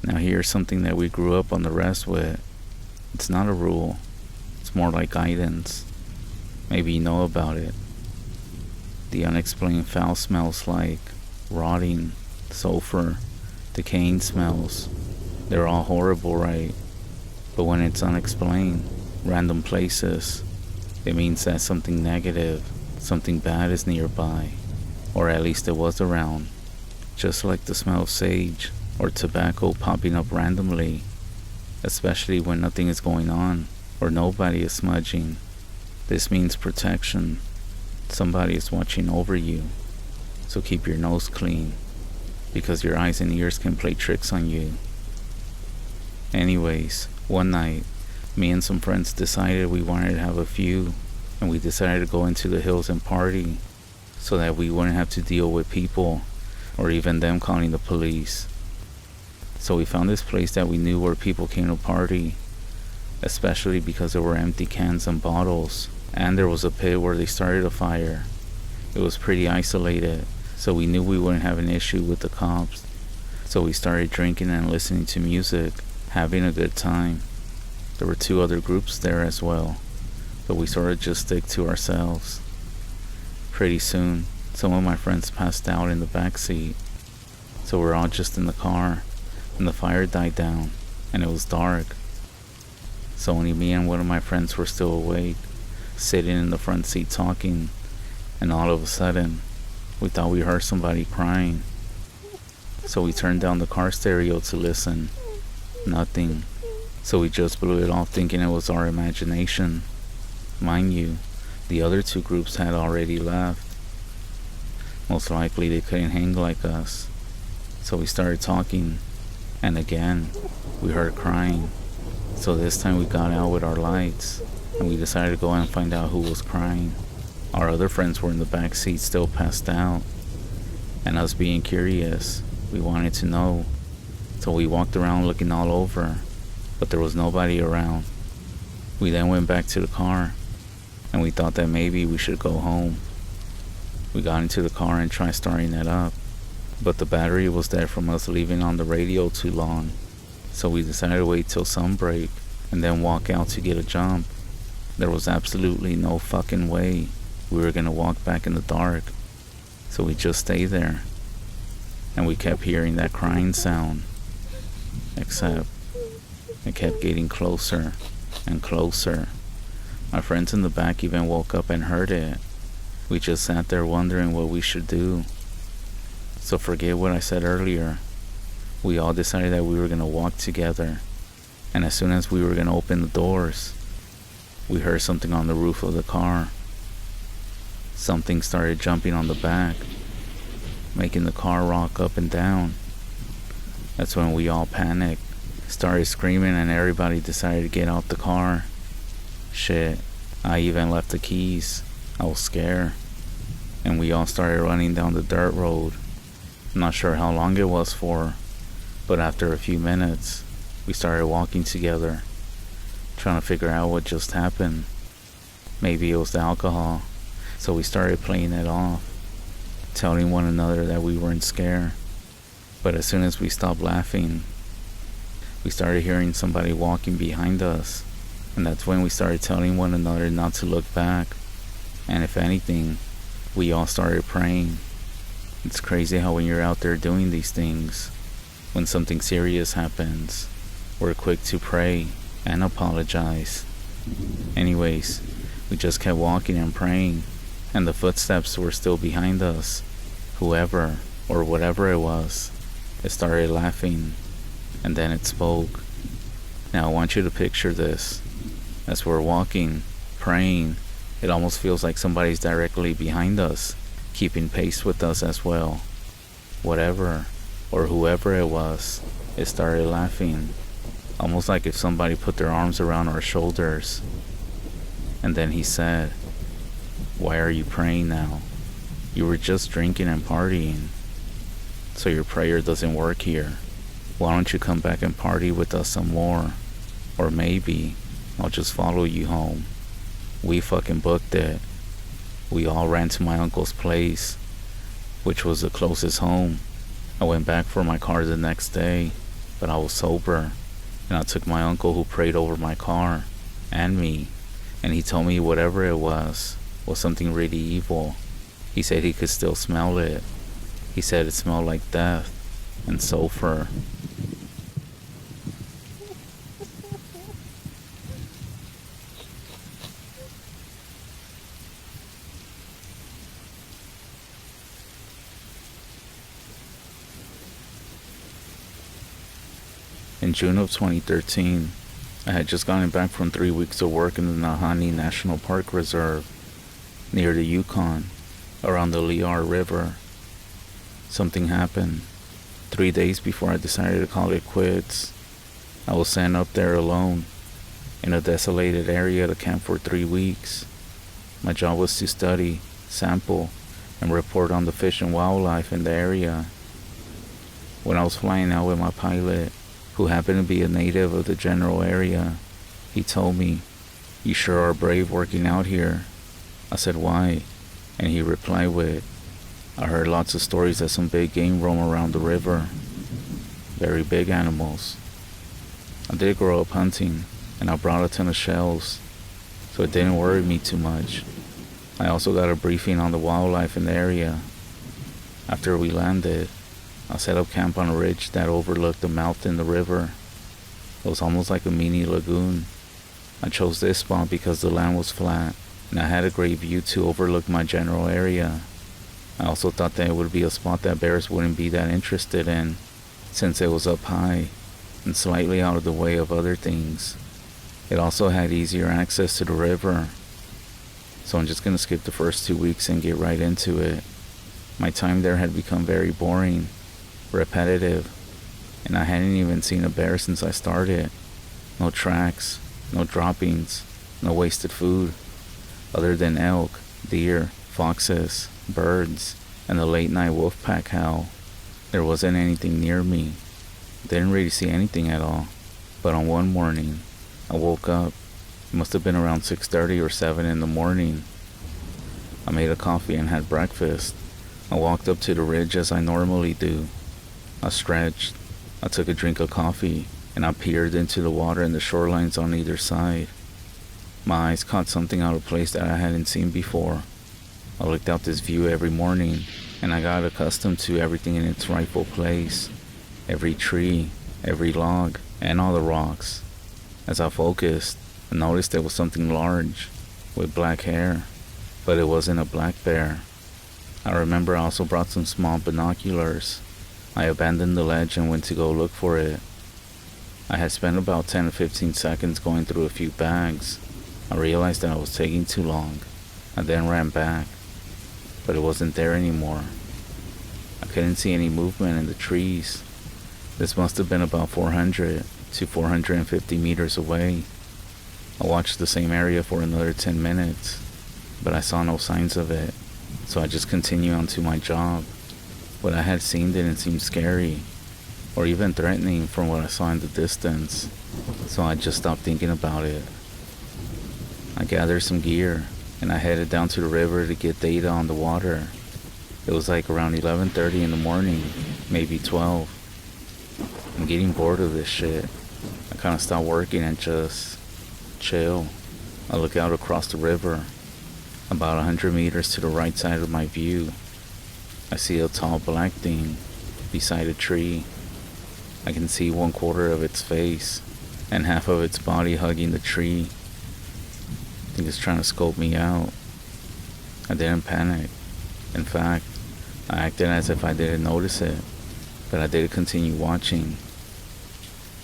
Now here's something that we grew up on the rest with. It's not a rule, it's more like guidance. Maybe you know about it. The unexplained foul smells like rotting, sulfur, decaying smells. They're all horrible, right? But when it's unexplained, random places, it means that something negative, something bad is nearby, or at least it was around. Just like the smell of sage or tobacco popping up randomly, especially when nothing is going on or nobody is smudging. This means protection. Somebody is watching over you, so keep your nose clean, because your eyes and ears can play tricks on you. Anyways, one night, me and some friends decided we wanted to have a few, and we decided to go into the hills and party, so that we wouldn't have to deal with people, or even them calling the police. So we found this place that we knew where people came to party, especially because there were empty cans and bottles, and there was a pit where they started a fire. It was pretty isolated, so we knew we wouldn't have an issue with the cops. So we started drinking and listening to music, having a good time. There were 2 other groups there as well, but we sort of just stick to ourselves. Pretty soon, some of my friends passed out in the back seat, so we're all just in the car, and the fire died down, and it was dark. So only me and one of my friends were still awake, sitting in the front seat talking, and all of a sudden, we thought we heard somebody crying. So we turned down the car stereo to listen. Nothing. So we just blew it off thinking it was our imagination. Mind you, the other 2 groups had already left. Most likely they couldn't hang like us. So we started talking, and again, we heard crying. So this time we got out with our lights, and we decided to go and find out who was crying. Our other friends were in the back seat still passed out, and us being curious, we wanted to know. So we walked around looking all over, but there was nobody around. We then went back to the car, and we thought that maybe we should go home. We got into the car and tried starting it up, but the battery was dead from us leaving on the radio too long. So we decided to wait till sunbreak and then walk out to get a jump. There was absolutely no fucking way we were gonna walk back in the dark. So we just stayed there, and we kept hearing that crying sound, except it kept getting closer and closer. My friends in the back even woke up and heard it. We just sat there wondering what we should do. So forget what I said earlier. We all decided that we were gonna walk together, and as soon as we were gonna open the doors, we heard something on the roof of the car. Something started jumping on the back, making the car rock up and down. That's when we all panicked, started screaming, and everybody decided to get out the car. Shit, I even left the keys. I was scared. And we all started running down the dirt road. I'm not sure how long it was for, but after a few minutes, we started walking together, trying to figure out what just happened. Maybe it was the alcohol, so we started playing it off, telling one another that we weren't scared. But as soon as we stopped laughing, we started hearing somebody walking behind us, and that's when we started telling one another not to look back. And if anything, we all started praying. It's crazy how when you're out there doing these things, when something serious happens, we're quick to pray and apologize. Anyways, we just kept walking and praying, and the footsteps were still behind us. Whoever, or whatever it was, it started laughing, and then it spoke. Now I want you to picture this. As we're walking, praying, it almost feels like somebody's directly behind us, keeping pace with us as well. Whatever, or whoever it was, it started laughing, almost like if somebody put their arms around our shoulders. And then he said, "Why are you praying now? You were just drinking and partying, so your prayer doesn't work here. Why don't you come back and party with us some more? Or maybe I'll just follow you home." We fucking booked it. We all ran to my uncle's place, which was the closest home. I went back for my car the next day, but I was sober, and I took my uncle who prayed over my car and me, and he told me whatever it was something really evil. He said he could still smell it. He said it smelled like death and sulfur. In June of 2013, I had just gotten back from 3 weeks of work in the Nahanni National Park Reserve, near the Yukon, around the Liar River. Something happened. 3 days before I decided to call it quits, I was sent up there alone, in a desolated area to camp for 3 weeks. My job was to study, sample, and report on the fish and wildlife in the area. When I was flying out with my pilot, who happened to be a native of the general area, he told me, "You sure are brave working out here." I said, "Why?" And he replied with, "I heard lots of stories that some big game roam around the river. Very big animals." I did grow up hunting, and I brought a ton of shells, so it didn't worry me too much. I also got a briefing on the wildlife in the area. After we landed, I set up camp on a ridge that overlooked the mouth in the river. It was almost like a mini lagoon. I chose this spot because the land was flat, and I had a great view to overlook my general area. I also thought that it would be a spot that bears wouldn't be that interested in, since it was up high and slightly out of the way of other things. It also had easier access to the river. So I'm just gonna skip the first 2 weeks and get right into it. My time there had become very boring, repetitive, and I hadn't even seen a bear since I started. No tracks, no droppings, no wasted food, other than elk, deer, foxes, birds, and the late night wolf pack howl. There wasn't anything near me. Didn't really see anything at all. But on one morning, I woke up. It must have been around 6:30 or 7 in the morning. I made a coffee and had breakfast. I walked up to the ridge as I normally do. I stretched, I took a drink of coffee, and I peered into the water and the shorelines on either side. My eyes caught something out of place that I hadn't seen before. I looked out this view every morning, and I got accustomed to everything in its rightful place. Every tree, every log, and all the rocks. As I focused, I noticed there was something large, with black hair, but it wasn't a black bear. I remember I also brought some small binoculars. I abandoned the ledge and went to go look for it. I had spent about 10 to 15 seconds going through a few bags. I realized that I was taking too long. I then ran back, but it wasn't there anymore. I couldn't see any movement in the trees. This must have been about 400 to 450 meters away. I watched the same area for another 10 minutes, but I saw no signs of it, so I just continued on to my job. What I had seen didn't seem scary, or even threatening from what I saw in the distance, so I just stopped thinking about it. I gathered some gear, and I headed down to the river to get data on the water. It was like around 11:30 in the morning, maybe 12. I'm getting bored of this shit. I kind of stopped working and just chill. I look out across the river, about 100 meters to the right side of my view. I see a tall black thing beside a tree. I can see 1/4 of its face and half of its body hugging the tree. I think it's trying to scope me out. I didn't panic. In fact, I acted as if I didn't notice it, but I did continue watching.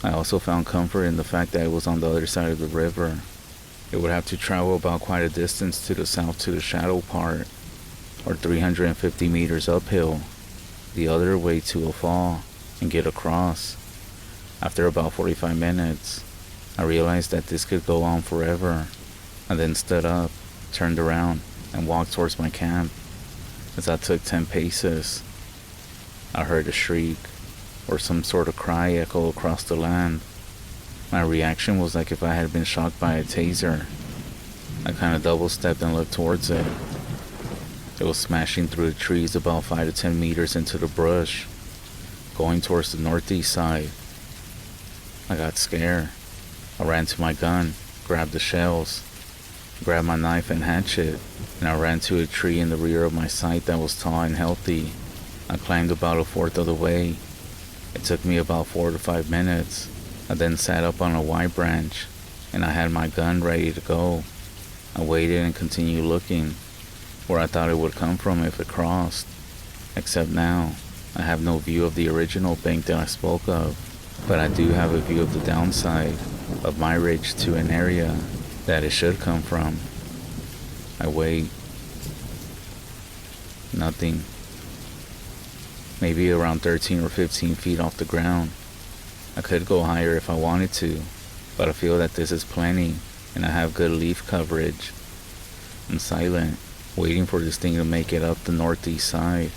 I also found comfort in the fact that it was on the other side of the river. It would have to travel about quite a distance to the south to the shadow part, or 350 meters uphill, the other way to a fall, and get across. After about 45 minutes, I realized that this could go on forever. I then stood up, turned around, and walked towards my camp. As I took 10 paces, I heard a shriek, or some sort of cry echo across the land. My reaction was like if I had been shocked by a taser. I kind of double-stepped and looked towards it. It was smashing through the trees about 5 to 10 meters into the brush, going towards the northeast side. I got scared. I ran to my gun, grabbed the shells, grabbed my knife and hatchet, and I ran to a tree in the rear of my site that was tall and healthy. I climbed about a fourth of the way. It took me about 4 to 5 minutes. I then sat up on a wide branch, and I had my gun ready to go. I waited and continued looking where I thought it would come from if it crossed. Except now, I have no view of the original bank that I spoke of, but I do have a view of the downside of my ridge to an area that it should come from. I wait. Nothing. Maybe around 13 or 15 feet off the ground. I could go higher if I wanted to, but I feel that this is plenty and I have good leaf coverage. I'm silent, waiting for this thing to make it up the northeast side.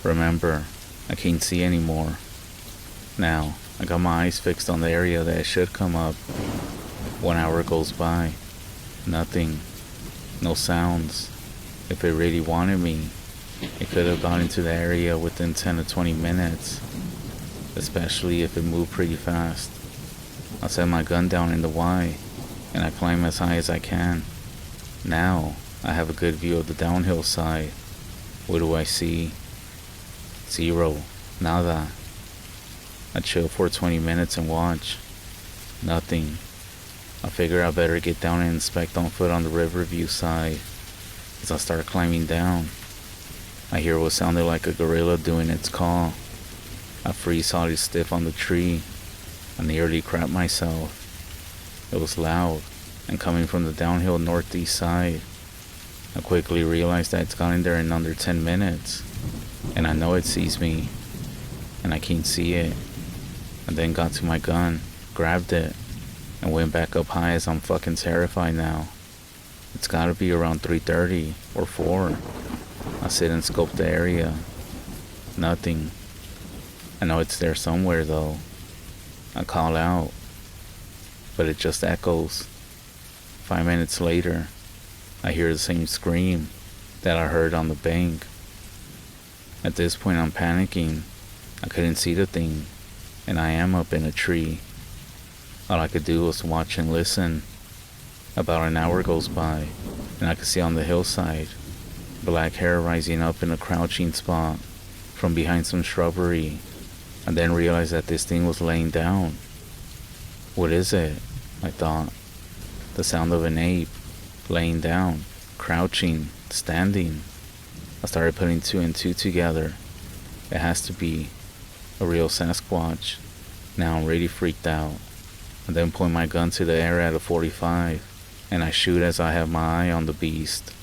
Remember, I can't see anymore. Now, I got my eyes fixed on the area that it should come up. 1 hour goes by. Nothing. No sounds. If it really wanted me, it could have gone into the area within 10 to 20 minutes, especially if it moved pretty fast. I set my gun down in the Y, and I climb as high as I can. Now, I have a good view of the downhill side. What do I see? Zero. Nada. I chill for 20 minutes and watch. Nothing. I figure I better get down and inspect on foot on the Riverview side. As I start climbing down, I hear what sounded like a gorilla doing its call. I freeze solid stiff on the tree. I nearly crapped myself. It was loud and coming from the downhill northeast side. I quickly realized that it's gotten there in under 10 minutes. And I know it sees me, and I can't see it. I then got to my gun, grabbed it, and went back up high as I'm fucking terrified now. It's gotta be around 3:30 or 4. I sit and scope the area. Nothing. I know it's there somewhere though. I call out, but it just echoes. 5 minutes later, I hear the same scream that I heard on the bank. At this point I'm panicking. I couldn't see the thing, and I am up in a tree. All I could do was watch and listen. About an hour goes by, and I could see on the hillside, black hair rising up in a crouching spot from behind some shrubbery. I then realized that this thing was laying down. What is it? I thought. The sound of an ape, laying down, crouching, standing. I started putting 2 and 2 together. It has to be a real Sasquatch. Now I'm really freaked out. I then point my gun to the air at a 45, and I shoot as I have my eye on the beast.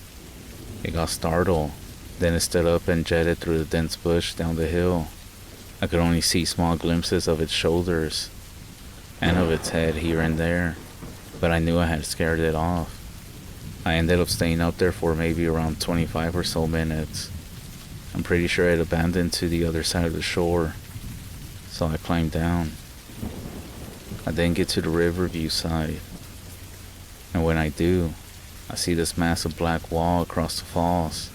It got startled, then it stood up and jetted through the dense bush down the hill. I could only see small glimpses of its shoulders, and of its head here and there, but I knew I had scared it off. I ended up staying up there for maybe around 25 or so minutes. I'm pretty sure it abandoned to the other side of the shore, so I climbed down. I then get to the Riverview side, and when I do, I see this massive black wall across the falls.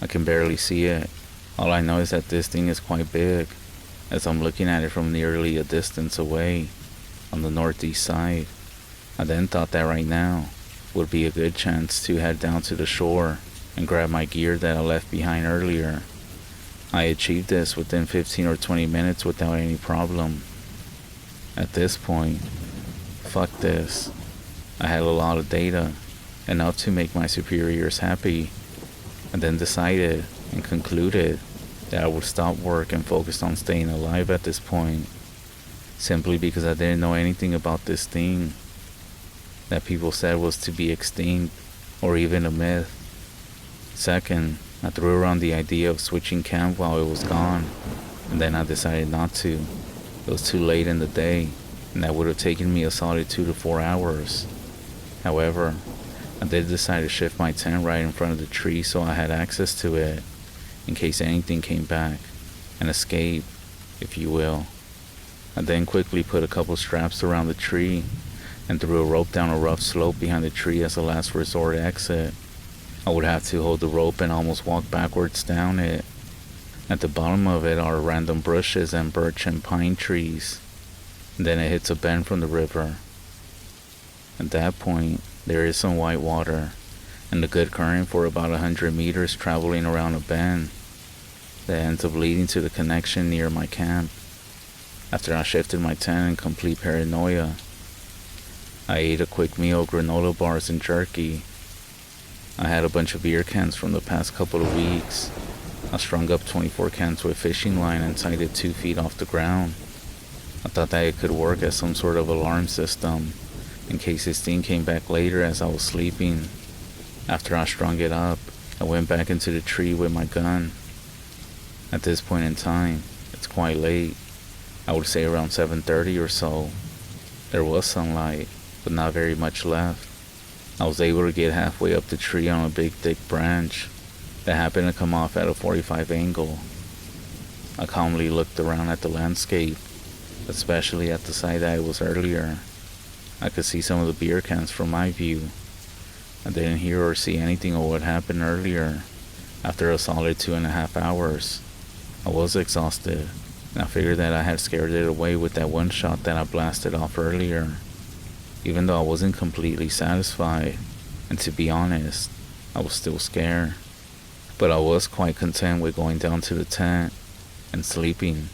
I can barely see it. All I know is that this thing is quite big, as I'm looking at it from nearly a distance away, on the northeast side. I then thought that right now would be a good chance to head down to the shore and grab my gear that I left behind earlier. I achieved this within 15 or 20 minutes without any problem. At this point, fuck this. I had a lot of data, enough to make my superiors happy, and then decided and concluded that I would stop work and focus on staying alive at this point, simply because I didn't know anything about this thing that people said was to be extinct or even a myth. Second, I threw around the idea of switching camp while it was gone, and then I decided not to. It was too late in the day, and that would have taken me a solid 2 to 4 hours. However, I did decide to shift my tent right in front of the tree so I had access to it, in case anything came back, an escape, if you will. I then quickly put a couple straps around the tree, and threw a rope down a rough slope behind the tree as a last resort exit. I would have to hold the rope and almost walk backwards down it. At the bottom of it are random bushes and birch and pine trees. and then it hits a bend from the river. At that point, there is some white water, and a good current for about 100 meters traveling around a bend that ends up leading to the connection near my camp. After I shifted my tent in complete paranoia, I ate a quick meal of granola bars and jerky. I had a bunch of beer cans from the past couple of weeks. I strung up 24 cans with fishing line and tied it 2 feet off the ground. I thought that it could work as some sort of alarm system in case this thing came back later as I was sleeping. After I strung it up, I went back into the tree with my gun. At this point in time, it's quite late. I would say around 7:30 or so. There was sunlight, but not very much left. I was able to get halfway up the tree on a big thick branch that happened to come off at a 45 angle. I calmly looked around at the landscape, especially at the site that I was earlier. I could see some of the beer cans from my view. I didn't hear or see anything of what happened earlier. After a solid 2.5 hours, I was exhausted, and I figured that I had scared it away with that one shot that I blasted off earlier. Even though I wasn't completely satisfied, and to be honest, I was still scared. But I was quite content with going down to the tent and sleeping.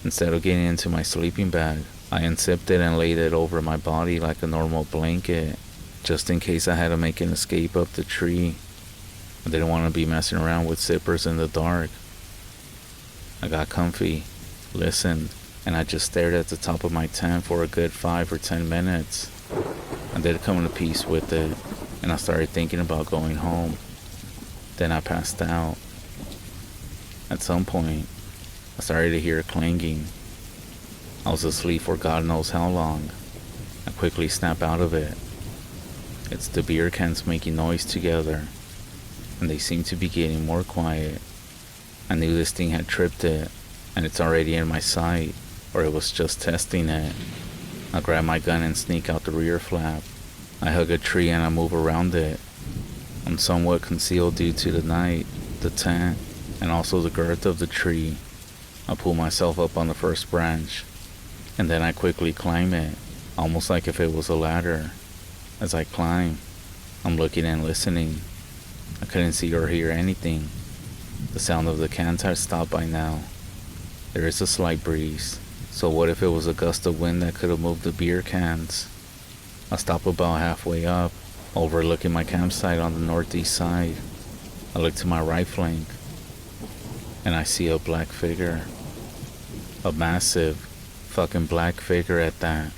Instead of getting into my sleeping bag, I unzipped it and laid it over my body like a normal blanket, just in case I had to make an escape up the tree. I didn't want to be messing around with zippers in the dark. I got comfy, listened, and I just stared at the top of my tent for a good 5 or 10 minutes. I did come to peace with it, and I started thinking about going home. Then I passed out. At some point, I started to hear clanging. I was asleep for God knows how long. I quickly snapped out of it. It's the beer cans making noise together, and they seem to be getting more quiet. I knew this thing had tripped it, and it's already in my sight, or it was just testing it. I grab my gun and sneak out the rear flap. I hug a tree and I move around it. I'm somewhat concealed due to the night, the tent, and also the girth of the tree. I pull myself up on the first branch, and then I quickly climb it, almost like if it was a ladder. As I climb, I'm looking and listening. I couldn't see or hear anything. The sound of the cans had stopped by now. There is a slight breeze, so what if it was a gust of wind that could have moved the beer cans? I stop about halfway up, overlooking my campsite on the northeast side. I look to my right flank, and I see a black figure. A massive, fucking black figure at that.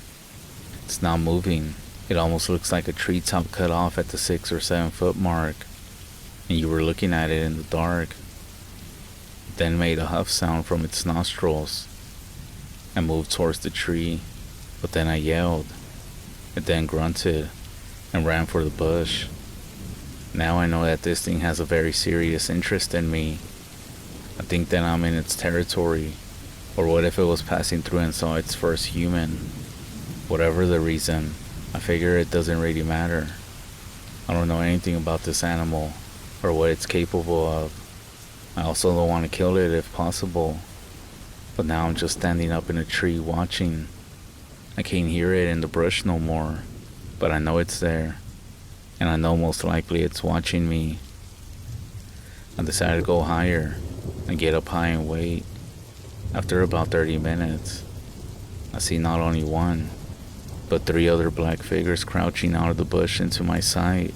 It's not moving. It almost looks like a treetop cut off at the 6 or 7 foot mark, and you were looking at it in the dark. It then made a huff sound from its nostrils and moved towards the tree, but then I yelled. It then grunted and ran for the bush. Now I know that this thing has a very serious interest in me. I think that I'm in its territory, or what if it was passing through and saw its first human? Whatever the reason, I figure it doesn't really matter. I don't know anything about this animal, or what it's capable of. I also don't want to kill it if possible. But now I'm just standing up in a tree watching. I can't hear it in the brush no more, but I know it's there, and I know most likely it's watching me. I decided to go higher and get up high and wait. After about 30 minutes, I see not only one, but 3 other black figures crouching out of the bush into my sight.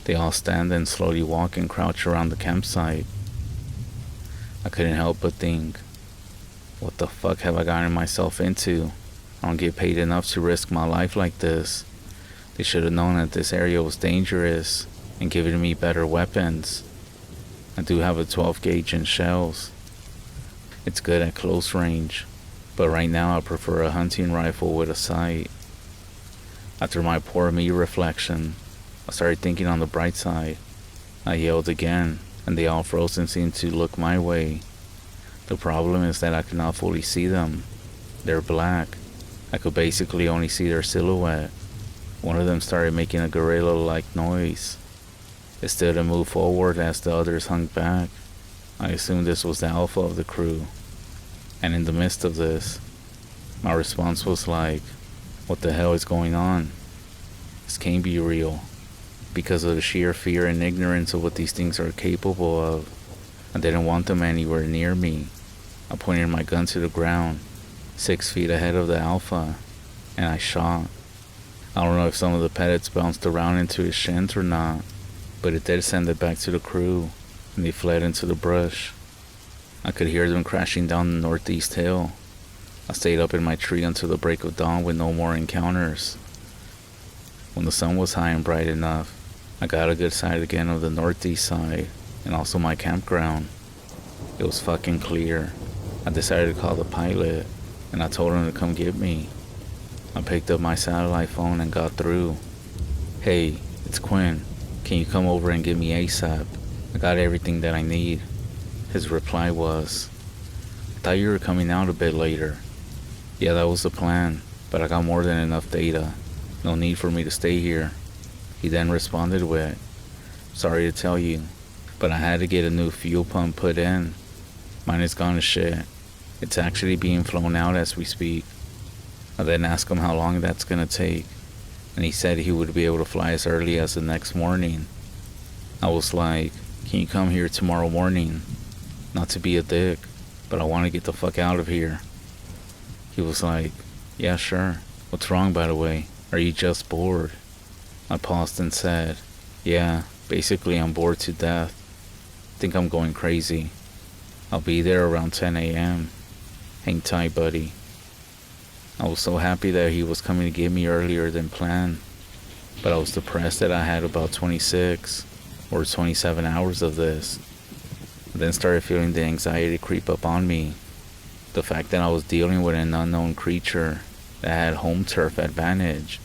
They all stand and slowly walk and crouch around the campsite. I couldn't help but think, what the fuck have I gotten myself into? I don't get paid enough to risk my life like this. They should have known that this area was dangerous and given me better weapons. I do have a 12 gauge and shells. It's good at close range, but right now I prefer a hunting rifle with a sight. After my poor me reflection, I started thinking on the bright side. I yelled again, and they all froze and seemed to look my way. The problem is that I cannot fully see them. They're black. I could basically only see their silhouette. One of them started making a gorilla-like noise. It stood and moved forward as the others hung back. I assumed this was the alpha of the crew. And in the midst of this, My response was like, what the hell is going on? This can't be real. Because of the sheer fear and ignorance of what these things are capable of, I didn't want them anywhere near me. I pointed my gun to the ground, 6 feet ahead of the alpha, and I shot. I don't know if some of the pellets bounced around into his shins or not, but it did send it back to the crew, and they fled into the brush. I could hear them crashing down the northeast hill. I stayed up in my tree until the break of dawn with no more encounters. When the sun was high and bright enough, I got a good sight again of the northeast side and also my campground. It was fucking clear. I decided to call the pilot, and I told him to come get me. I picked up my satellite phone and got through. Hey, it's Quinn. Can you come over and get me ASAP? I got everything that I need. His reply was, I thought you were coming out a bit later. Yeah, that was the plan, but I got more than enough data. No need for me to stay here. He then responded with, sorry to tell you, but I had to get a new fuel pump put in. Mine is gone to shit. It's actually being flown out as we speak. I then asked him how long that's gonna take, and he said he would be able to fly as early as the next morning. I was like, can you come here tomorrow morning? Not to be a dick, but I want to get the fuck out of here. He was like, yeah, sure. What's wrong, by the way? Are you just bored? I paused and said, yeah, basically I'm bored to death. Think I'm going crazy. I'll be there around 10 a.m. Hang tight, buddy. I was so happy that he was coming to get me earlier than planned, but I was depressed that I had about 26 or 27 hours of this. I then started feeling the anxiety creep up on me. The fact that I was dealing with an unknown creature that had home turf advantage,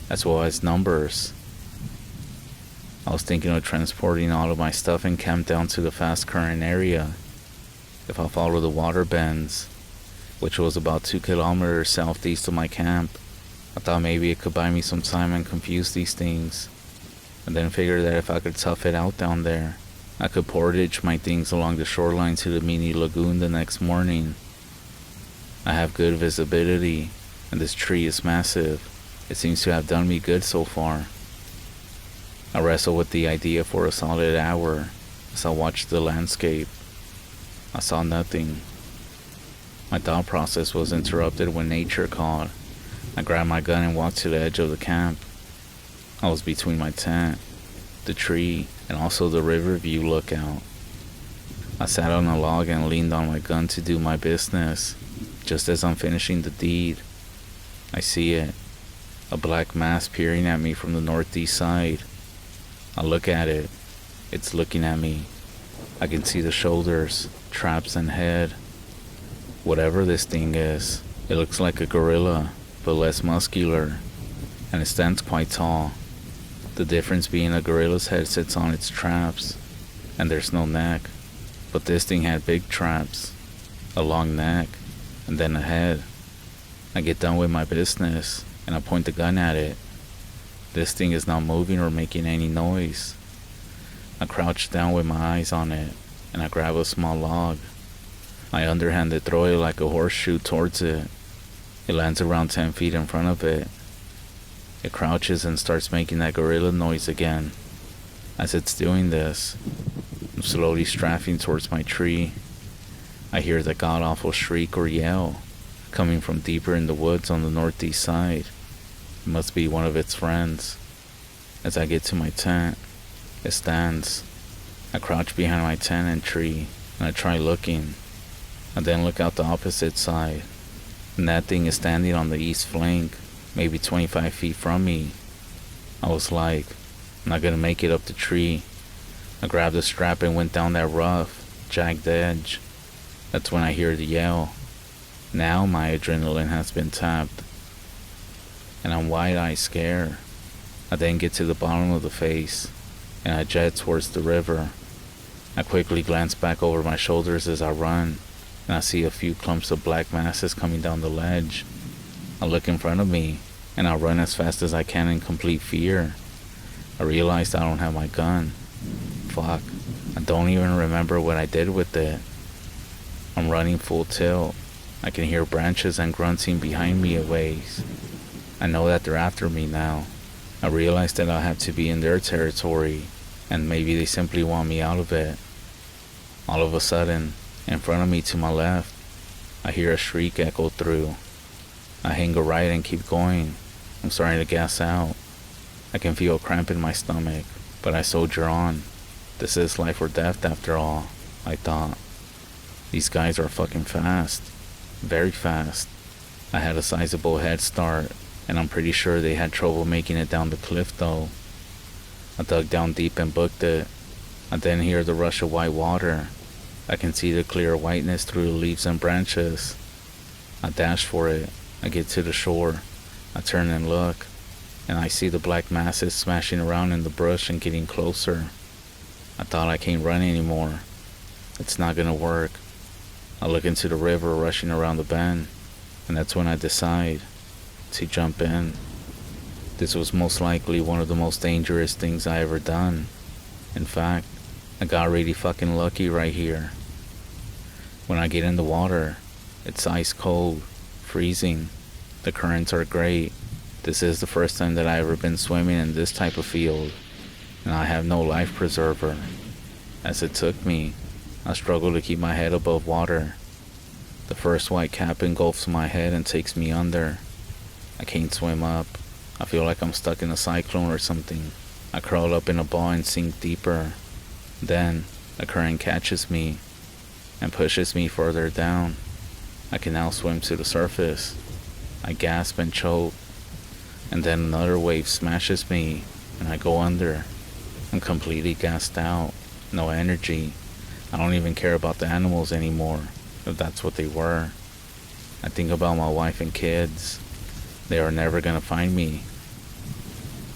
as well as numbers. I was thinking of transporting all of my stuff and camp down to the fast current area. If I follow the water bends, which was about 2 kilometers southeast of my camp, I thought maybe it could buy me some time and confuse these things. And then figured that if I could tough it out down there, I could portage my things along the shoreline to the mini lagoon the next morning. I have good visibility, and this tree is massive. It seems to have done me good so far. I wrestled with the idea for a solid hour as I watched the landscape. I saw nothing. My thought process was interrupted when nature called. I grabbed my gun and walked to the edge of the camp. I was between my tent, the tree, and also the river view lookout. I sat on a log and leaned on my gun to do my business. Just as I'm finishing the deed, I see it, a black mass peering at me from the northeast side. I look at it. It's looking at me. I can see the shoulders, traps, and head. Whatever this thing is, it looks like a gorilla, but less muscular, and it stands quite tall. The difference being a gorilla's head sits on its traps, and there's no neck, but this thing had big traps, a long neck, and then a head. I get done with my business, and I point the gun at it. This thing is not moving or making any noise. I crouch down with my eyes on it, and I grab a small log. I underhanded throw it like a horseshoe towards it. It lands around 10 feet in front of it. It crouches and starts making that gorilla noise again. As it's doing this, I'm slowly strafing towards my tree. I hear the god-awful shriek or yell coming from deeper in the woods on the northeast side. It must be one of its friends. As I get to my tent, it stands. I crouch behind my tent and tree, and I try looking. I then look out the opposite side, and that thing is standing on the east flank, maybe 25 feet from me. I was like, I'm not gonna make it up the tree. I grabbed the strap and went down that rough, jagged edge. That's when I hear the yell. Now my adrenaline has been tapped, and I'm wide-eyed scared. I then get to the bottom of the face, and I jet towards the river. I quickly glance back over my shoulders as I run, and I see a few clumps of black masses coming down the ledge. I look in front of me, and I run as fast as I can in complete fear. I realized I don't have my gun. Fuck, I don't even remember what I did with it. I'm running full tilt. I can hear branches and grunting behind me a ways. I know that they're after me now. I realize that I'll have to be in their territory, and maybe they simply want me out of it. All of a sudden, in front of me to my left, I hear a shriek echo through. I hang a right and keep going. I'm starting to gas out. I can feel a cramp in my stomach, but I soldier on. This is life or death after all, I thought. These guys are fucking fast. Very fast. I had a sizable head start, and I'm pretty sure they had trouble making it down the cliff though. I dug down deep and booked it. I then hear the rush of white water. I can see the clear whiteness through the leaves and branches. I dash for it. I get to the shore. I turn and look, and I see the black masses smashing around in the brush and getting closer. I thought I can't run anymore. It's not gonna work. I look into the river rushing around the bend, and that's when I decide to jump in. This was most likely one of the most dangerous things I ever done. In fact, I got really fucking lucky right here. When I get in the water, it's ice cold, freezing. The currents are great. This is the first time that I've ever been swimming in this type of field, and I have no life preserver. As it took me, I struggle to keep my head above water. The first white cap engulfs my head and takes me under. I can't swim up. I feel like I'm stuck in a cyclone or something. I crawl up in a ball and sink deeper. Then, a current catches me and pushes me further down. I can now swim to the surface. I gasp and choke, and then another wave smashes me and I go under. I'm completely gassed out. No energy. I don't even care about the animals anymore, if that's what they were. I think about my wife and kids. They are never gonna find me.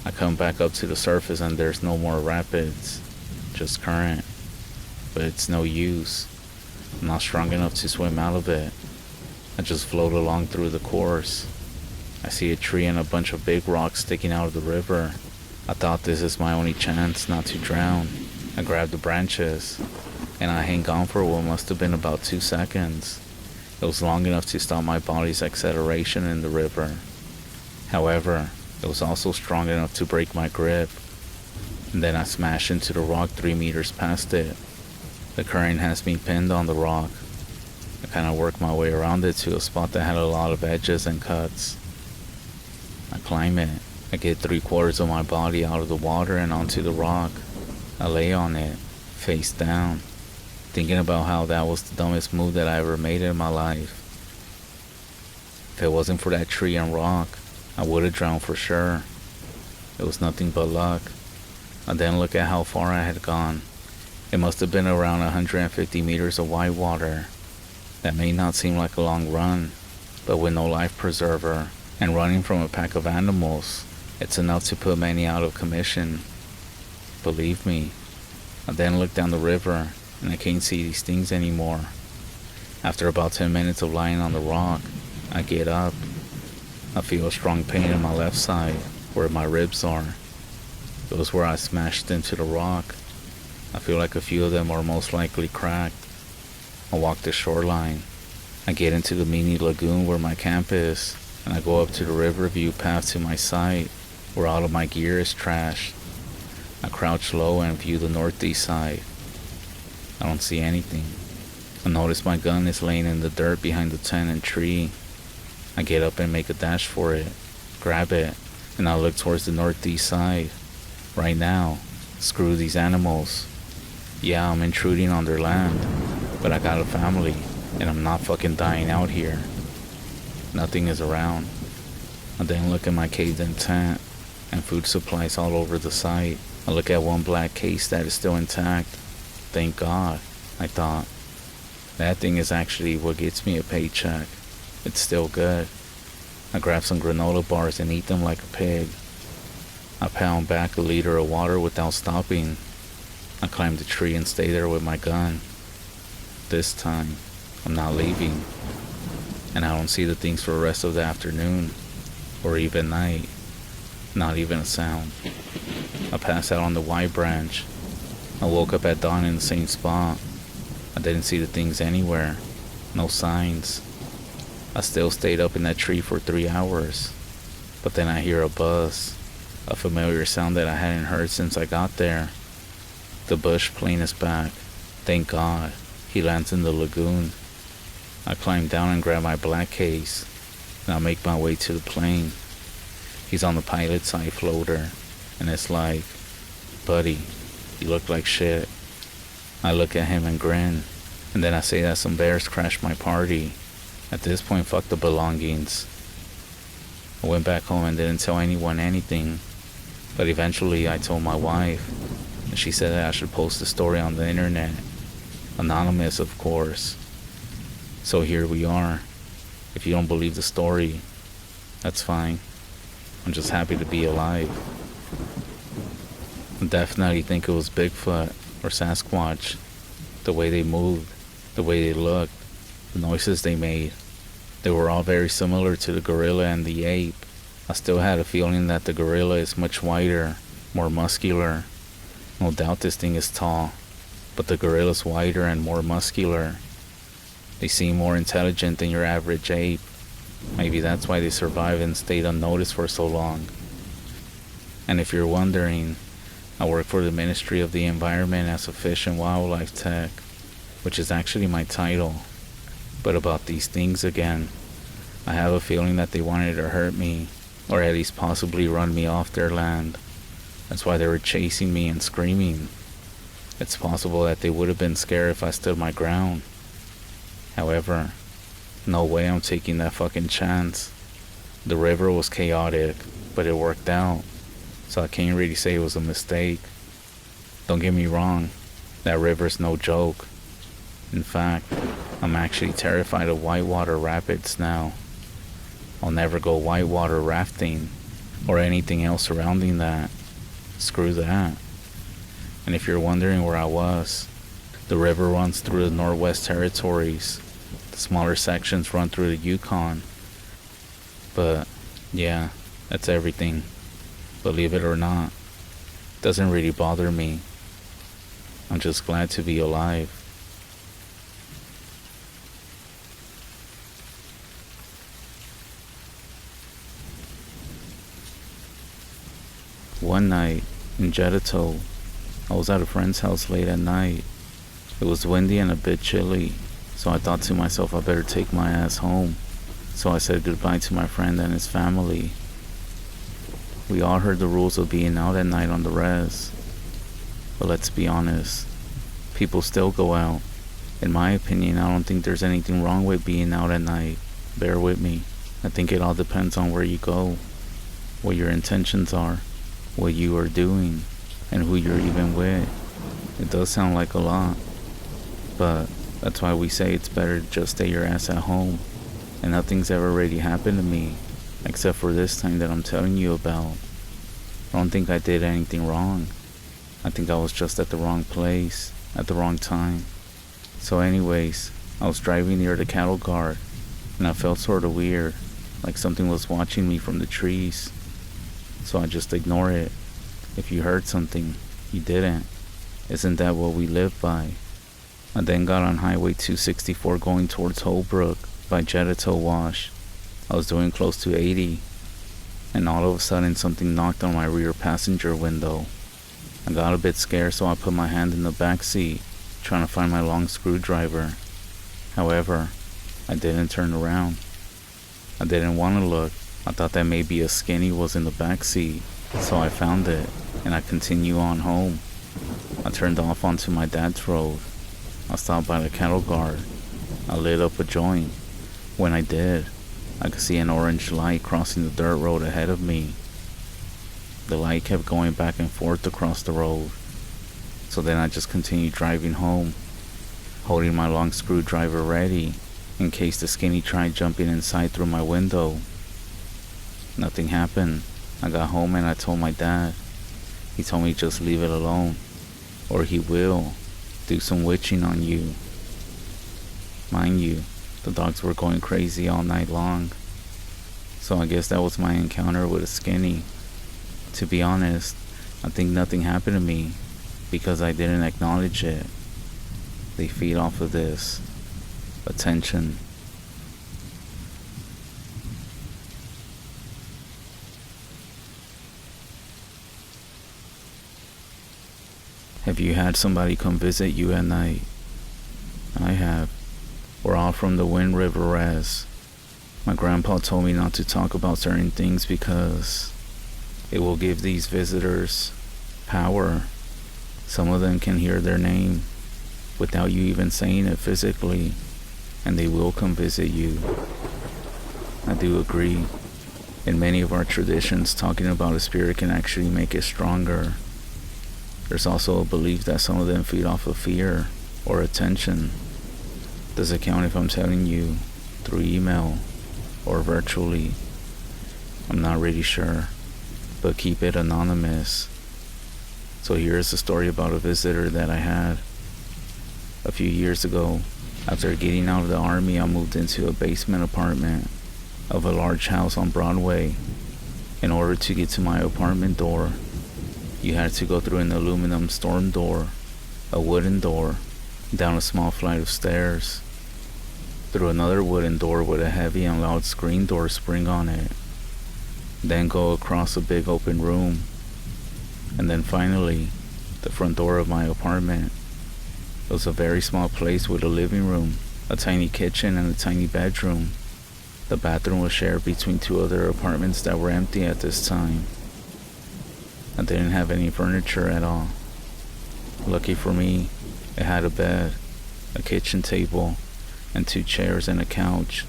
I come back up to the surface and there's no more rapids, just current. But it's no use. I'm not strong enough to swim out of it. I just float along through the course. I see a tree and a bunch of big rocks sticking out of the river. I thought this is my only chance not to drown. I grab the branches, and I hang on for what must have been about 2 seconds. It was long enough to stop my body's acceleration in the river. However, it was also strong enough to break my grip. And then I smash into the rock 3 meters past it. The current has me pinned on the rock. I kind of work my way around it to a spot that had a lot of edges and cuts. I climb it. I get 3/4 of my body out of the water and onto the rock. I lay on it, face down, thinking about how that was the dumbest move that I ever made in my life. If it wasn't for that tree and rock, I would have drowned for sure. It was nothing but luck. I then look at how far I had gone. It must have been around 150 meters of white water. That may not seem like a long run, but with no life preserver and running from a pack of animals, it's enough to put many out of commission. Believe me. I then look down the river and I can't see these things anymore. After about 10 minutes of lying on the rock, I get up. I feel a strong pain in my left side, where my ribs are. It was where I smashed into the rock. I feel like a few of them are most likely cracked. I walk the shoreline. I get into the mini lagoon where my camp is, and I go up to the riverview path to my site, where all of my gear is trashed. I crouch low and view the northeast side. I don't see anything. I notice my gun is laying in the dirt behind the tent and tree. I get up and make a dash for it, grab it, and I look towards the northeast side. Right now, screw these animals. Yeah, I'm intruding on their land, but I got a family, and I'm not fucking dying out here. Nothing is around. I then look at my caved-in tent, and food supplies all over the site. I look at one black case that is still intact. Thank God, I thought. That thing is actually what gets me a paycheck. It's still good. I grab some granola bars and eat them like a pig. I pound back a liter of water without stopping. I climb the tree and stay there with my gun. This time, I'm not leaving. And I don't see the things for the rest of the afternoon, or even night. Not even a sound. I pass out on the white branch. I woke up at dawn in the same spot. I didn't see the things anywhere. No signs. I still stayed up in that tree for 3 hours. But then I hear a buzz, a familiar sound that I hadn't heard since I got there. The bush plane is back. Thank God. He lands in the lagoon. I climb down and grab my black case, and I make my way to the plane. He's on the pilot side floater, and it's like, buddy, you look like shit. I look at him and grin, and then I say that some bears crashed my party. At this point, fuck the belongings. I went back home and didn't tell anyone anything, but eventually I told my wife, and she said that I should post the story on the internet. Anonymous, of course. So here we are. If you don't believe the story, that's fine. I'm just happy to be alive. I definitely think it was Bigfoot or Sasquatch. The way they moved, the way they looked, the noises they made. They were all very similar to the gorilla and the ape. I still had a feeling that the gorilla is much wider, more muscular. No doubt this thing is tall, but the gorilla's wider and more muscular. They seem more intelligent than your average ape. Maybe that's why they survived and stayed unnoticed for so long. And if you're wondering, I work for the Ministry of the Environment as a fish and wildlife tech, which is actually my title. But about these things again, I have a feeling that they wanted to hurt me, or at least possibly run me off their land. That's why they were chasing me and screaming. It's possible that they would have been scared if I stood my ground. However, no way I'm taking that fucking chance. The river was chaotic, but it worked out, so I can't really say it was a mistake. Don't get me wrong, that river's no joke. In fact, I'm actually terrified of whitewater rapids now. I'll never go whitewater rafting, or anything else surrounding that. Screw that. And if you're wondering where I was, the river runs through the Northwest Territories. The smaller sections run through the Yukon. But, yeah, that's everything. Believe it or not, doesn't really bother me. I'm just glad to be alive. One night, in Jedito, I was at a friend's house late at night. It was windy and a bit chilly, so I thought to myself I better take my ass home. So I said goodbye to my friend and his family. We all heard the rules of being out at night on the res. But let's be honest, people still go out. In my opinion, I don't think there's anything wrong with being out at night. Bear with me. I think it all depends on where you go, what your intentions are, what you are doing, and who you're even with. It does sound like a lot, but that's why we say it's better to just stay your ass at home. And nothing's ever really happened to me, except for this time that I'm telling you about. I don't think I did anything wrong. I think I was just at the wrong place, at the wrong time. So anyways, I was driving near the cattle guard, and I felt sort of weird, like something was watching me from the trees. So I just ignore it. If you heard something, you didn't. Isn't that what we live by? I then got on Highway 264 going towards Holbrook by Jedito Wash. I was doing close to 80, and all of a sudden something knocked on my rear passenger window. I got a bit scared, so I put my hand in the back seat, trying to find my long screwdriver. However, I didn't turn around. I didn't want to look. I thought that maybe a skinny was in the back seat, so I found it, and I continue on home. I turned off onto my dad's road. I stopped by the cattle guard. I lit up a joint. When I did, I could see an orange light crossing the dirt road ahead of me. The light kept going back and forth across the road, so then I just continued driving home, holding my long screwdriver ready in case the skinny tried jumping inside through my window. Nothing happened. I got home and I told my dad. He told me just leave it alone, or he will do some witching on you. Mind you, the dogs were going crazy all night long, so I guess that was my encounter with a skinny. To be honest, I think nothing happened to me because I didn't acknowledge it. They feed off of this attention. Have you had somebody come visit you at night? I have. We're all from the Wind River Res. My grandpa told me not to talk about certain things because it will give these visitors power. Some of them can hear their name without you even saying it physically, and they will come visit you. I do agree. In many of our traditions, talking about a spirit can actually make it stronger. There's also a belief that some of them feed off of fear or attention. Does it count if I'm telling you through email or virtually? I'm not really sure, but keep it anonymous. So here's a story about a visitor that I had. A few years ago, after getting out of the army, I moved into a basement apartment of a large house on Broadway. In order to get to my apartment door, you had to go through an aluminum storm door, a wooden door, down a small flight of stairs, through another wooden door with a heavy and loud screen door spring on it, then go across a big open room, and then finally, the front door of my apartment. It was a very small place with a living room, a tiny kitchen, and a tiny bedroom. The bathroom was shared between two other apartments that were empty at this time. I didn't have any furniture at all. Lucky for me, it had a bed, a kitchen table, and 2 chairs and a couch.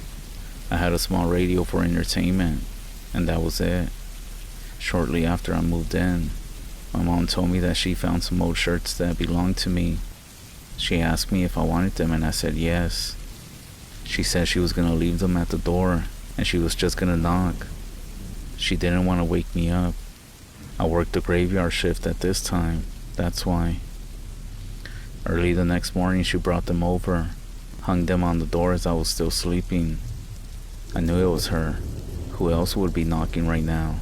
I had a small radio for entertainment, and that was it. Shortly after I moved in, my mom told me that she found some old shirts that belonged to me. She asked me if I wanted them, and I said yes. She said she was going to leave them at the door, and she was just going to knock. She didn't want to wake me up. I worked the graveyard shift at this time, that's why. Early the next morning, she brought them over, hung them on the door as I was still sleeping. I knew it was her. Who else would be knocking right now?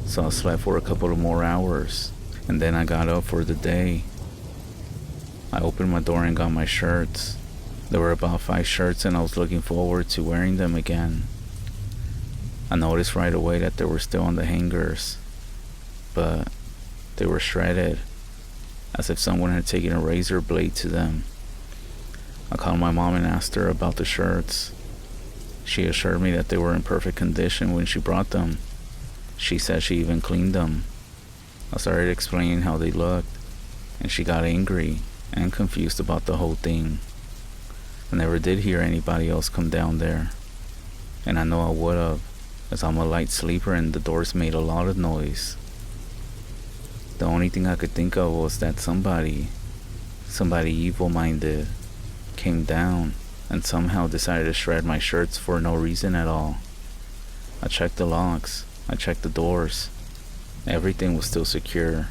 So I slept for a couple of more hours, and then I got up for the day. I opened my door and got my shirts. There were about 5 shirts, and I was looking forward to wearing them again. I noticed right away that they were still on the hangers, but they were shredded, as if someone had taken a razor blade to them. I called my mom and asked her about the shirts. She assured me that they were in perfect condition when she brought them. She said she even cleaned them. I started explaining how they looked, and she got angry and confused about the whole thing. I never did hear anybody else come down there, and I know I would have, as I'm a light sleeper and the doors made a lot of noise. The only thing I could think of was that somebody evil-minded, came down and somehow decided to shred my shirts for no reason at all. I checked the locks, I checked the doors. Everything was still secure.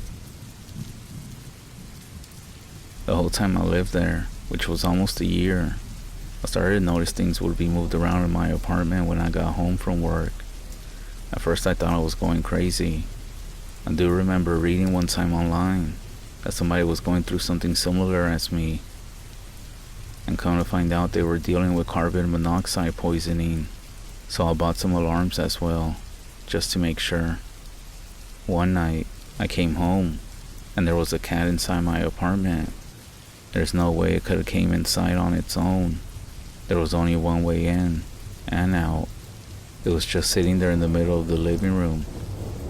The whole time I lived there, which was almost a year, I started to notice things would be moved around in my apartment when I got home from work. At first I thought I was going crazy. I do remember reading one time online that somebody was going through something similar as me, and come to find out they were dealing with carbon monoxide poisoning, so I bought some alarms as well, just to make sure. One night, I came home, and there was a cat inside my apartment. There's no way it could have came inside on its own. There was only one way in and out. It was just sitting there in the middle of the living room,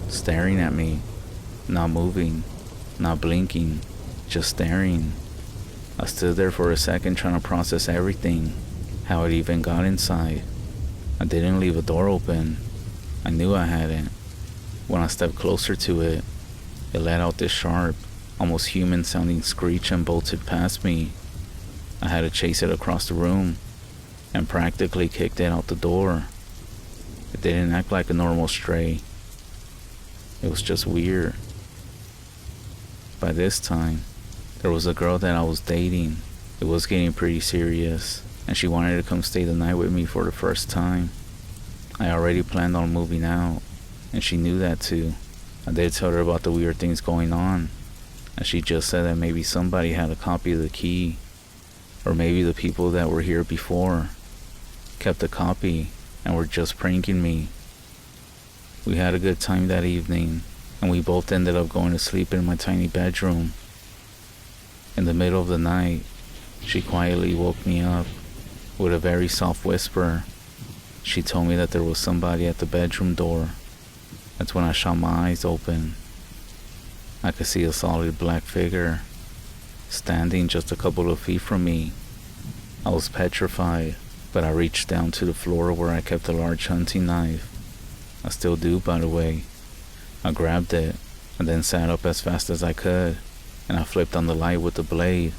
staring at me, not moving, not blinking, just staring. I stood there for a second trying to process everything, how it even got inside. I didn't leave a door open. I knew I hadn't. When I stepped closer to it, it let out this sharp, almost human-sounding screech and bolted past me. I had to chase it across the room and practically kicked it out the door. It didn't act like a normal stray. It was just weird. By this time, there was a girl that I was dating. It was getting pretty serious, and she wanted to come stay the night with me for the first time. I already planned on moving out, and she knew that too. I did tell her about the weird things going on, and she just said that maybe somebody had a copy of the key, or maybe the people that were here before kept a copy and were just pranking me. We had a good time that evening, and we both ended up going to sleep in my tiny bedroom. In the middle of the night, she quietly woke me up with a very soft whisper. She told me that there was somebody at the bedroom door. That's when I shot my eyes open. I could see a solid black figure standing just a couple of feet from me. I was petrified, but I reached down to the floor where I kept a large hunting knife. I still do, by the way. I grabbed it and then sat up as fast as I could, and I flipped on the light with the blade.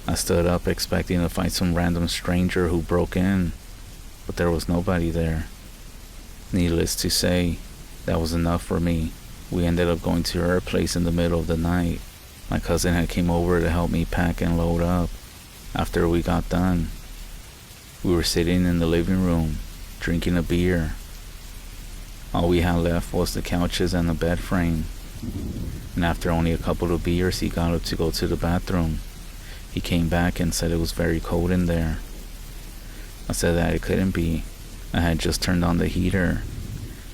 I stood up expecting to find some random stranger who broke in, but there was nobody there. Needless to say, that was enough for me. We ended up going to her place in the middle of the night. My cousin had came over to help me pack and load up. After we got done, we were sitting in the living room, drinking a beer. All we had left was the couches and the bed frame. And after only a couple of beers, he got up to go to the bathroom. He came back and said it was very cold in there. I said that it couldn't be. I had just turned on the heater.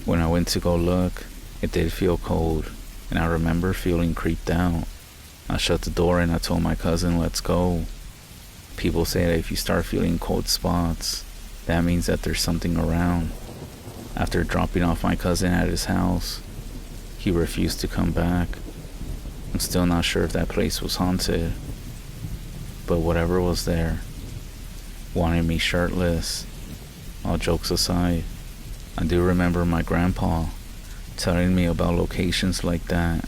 When I went to go look, it did feel cold, and I remember feeling creeped out. I shut the door and I told my cousin, let's go. People say that if you start feeling cold spots, that means that there's something around. After dropping off my cousin at his house, he refused to come back. I'm still not sure if that place was haunted, but whatever was there wanted me shirtless. All jokes aside, I do remember my grandpa telling me about locations like that.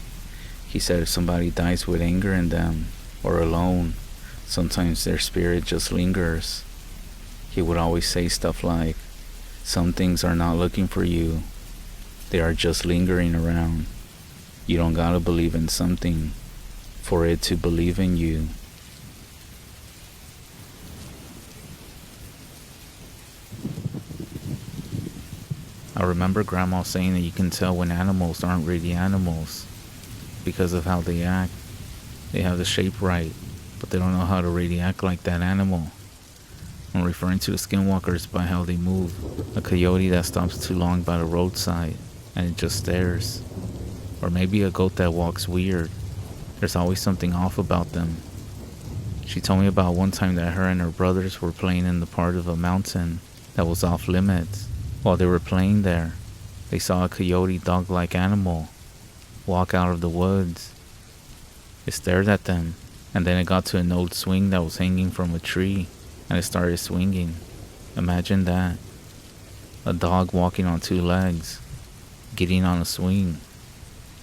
He said if somebody dies with anger in them or alone, sometimes their spirit just lingers. He would always say stuff like, some things are not looking for you, they are just lingering around. You don't gotta believe in something for it to believe in you. I remember Grandma saying that you can tell when animals aren't really animals because of how they act. They have the shape right, but they don't know how to really act like that animal. I'm referring to the skinwalkers by how they move. A coyote that stops too long by the roadside and it just stares. Or maybe a goat that walks weird. There's always something off about them. She told me about one time that her and her brothers were playing in the part of a mountain that was off limits. While they were playing there, they saw a coyote dog-like animal walk out of the woods. It stared at them, and then it got to an old swing that was hanging from a tree, and it started swinging. Imagine that. A dog walking on two legs, getting on a swing,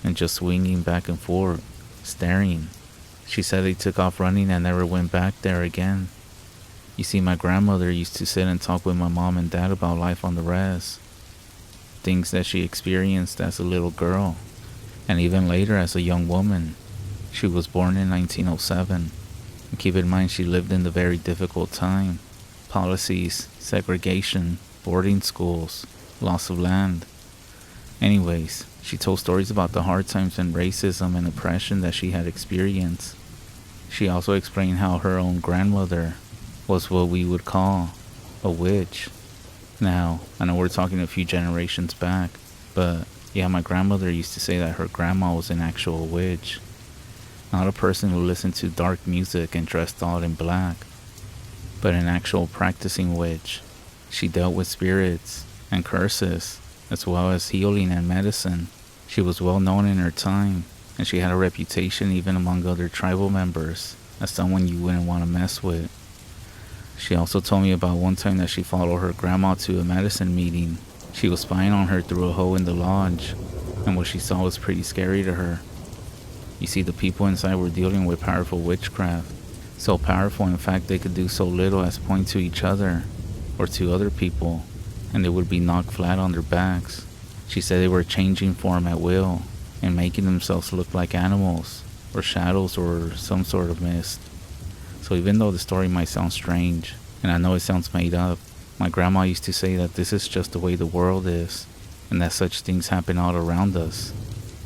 and just swinging back and forth, staring. She said they took off running and never went back there again. You see, my grandmother used to sit and talk with my mom and dad about life on the res. Things that she experienced as a little girl, and even later as a young woman. She was born in 1907. And keep in mind she lived in the very difficult time. Policies, segregation, boarding schools, loss of land. Anyways, she told stories about the hard times and racism and oppression that she had experienced. She also explained how her own grandmother was what we would call a witch. Now, I know we're talking a few generations back, but yeah, my grandmother used to say that her grandma was an actual witch. Not a person who listened to dark music and dressed all in black, but an actual practicing witch. She dealt with spirits and curses, as well as healing and medicine. She was well known in her time, and she had a reputation even among other tribal members as someone you wouldn't want to mess with. She also told me about one time that she followed her grandma to a medicine meeting. She was spying on her through a hole in the lodge, and what she saw was pretty scary to her. You see, the people inside were dealing with powerful witchcraft. So powerful, in fact, they could do so little as point to each other, or to other people, and they would be knocked flat on their backs. She said they were changing form at will, and making themselves look like animals, or shadows, or some sort of mist. So even though the story might sound strange, and I know it sounds made up, my grandma used to say that this is just the way the world is, and that such things happen all around us.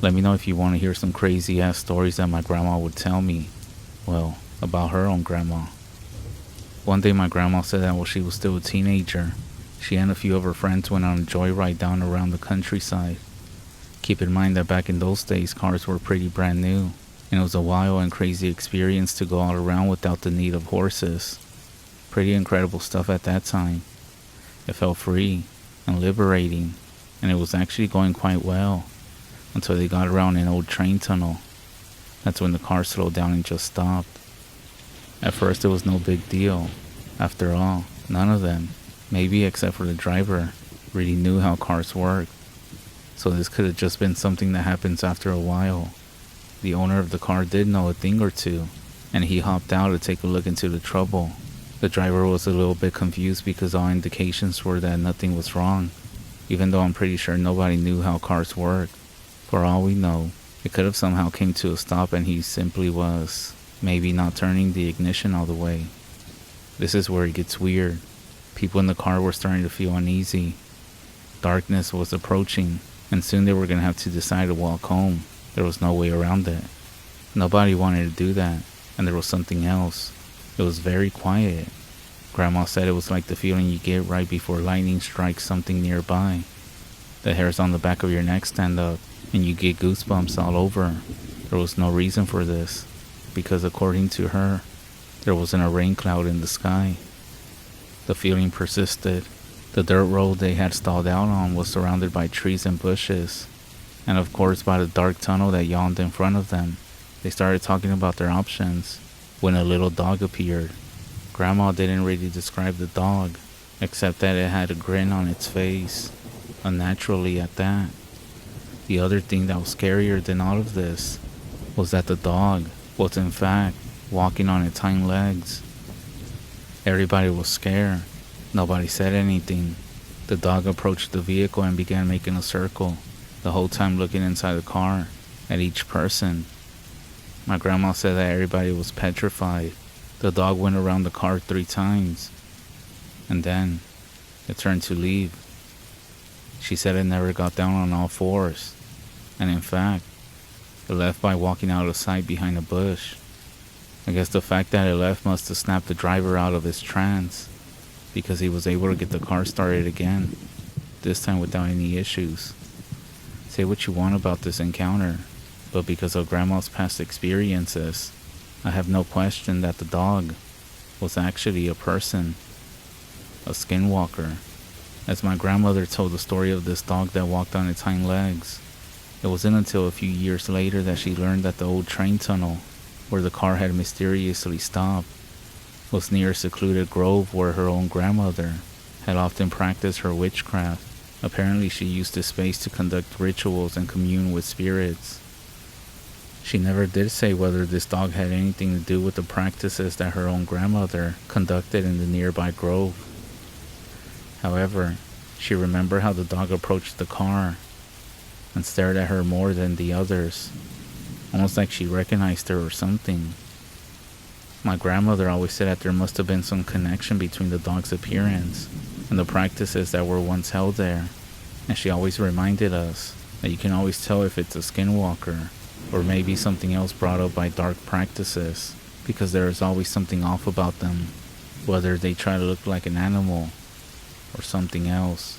Let me know if you want to hear some crazy ass stories that my grandma would tell me. Well, about her own grandma. One day my grandma said that while she was still a teenager, she and a few of her friends went on a joyride down around the countryside. Keep in mind that back in those days, cars were pretty brand new, and it was a wild and crazy experience to go all around without the need of horses. Pretty incredible stuff at that time. It felt free and liberating, and it was actually going quite well until they got around an old train tunnel. That's when the car slowed down and just stopped. At first it was no big deal. After all, none of them, maybe except for the driver, really knew how cars worked. So this could have just been something that happens after a while. The owner of the car did know a thing or two, and he hopped out to take a look into the trouble. The driver was a little bit confused because all indications were that nothing was wrong, even though I'm pretty sure nobody knew how cars work. For all we know, it could have somehow came to a stop and he simply was maybe not turning the ignition all the way. This is where it gets weird. People in the car were starting to feel uneasy. Darkness was approaching, and soon they were going to have to decide to walk home. There was no way around it. Nobody wanted to do that, and there was something else. It was very quiet. Grandma said it was like the feeling you get right before lightning strikes something nearby. The hairs on the back of your neck stand up, and you get goosebumps all over. There was no reason for this, because according to her, there wasn't a rain cloud in the sky. The feeling persisted. The dirt road they had stalled out on was surrounded by trees and bushes, and of course by the dark tunnel that yawned in front of them. They started talking about their options when a little dog appeared. Grandma didn't really describe the dog, except that it had a grin on its face, unnaturally at that. The other thing that was scarier than all of this was that the dog was in fact walking on its hind legs. Everybody was scared. Nobody said anything. The dog approached the vehicle and began making a circle, the whole time looking inside the car at each person. My grandma said that everybody was petrified. The dog went around the car 3 times, and then it turned to leave. She said it never got down on all fours, and in fact, it left by walking out of sight behind a bush. I guess the fact that it left must have snapped the driver out of his trance, because he was able to get the car started again, this time without any issues. Say what you want about this encounter, but because of Grandma's past experiences, I have no question that the dog was actually a person, a skinwalker. As my grandmother told the story of this dog that walked on its hind legs, it wasn't until a few years later that she learned that the old train tunnel, where the car had mysteriously stopped, was near a secluded grove where her own grandmother had often practiced her witchcraft. Apparently she used this space to conduct rituals and commune with spirits. She never did say whether this dog had anything to do with the practices that her own grandmother conducted in the nearby grove. However, she remembered how the dog approached the car and stared at her more than the others, almost like she recognized her or something. My grandmother always said that there must have been some connection between the dog's appearance and the practices that were once held there, and she always reminded us that you can always tell if it's a skinwalker or maybe something else brought up by dark practices, because there is always something off about them, whether they try to look like an animal or something else.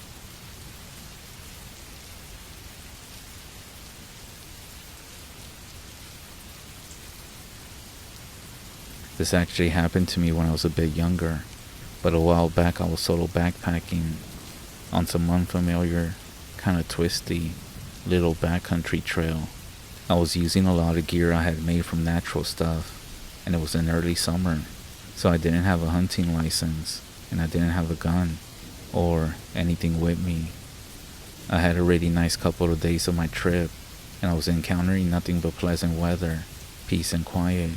This actually happened to me when I was a bit younger, but a while back I was solo backpacking on some unfamiliar, kind of twisty, little backcountry trail. I was using a lot of gear I had made from natural stuff, and it was in early summer, so I didn't have a hunting license, and I didn't have a gun, or anything with me. I had a really nice couple of days of my trip, and I was encountering nothing but pleasant weather, peace and quiet,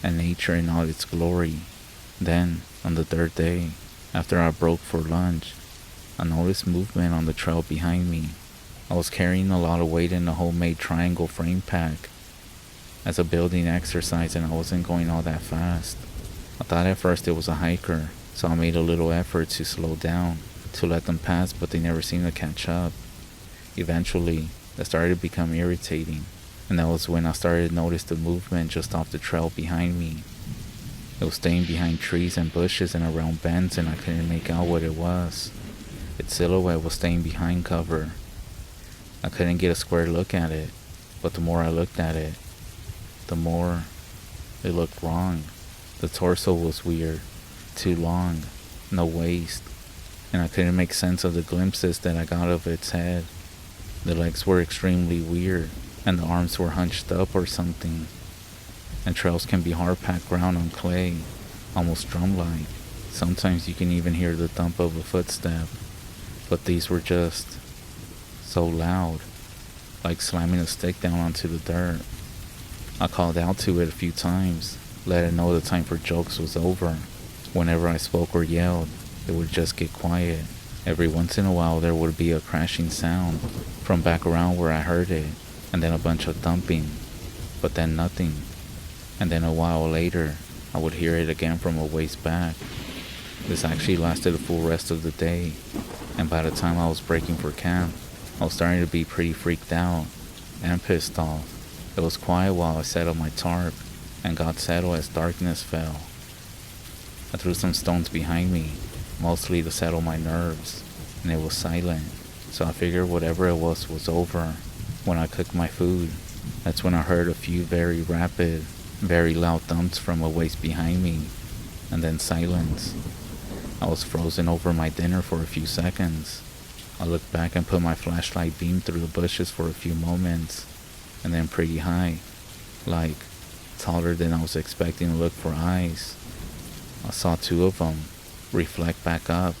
and nature in all its glory. Then, on the 3rd day, after I broke for lunch, I noticed movement on the trail behind me. I was carrying a lot of weight in a homemade triangle frame pack as a building exercise, and I wasn't going all that fast. I thought at first it was a hiker, so I made a little effort to slow down, to let them pass, but they never seemed to catch up. Eventually, that started to become irritating, and that was when I started to notice the movement just off the trail behind me. It was staying behind trees and bushes and around bends, and I couldn't make out what it was. Its silhouette was staying behind cover. I couldn't get a square look at it, but the more I looked at it, the more it looked wrong. The torso was weird, too long, no waist, and I couldn't make sense of the glimpses that I got of its head. The legs were extremely weird, and the arms were hunched up or something. And trails can be hard-packed ground on clay, almost drum-like. Sometimes you can even hear the thump of a footstep, but these were just so loud, like slamming a stick down onto the dirt. I called out to it a few times, let it know the time for jokes was over. Whenever I spoke or yelled, it would just get quiet. Every once in a while there would be a crashing sound from back around where I heard it, and then a bunch of thumping, but then nothing. And then a while later, I would hear it again from a ways back. This actually lasted the full rest of the day, and by the time I was breaking for camp, I was starting to be pretty freaked out and pissed off. It was quiet while I set up my tarp and got settled as darkness fell. I threw some stones behind me, mostly to settle my nerves, and it was silent, so I figured whatever it was over. When I cooked my food, that's when I heard a few very rapid, very loud thumps from a ways behind me, and then silence. I was frozen over my dinner for a few seconds. I looked back and put my flashlight beam through the bushes for a few moments, and then pretty high, like taller than I was expecting to look for eyes. I saw two of them reflect back up,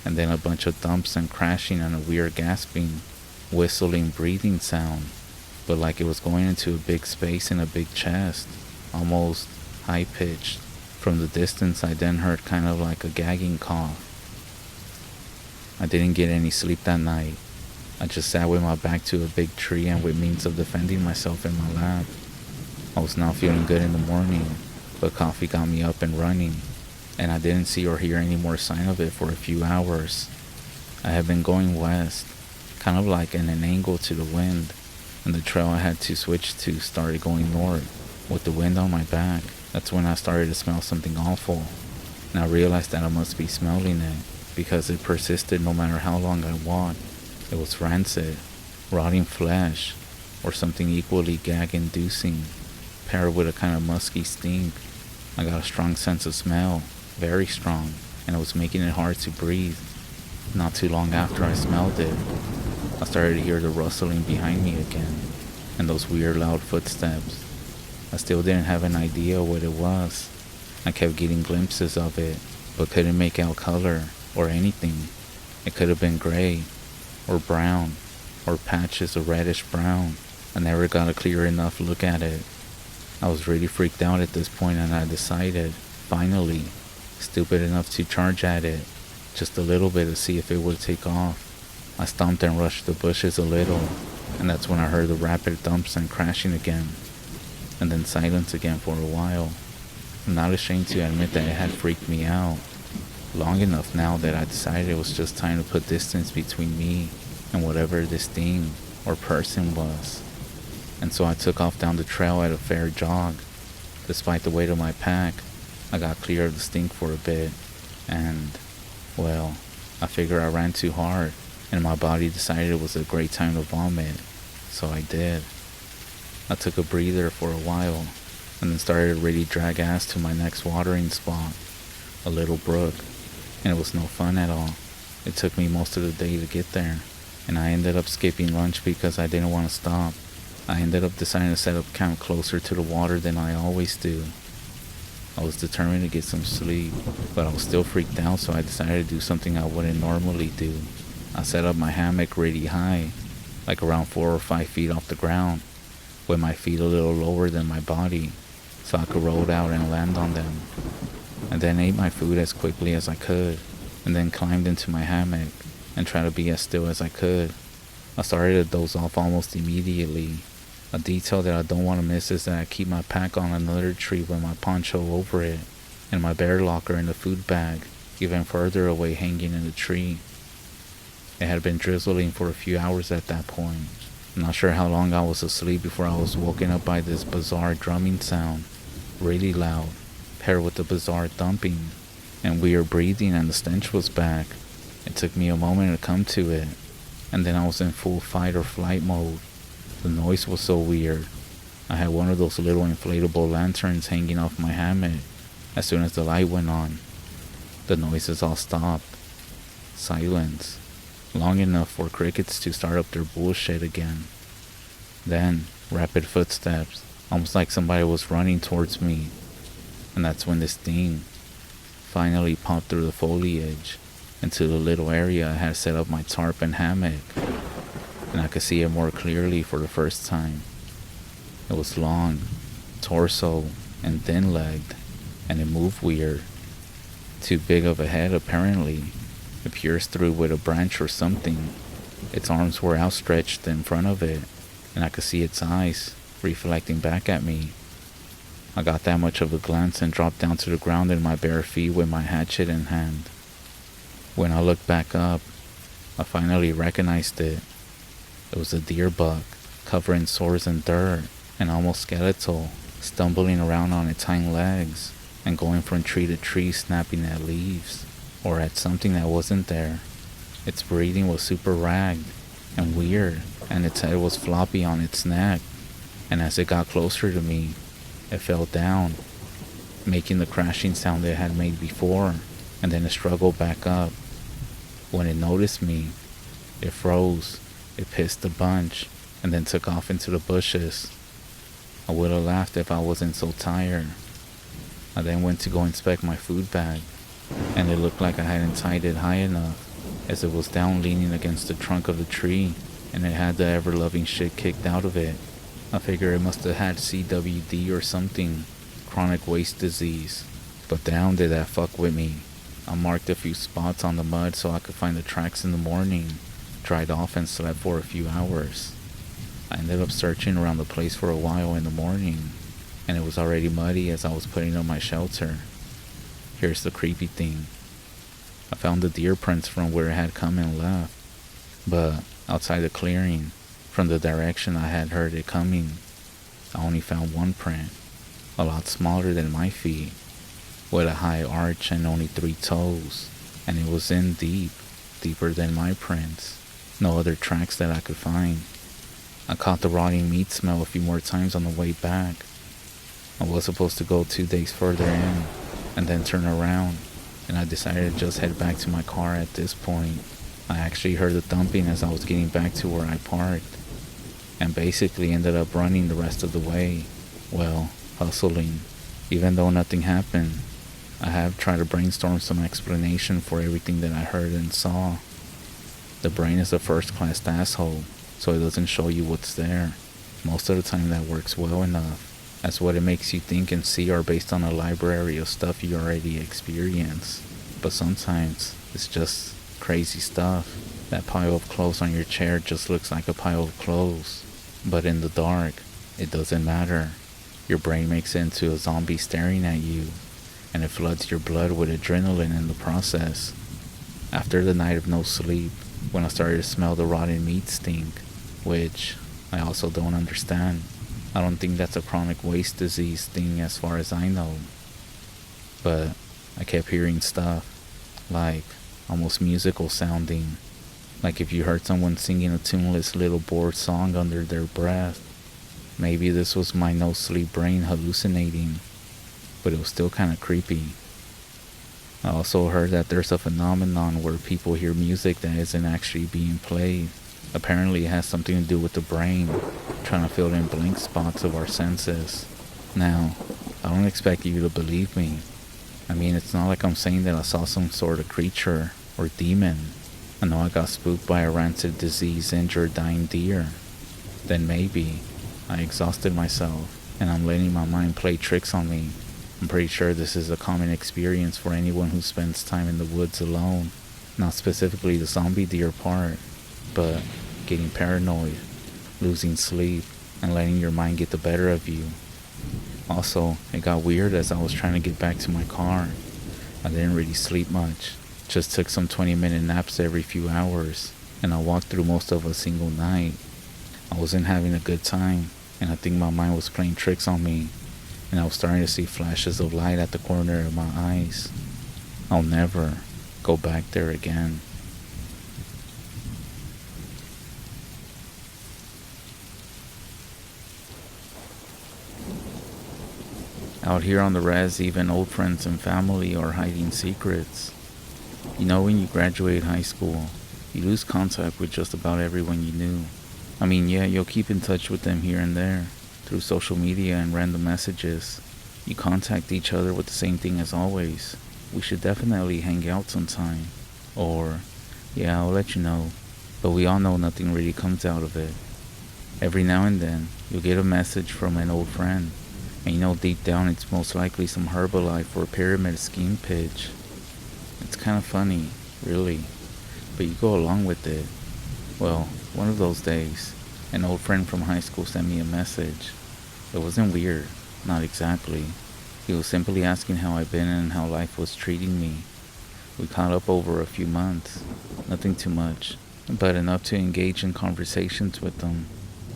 and then a bunch of thumps and crashing and a weird gasping, whistling, breathing sound, but like it was going into a big space in a big chest, almost high-pitched. From the distance, I then heard kind of like a gagging cough. I didn't get any sleep that night. I just sat with my back to a big tree and with means of defending myself in my lap. I was not feeling good in the morning, but coffee got me up and running, and I didn't see or hear any more sign of it for a few hours. I had been going west, kind of like in an angle to the wind, and the trail I had to switch to started going north, with the wind on my back. That's when I started to smell something awful, and I realized that I must be smelling it, because it persisted no matter how long I walked. It was rancid, rotting flesh, or something equally gag-inducing, paired with a kind of musky stink. I got a strong sense of smell, very strong, and it was making it hard to breathe. Not too long after I smelled it, I started to hear the rustling behind me again, and those weird loud footsteps. I still didn't have an idea what it was. I kept getting glimpses of it, but couldn't make out color or anything. It could have been gray, or brown, or patches of reddish brown. I never got a clear enough look at it. I was really freaked out at this point, and I decided, finally, stupid enough to charge at it, just a little bit to see if it would take off. I stomped and rushed the bushes a little, and that's when I heard the rapid thumps and crashing again, and then silence again for a while. I'm not ashamed to admit that it had freaked me out, long enough now that I decided it was just time to put distance between me and whatever this thing or person was. And so I took off down the trail at a fair jog. Despite the weight of my pack, I got clear of the stink for a bit, and, well, I figured I ran too hard, and my body decided it was a great time to vomit, so I did. I took a breather for a while, and then started to really drag ass to my next watering spot, a little brook, and it was no fun at all. It took me most of the day to get there, and I ended up skipping lunch because I didn't want to stop. I ended up deciding to set up camp closer to the water than I always do. I was determined to get some sleep, but I was still freaked out, so I decided to do something I wouldn't normally do. I set up my hammock really high, like around 4 or 5 feet off the ground, with my feet a little lower than my body, so I could roll out and land on them. I then ate my food as quickly as I could, and then climbed into my hammock and tried to be as still as I could. I started to doze off almost immediately. A detail that I don't want to miss is that I keep my pack on another tree with my poncho over it, and my bear locker in the food bag, even further away hanging in the tree. It had been drizzling for a few hours at that point. I'm not sure how long I was asleep before I was woken up by this bizarre drumming sound, really loud, paired with the bizarre thumping, and weird breathing, and the stench was back. It took me a moment to come to it, and then I was in full fight or flight mode. The noise was so weird. I had one of those little inflatable lanterns hanging off my hammock. As soon as the light went on, the noises all stopped. Silence. Long enough for crickets to start up their bullshit again. Then, rapid footsteps, almost like somebody was running towards me. And that's when this thing finally popped through the foliage into the little area I had set up my tarp and hammock. And I could see it more clearly for the first time. It was long, torso, and thin-legged, and it moved weird. Too big of a head, apparently. It pierced through with a branch or something. Its arms were outstretched in front of it, and I could see its eyes reflecting back at me. I got that much of a glance and dropped down to the ground in my bare feet with my hatchet in hand. When I looked back up, I finally recognized it. It was a deer buck, covered in sores and dirt, and almost skeletal, stumbling around on its hind legs, and going from tree to tree snapping at leaves, or at something that wasn't there. Its breathing was super ragged and weird, and its head was floppy on its neck, and as it got closer to me, it fell down, making the crashing sound it had made before, and then it struggled back up. When it noticed me, it froze, it pissed a bunch, and then took off into the bushes. I would have laughed if I wasn't so tired. I then went to go inspect my food bag, and it looked like I hadn't tied it high enough, as it was down leaning against the trunk of the tree, and it had the ever-loving shit kicked out of it. I figure it must have had CWD or something, chronic waste disease. But damn did that fuck with me. I marked a few spots on the mud so I could find the tracks in the morning, dried off and slept for a few hours. I ended up searching around the place for a while in the morning, and it was already muddy as I was putting up my shelter. Here's the creepy thing. I found the deer prints from where it had come and left, but outside the clearing, from the direction I had heard it coming, I only found one print, a lot smaller than my feet, with a high arch and only 3 toes, and it was in deep, deeper than my prints. No other tracks that I could find. I caught the rotting meat smell a few more times on the way back. I was supposed to go 2 days further in, and then turn around, and I decided to just head back to my car at this point. I actually heard the thumping as I was getting back to where I parked, and basically ended up running the rest of the way. Well, hustling. Even though nothing happened, I have tried to brainstorm some explanation for everything that I heard and saw. The brain is a first-class asshole, so it doesn't show you what's there. Most of the time that works well enough, as what it makes you think and see are based on a library of stuff you already experience. But sometimes it's just crazy stuff. That pile of clothes on your chair just looks like a pile of clothes. But in the dark, it doesn't matter. Your brain makes it into a zombie staring at you, and it floods your blood with adrenaline in the process. After the night of no sleep, when I started to smell the rotten meat stink, which I also don't understand. I don't think that's a chronic waste disease thing as far as I know. But I kept hearing stuff, like almost musical sounding, like if you heard someone singing a tuneless little bored song under their breath. Maybe this was my no-sleep brain hallucinating, but it was still kind of creepy. I also heard that there's a phenomenon where people hear music that isn't actually being played. Apparently it has something to do with the brain, trying to fill in blank spots of our senses. Now, I don't expect you to believe me. I mean, it's not like I'm saying that I saw some sort of creature or demon. I know I got spooked by a rancid, disease-injured, dying deer. Then maybe I exhausted myself, and I'm letting my mind play tricks on me. I'm pretty sure this is a common experience for anyone who spends time in the woods alone. Not specifically the zombie deer part, but getting paranoid, losing sleep, and letting your mind get the better of you. Also, it got weird as I was trying to get back to my car. I didn't really sleep much, just took some 20-minute naps every few hours, and I walked through most of a single night. I wasn't having a good time, and I think my mind was playing tricks on me, and I was starting to see flashes of light at the corner of my eyes. I'll never go back there again. Out here on the res, even old friends and family are hiding secrets. You know, when you graduate high school, you lose contact with just about everyone you knew. I mean, yeah, you'll keep in touch with them here and there, through social media and random messages. You contact each other with the same thing as always. We should definitely hang out sometime. Or, yeah, I'll let you know. But we all know nothing really comes out of it. Every now and then, you'll get a message from an old friend. And you know deep down it's most likely some Herbalife or pyramid scheme pitch. It's kind of funny, really. But you go along with it. Well, one of those days, an old friend from high school sent me a message. It wasn't weird, not exactly. He was simply asking how I'd been and how life was treating me. We caught up over a few months, nothing too much, but enough to engage in conversations with him.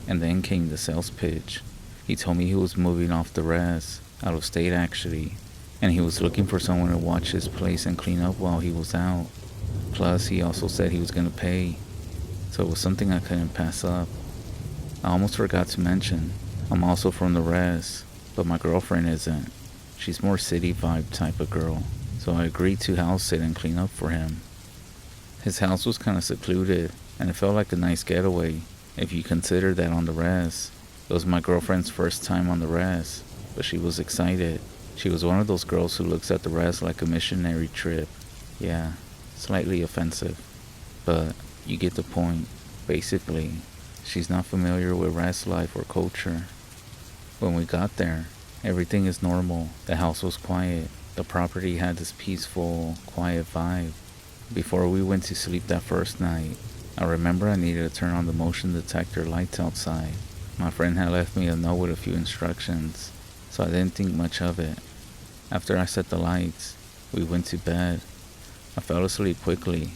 And then came the sales pitch. He told me he was moving off the res, out of state actually, and he was looking for someone to watch his place and clean up while he was out. Plus, he also said he was going to pay, so it was something I couldn't pass up. I almost forgot to mention, I'm also from the res, but my girlfriend isn't. She's more city vibe type of girl, so I agreed to house sit and clean up for him. His house was kind of secluded, and it felt like a nice getaway, if you consider that on the res. It was my girlfriend's first time on the res, but she was excited. She was one of those girls who looks at the res like a missionary trip. Yeah, slightly offensive, but you get the point. Basically, she's not familiar with res life or culture. When we got there, everything is normal. The house was quiet. The property had this peaceful, quiet vibe. Before we went to sleep that first night, I remember I needed to turn on the motion detector lights outside. My friend had left me a note with a few instructions, so I didn't think much of it. After I set the lights, we went to bed. I fell asleep quickly,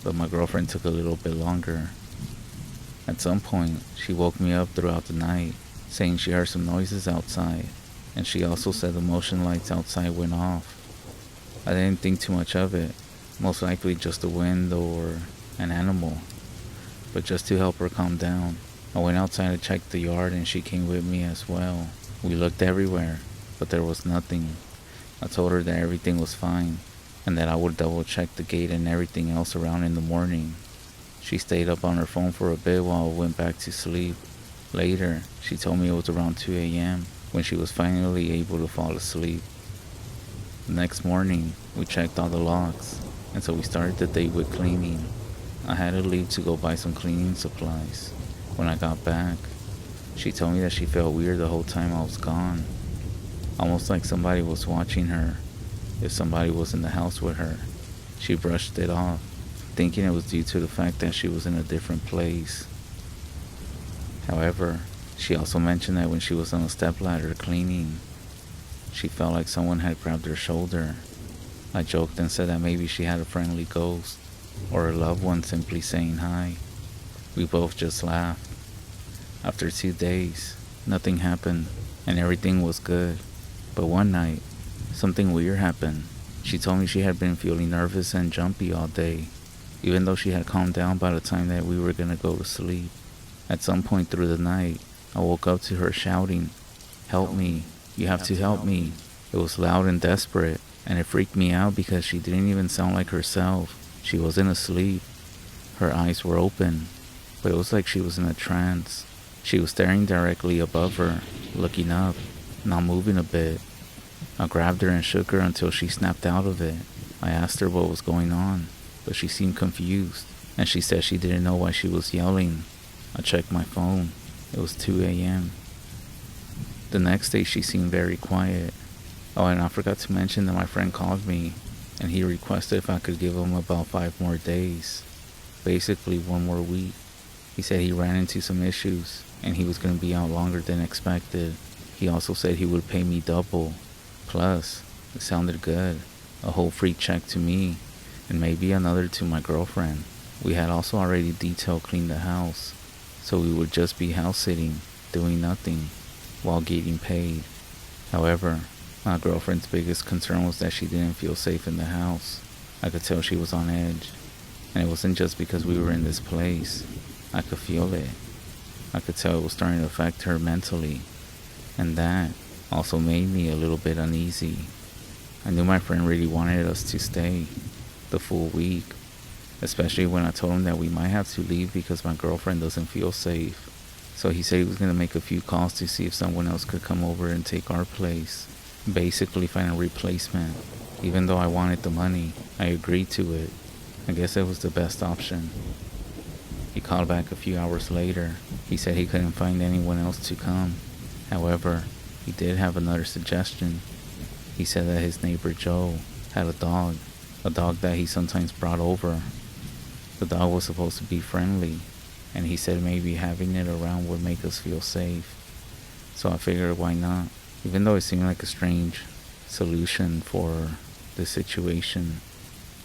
but my girlfriend took a little bit longer. At some point, she woke me up throughout the night, saying she heard some noises outside, and she also said the motion lights outside went off. I didn't think too much of it, most likely just the wind or an animal. But just to help her calm down, I went outside to check the yard and she came with me as well. We looked everywhere, but there was nothing. I told her that everything was fine and that I would double check the gate and everything else around in the morning. She stayed up on her phone for a bit while I went back to sleep. Later, she told me it was around 2 a.m. when she was finally able to fall asleep. The next morning, we checked all the locks, and so we started the day with cleaning. I had to leave to go buy some cleaning supplies. When I got back, she told me that she felt weird the whole time I was gone. Almost like somebody was watching her, if somebody was in the house with her. She brushed it off, thinking it was due to the fact that she was in a different place. However, she also mentioned that when she was on a stepladder cleaning, she felt like someone had grabbed her shoulder. I joked and said that maybe she had a friendly ghost, or a loved one simply saying hi. We both just laughed. After 2 days, nothing happened, and everything was good. But one night, something weird happened. She told me she had been feeling nervous and jumpy all day, even though she had calmed down by the time that we were gonna go to sleep. At some point through the night, I woke up to her shouting, "Help me, you have to help me." It was loud and desperate, and it freaked me out because she didn't even sound like herself. She wasn't asleep. Her eyes were open, but it was like she was in a trance. She was staring directly above her, looking up, not moving a bit. I grabbed her and shook her until she snapped out of it. I asked her what was going on, but she seemed confused, and she said she didn't know why she was yelling. I checked my phone. It was 2 a.m. The next day she seemed very quiet. Oh, and I forgot to mention that my friend called me, and he requested if I could give him about 5 more days. Basically 1 more week. He said he ran into some issues, and he was going to be out longer than expected. He also said he would pay me double. Plus, it sounded good. A whole free check to me, and maybe another to my girlfriend. We had also already detail cleaned the house, so we would just be house sitting, doing nothing, while getting paid. However, my girlfriend's biggest concern was that she didn't feel safe in the house. I could tell she was on edge, and it wasn't just because we were in this place. I could feel it. I could tell it was starting to affect her mentally, and that also made me a little bit uneasy. I knew my friend really wanted us to stay the full week, especially when I told him that we might have to leave because my girlfriend doesn't feel safe. So he said he was going to make a few calls to see if someone else could come over and take our place. Basically find a replacement. Even though I wanted the money, I agreed to it. I guess it was the best option. He called back a few hours later. He said he couldn't find anyone else to come. However, he did have another suggestion. He said that his neighbor Joe had a dog that he sometimes brought over. The dog was supposed to be friendly, and he said maybe having it around would make us feel safe. So I figured why not, even though it seemed like a strange solution for the situation.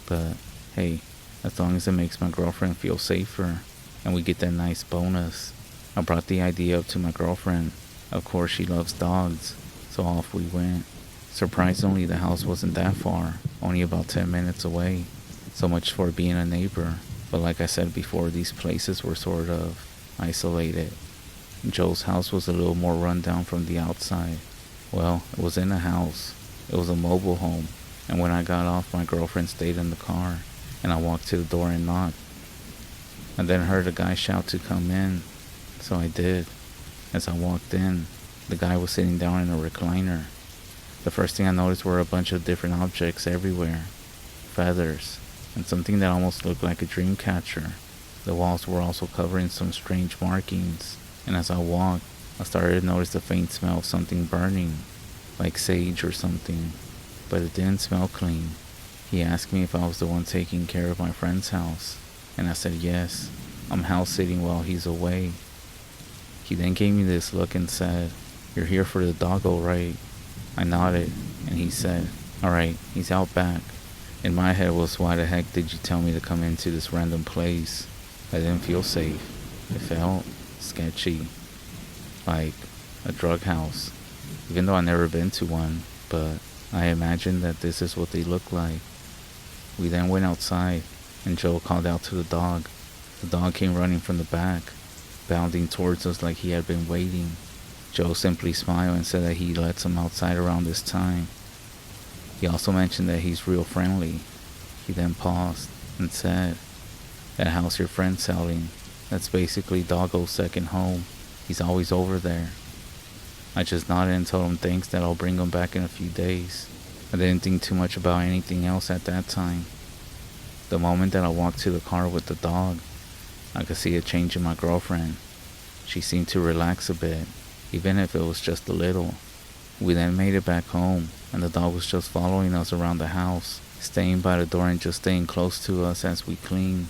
But hey, as long as it makes my girlfriend feel safer and we get that nice bonus. I brought the idea up to my girlfriend. Of course she loves dogs, so off we went. Surprisingly, the house wasn't that far, only about 10 minutes away. So much for being a neighbor. But like I said before, these places were sort of isolated. Joe's house was a little more run down from the outside. Well, it was in a house. It was a mobile home. And when I got off, my girlfriend stayed in the car, and I walked to the door and knocked. I then heard a guy shout to come in, so I did. As I walked in, the guy was sitting down in a recliner. The first thing I noticed were a bunch of different objects everywhere. Feathers, and something that almost looked like a dream catcher. The walls were also covering some strange markings, and as I walked, I started to notice the faint smell of something burning, like sage or something, but it didn't smell clean. He asked me if I was the one taking care of my friend's house, and I said yes, I'm house sitting while he's away. He then gave me this look and said, "You're here for the doggo, right?" I nodded, and he said, "Alright, he's out back." In my head was, why the heck did you tell me to come into this random place? I didn't feel safe. It felt sketchy, like a drug house, even though I've never been to one, but I imagined that this is what they look like. We then went outside, and Joe called out to the dog. The dog came running from the back, bounding towards us like he had been waiting. Joe simply smiled and said that he lets him outside around this time. He also mentioned that he's real friendly. He then paused and said, "That house your friend's selling, that's basically Doggo's second home. He's always over there." I just nodded and told him thanks, that I'll bring him back in a few days. I didn't think too much about anything else at that time. The moment that I walked to the car with the dog, I could see a change in my girlfriend. She seemed to relax a bit, even if it was just a little. We then made it back home, and the dog was just following us around the house, staying by the door and just staying close to us as we cleaned.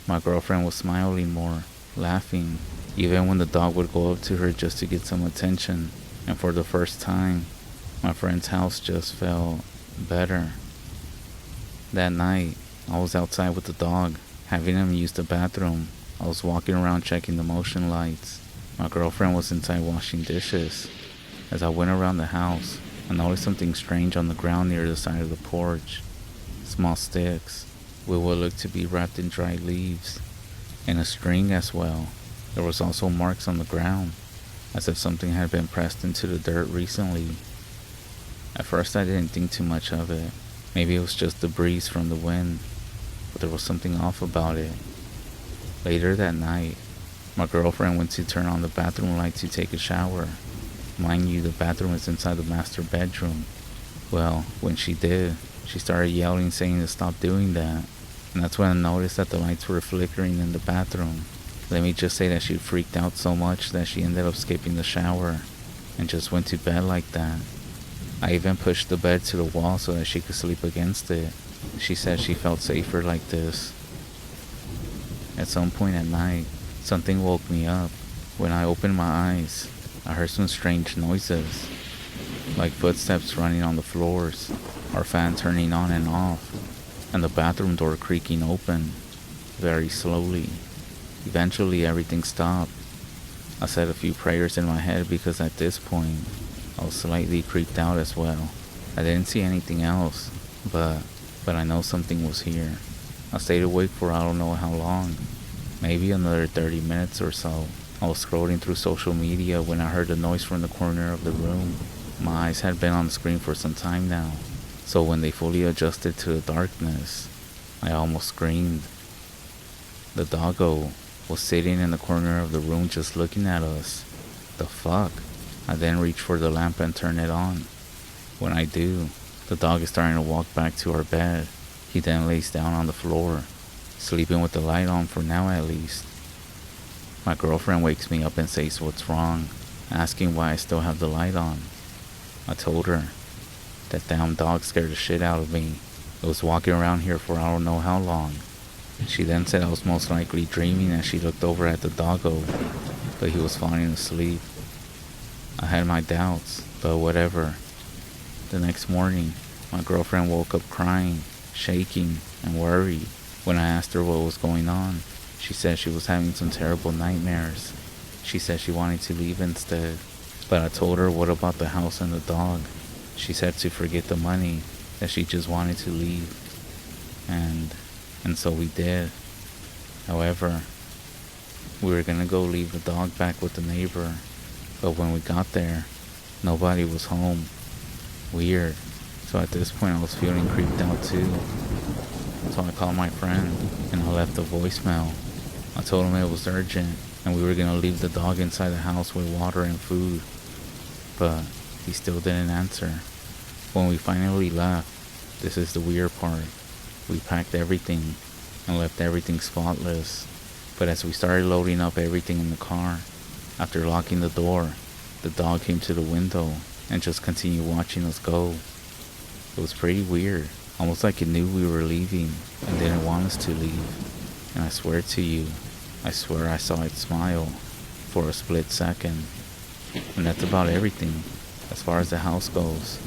My girlfriend was smiling more, laughing, even when the dog would go up to her just to get some attention. And for the first time, my friend's house just felt better. That night, I was outside with the dog, having him use the bathroom. I was walking around checking the motion lights. My girlfriend was inside washing dishes. As I went around the house, I noticed something strange on the ground near the side of the porch. Small sticks, with what looked to be wrapped in dry leaves, and a string as well. There was also marks on the ground, as if something had been pressed into the dirt recently. At first I didn't think too much of it. Maybe it was just the breeze from the wind, but there was something off about it. Later that night, my girlfriend went to turn on the bathroom light to take a shower. Mind you, the bathroom is inside the master bedroom. Well, when she did, she started yelling, saying to stop doing that. And that's when I noticed that the lights were flickering in the bathroom. Let me just say that she freaked out so much that she ended up skipping the shower and just went to bed like that. I even pushed the bed to the wall so that she could sleep against it. She said she felt safer like this. At some point at night, something woke me up. When I opened my eyes, I heard some strange noises, like footsteps running on the floors, our fan turning on and off, and the bathroom door creaking open, very slowly. Eventually everything stopped. I said a few prayers in my head because at this point, I was slightly creeped out as well. I didn't see anything else, but I know something was here. I stayed awake for I don't know how long, maybe another 30 minutes or so. I was scrolling through social media when I heard a noise from the corner of the room. My eyes had been on the screen for some time now, so when they fully adjusted to the darkness, I almost screamed. The doggo was sitting in the corner of the room just looking at us. The fuck? I then reached for the lamp and turned it on. When I do, the dog is starting to walk back to our bed. He then lays down on the floor, sleeping with the light on for now at least. My girlfriend wakes me up and says what's wrong, asking why I still have the light on. I told her that damn dog scared the shit out of me. It was walking around here for I don't know how long. She then said I was most likely dreaming as she looked over at the doggo, but he was falling asleep. I had my doubts, but whatever. The next morning, my girlfriend woke up crying, shaking, and worried. When I asked her what was going on, she said she was having some terrible nightmares. She said she wanted to leave instead, but I told her what about the house and the dog. She said to forget the money, that she just wanted to leave. And so we did. However, we were gonna go leave the dog back with the neighbor, but when we got there, nobody was home. Weird. So at this point I was feeling creeped out too. So I called my friend and I left a voicemail. I told him it was urgent and we were gonna leave the dog inside the house with water and food. But he still didn't answer. When we finally left, this is the weird part. We packed everything and left everything spotless. But as we started loading up everything in the car, after locking the door, the dog came to the window and just continued watching us go. It was pretty weird, almost like it knew we were leaving and didn't want us to leave. And I swear to you, I swear I saw it smile for a split second. And that's about everything. As far as the house goes,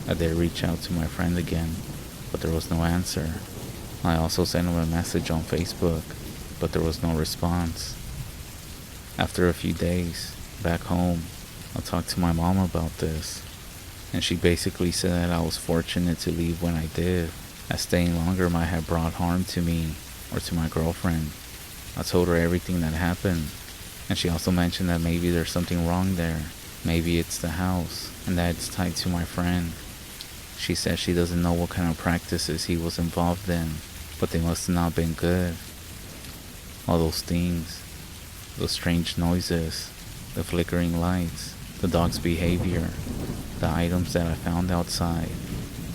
I did reach out to my friend again, but there was no answer. I also sent him a message on Facebook, but there was no response. After a few days, back home, I talked to my mom about this, and she basically said that I was fortunate to leave when I did, as staying longer might have brought harm to me or to my girlfriend. I told her everything that happened, and she also mentioned that maybe there's something wrong there. Maybe it's the house, and that it's tied to my friend. She said she doesn't know what kind of practices he was involved in, but they must have not been good. All those things, those strange noises, the flickering lights, the dog's behavior, the items that I found outside.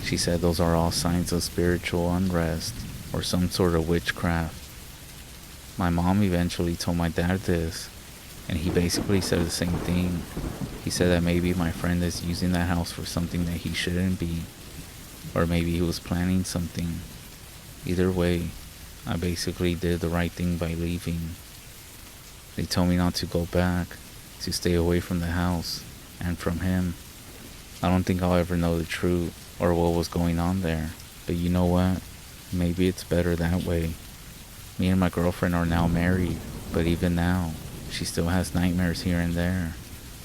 She said those are all signs of spiritual unrest or some sort of witchcraft. My mom eventually told my dad this, and he basically said the same thing. He said that maybe my friend is using that house for something that he shouldn't be, or maybe he was planning something. Either way, I basically did the right thing by leaving. They told me not to go back, to stay away from the house, and from him. I don't think I'll ever know the truth, or what was going on there, but you know what? Maybe it's better that way. Me and my girlfriend are now married, but even now, she still has nightmares here and there.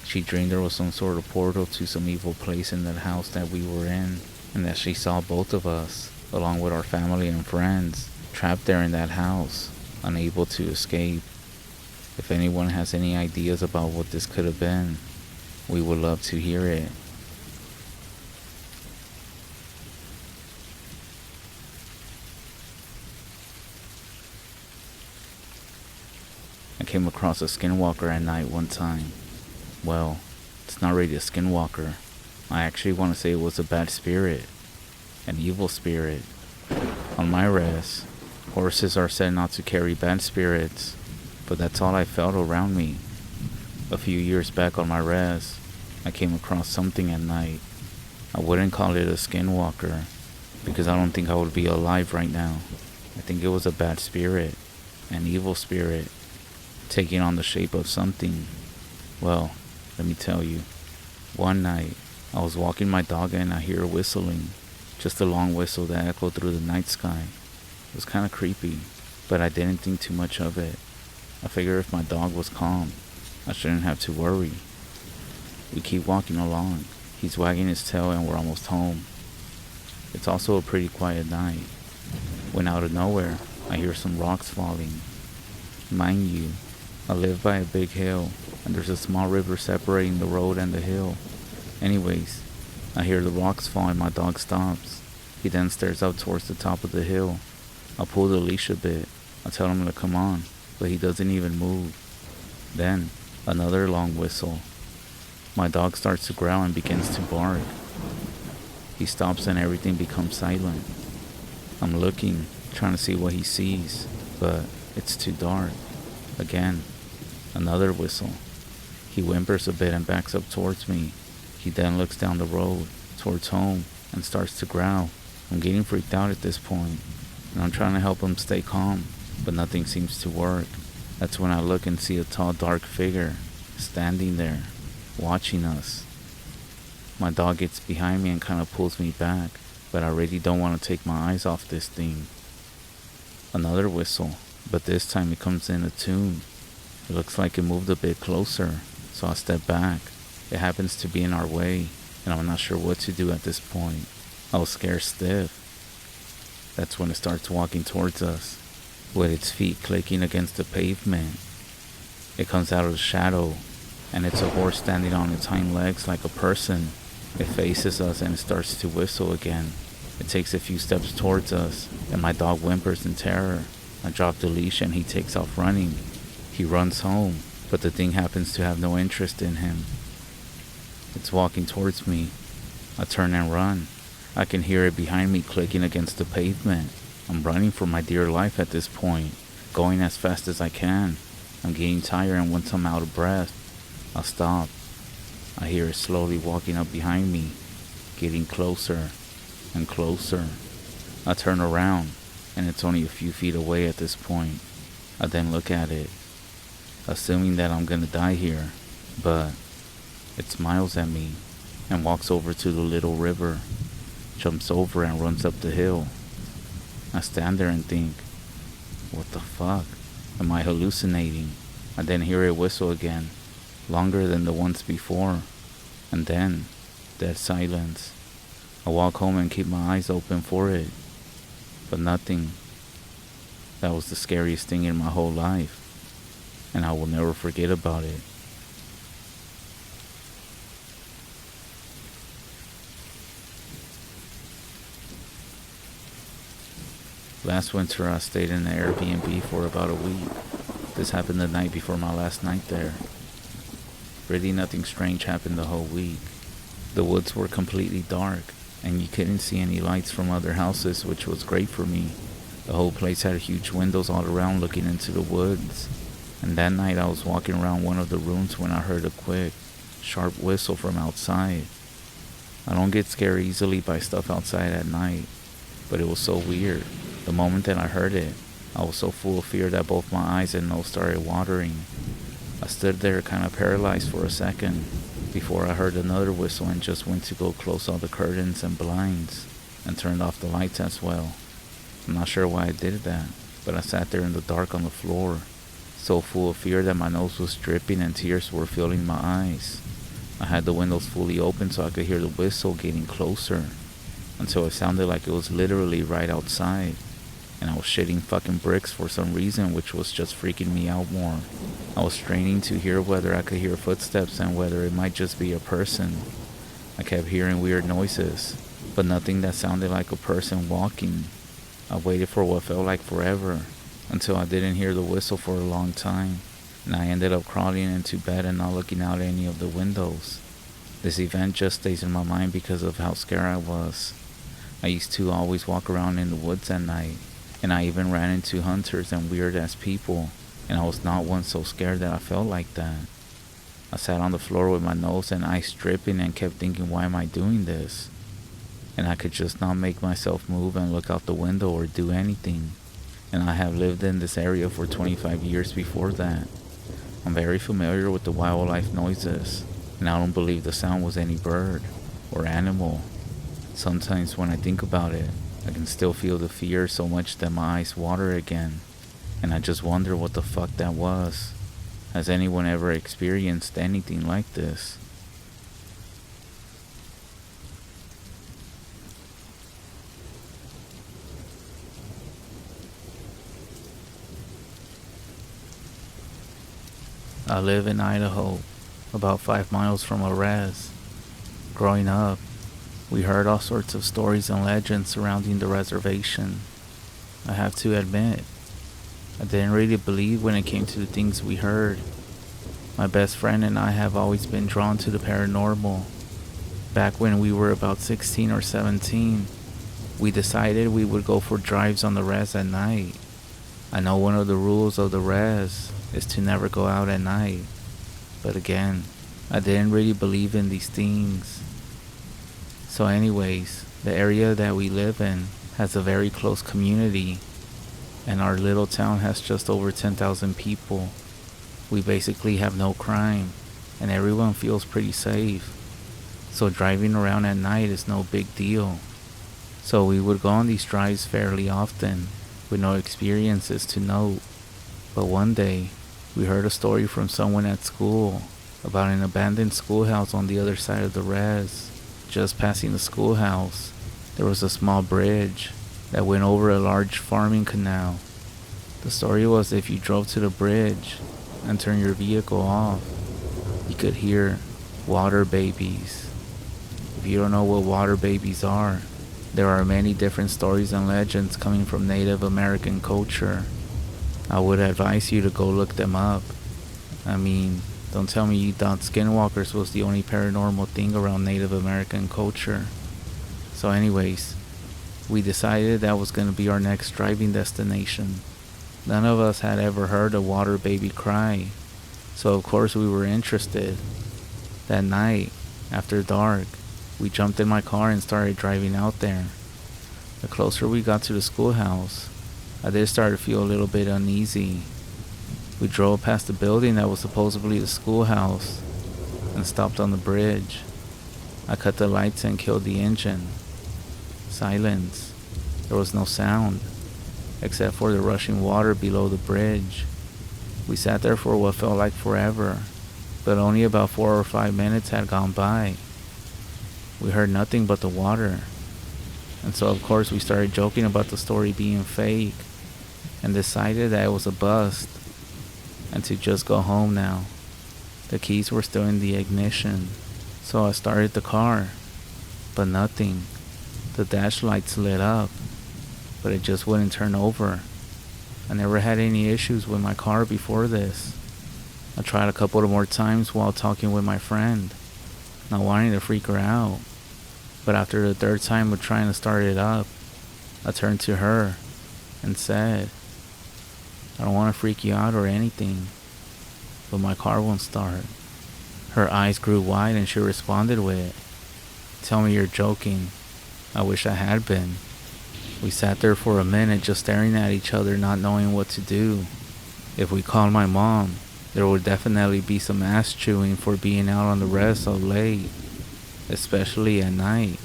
She dreamed there was some sort of portal to some evil place in that house that we were in, and that she saw both of us, along with our family and friends, trapped there in that house, unable to escape. If anyone has any ideas about what this could have been, we would love to hear it. I came across a skinwalker at night one time. Well, it's not really a skinwalker. I actually want to say it was a bad spirit, an evil spirit. On my res, horses are said not to carry bad spirits, but that's all I felt around me. A few years back on my res, I came across something at night. I wouldn't call it a skinwalker, because I don't think I would be alive right now. I think it was a bad spirit, an evil spirit, taking on the shape of something. Well, let me tell you. One night, I was walking my dog and I hear whistling. Just a long whistle that echoed through the night sky. It was kind of creepy, but I didn't think too much of it. I figured if my dog was calm, I shouldn't have to worry. We keep walking along. He's wagging his tail and we're almost home. It's also a pretty quiet night, when out of nowhere, I hear some rocks falling. Mind you, I live by a big hill, and there's a small river separating the road and the hill. Anyways, I hear the rocks fall and my dog stops. He then stares up towards the top of the hill. I pull the leash a bit. I tell him to come on, but he doesn't even move. Then, another long whistle. My dog starts to growl and begins to bark. He stops and everything becomes silent. I'm looking, trying to see what he sees, but it's too dark. Again, another whistle. He whimpers a bit and backs up towards me. He then looks down the road, towards home, and starts to growl. I'm getting freaked out at this point, and I'm trying to help him stay calm, but nothing seems to work. That's when I look and see a tall, dark figure, standing there, watching us. My dog gets behind me and kind of pulls me back, but I really don't want to take my eyes off this thing. Another whistle, but this time it comes in a tune. It looks like it moved a bit closer, so I step back. It happens to be in our way, and I'm not sure what to do at this point. I was scared stiff. That's when it starts walking towards us, with its feet clicking against the pavement. It comes out of the shadow, and it's a horse standing on its hind legs like a person. It faces us and it starts to whistle again. It takes a few steps towards us, and my dog whimpers in terror. I drop the leash and he takes off running. He runs home, but the thing happens to have no interest in him. It's walking towards me. I turn and run. I can hear it behind me clicking against the pavement. I'm running for my dear life at this point, going as fast as I can. I'm getting tired, and once I'm out of breath, I stop. I hear it slowly walking up behind me, getting closer and closer. I turn around, and it's only a few feet away at this point. I then look at it, assuming that I'm gonna die here, but it smiles at me and walks over to the little river, jumps over and runs up the hill. I stand there and think, what the fuck? Am I hallucinating? I then hear it whistle again, longer than the ones before, and then dead silence. I walk home and keep my eyes open for it, but nothing. That was the scariest thing in my whole life, and I will never forget about it. Last winter I stayed in an Airbnb for about a week. This happened the night before my last night there. Really nothing strange happened the whole week. The woods were completely dark, and you couldn't see any lights from other houses, which was great for me. The whole place had huge windows all around looking into the woods. And that night I was walking around one of the rooms when I heard a quick, sharp whistle from outside. I don't get scared easily by stuff outside at night, but it was so weird. The moment that I heard it, I was so full of fear that both my eyes and nose started watering. I stood there kind of paralyzed for a second before I heard another whistle and just went to go close all the curtains and blinds and turned off the lights as well. I'm not sure why I did that, but I sat there in the dark on the floor, so full of fear that my nose was dripping and tears were filling my eyes. I had the windows fully open so I could hear the whistle getting closer, until it sounded like it was literally right outside. And I was shitting fucking bricks for some reason, which was just freaking me out more. I was straining to hear whether I could hear footsteps and whether it might just be a person. I kept hearing weird noises, but nothing that sounded like a person walking. I waited for what felt like forever, until I didn't hear the whistle for a long time, and I ended up crawling into bed and not looking out any of the windows. This event just stays in my mind because of how scared I was. I used to always walk around in the woods at night, and I even ran into hunters and weird-ass people, and I was not once so scared that I felt like that. I sat on the floor with my nose and eyes dripping and kept thinking, why am I doing this? And I could just not make myself move and look out the window or do anything. And I have lived in this area for 25 years before that. I'm very familiar with the wildlife noises, and I don't believe the sound was any bird or animal. Sometimes when I think about it, I can still feel the fear so much that my eyes water again, and I just wonder what the fuck that was. Has anyone ever experienced anything like this? I live in Idaho, about 5 miles from a res. Growing up, we heard all sorts of stories and legends surrounding the reservation. I have to admit, I didn't really believe when it came to the things we heard. My best friend and I have always been drawn to the paranormal. Back when we were about 16 or 17, we decided we would go for drives on the res at night. I know one of the rules of the res is to never go out at night. But again, I didn't really believe in these things. So anyways, the area that we live in has a very close community, and our little town has just over 10,000 people. We basically have no crime, and everyone feels pretty safe. So driving around at night is no big deal. So we would go on these drives fairly often, with no experiences to note. But one day, we heard a story from someone at school about an abandoned schoolhouse on the other side of the res. Just passing the schoolhouse, there was a small bridge that went over a large farming canal. The story was if you drove to the bridge and turned your vehicle off, you could hear water babies. If you don't know what water babies are, there are many different stories and legends coming from Native American culture. I would advise you to go look them up. I mean, don't tell me you thought Skinwalkers was the only paranormal thing around Native American culture. So anyways, we decided that was going to be our next driving destination. None of us had ever heard a water baby cry, so of course we were interested. That night, after dark, we jumped in my car and started driving out there. The closer we got to the schoolhouse, I did start to feel a little bit uneasy. We drove past the building that was supposedly the schoolhouse and stopped on the bridge. I cut the lights and killed the engine. Silence. There was no sound, except for the rushing water below the bridge. We sat there for what felt like forever, but only about 4 or 5 minutes had gone by. We heard nothing but the water, and so of course we started joking about the story being fake, and decided that it was a bust, and to just go home now. The keys were still in the ignition, so I started the car, but nothing. The dash lights lit up, but it just wouldn't turn over. I never had any issues with my car before this. I tried a couple of more times while talking with my friend, not wanting to freak her out. But after the third time of trying to start it up, I turned to her and said, "I don't want to freak you out or anything, but my car won't start." Her eyes grew wide and she responded with, "Tell me you're joking." I wish I had been. We sat there for a minute just staring at each other, not knowing what to do. If we called my mom, there would definitely be some ass chewing for being out on the res so late, especially at night.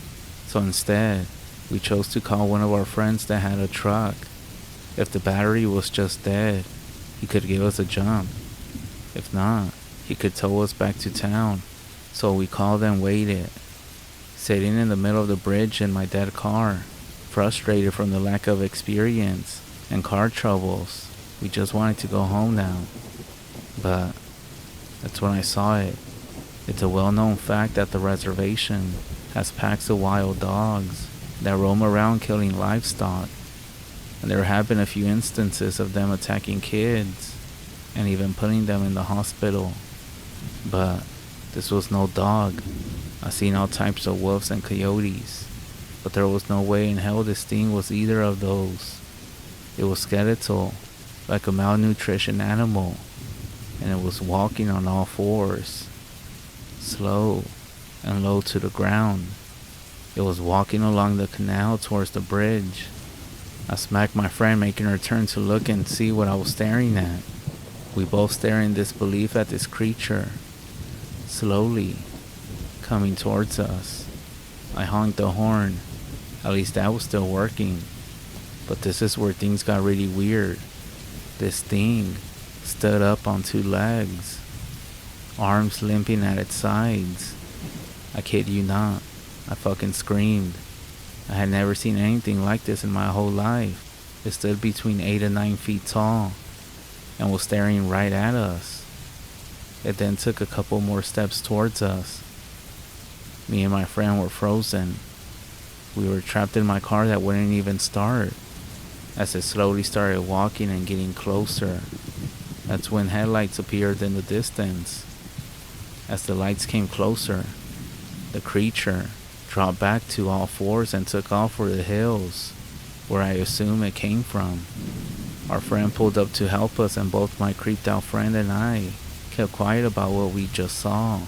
So instead, we chose to call one of our friends that had a truck. If the battery was just dead, he could give us a jump. If not, he could tow us back to town. So we called and waited. Sitting in the middle of the bridge in my dead car, frustrated from the lack of experience and car troubles, we just wanted to go home now. But that's when I saw it. It's a well-known fact that the reservation has packs of wild dogs that roam around killing livestock, and there have been a few instances of them attacking kids and even putting them in the hospital. But this was no dog. I seen all types of wolves and coyotes, but there was no way in hell this thing was either of those. It was skeletal, like a malnutrition animal, and it was walking on all fours, slow and low to the ground. It was walking along the canal towards the bridge. I smacked my friend, making her turn to look and see what I was staring at. We both stare in disbelief at this creature, slowly coming towards us. I honked the horn. At least that was still working. But this is where things got really weird. This thing stood up on 2 legs, arms limping at its sides. I kid you not, I fucking screamed. I had never seen anything like this in my whole life. It stood between 8 and 9 feet tall and was staring right at us. It then took a couple more steps towards us. Me and my friend were frozen. We were trapped in my car that wouldn't even start. As it slowly started walking and getting closer, that's when headlights appeared in the distance. As the lights came closer, the creature dropped back to all fours and took off for the hills, where I assume it came from. Our friend pulled up to help us, and both my creeped out friend and I kept quiet about what we just saw.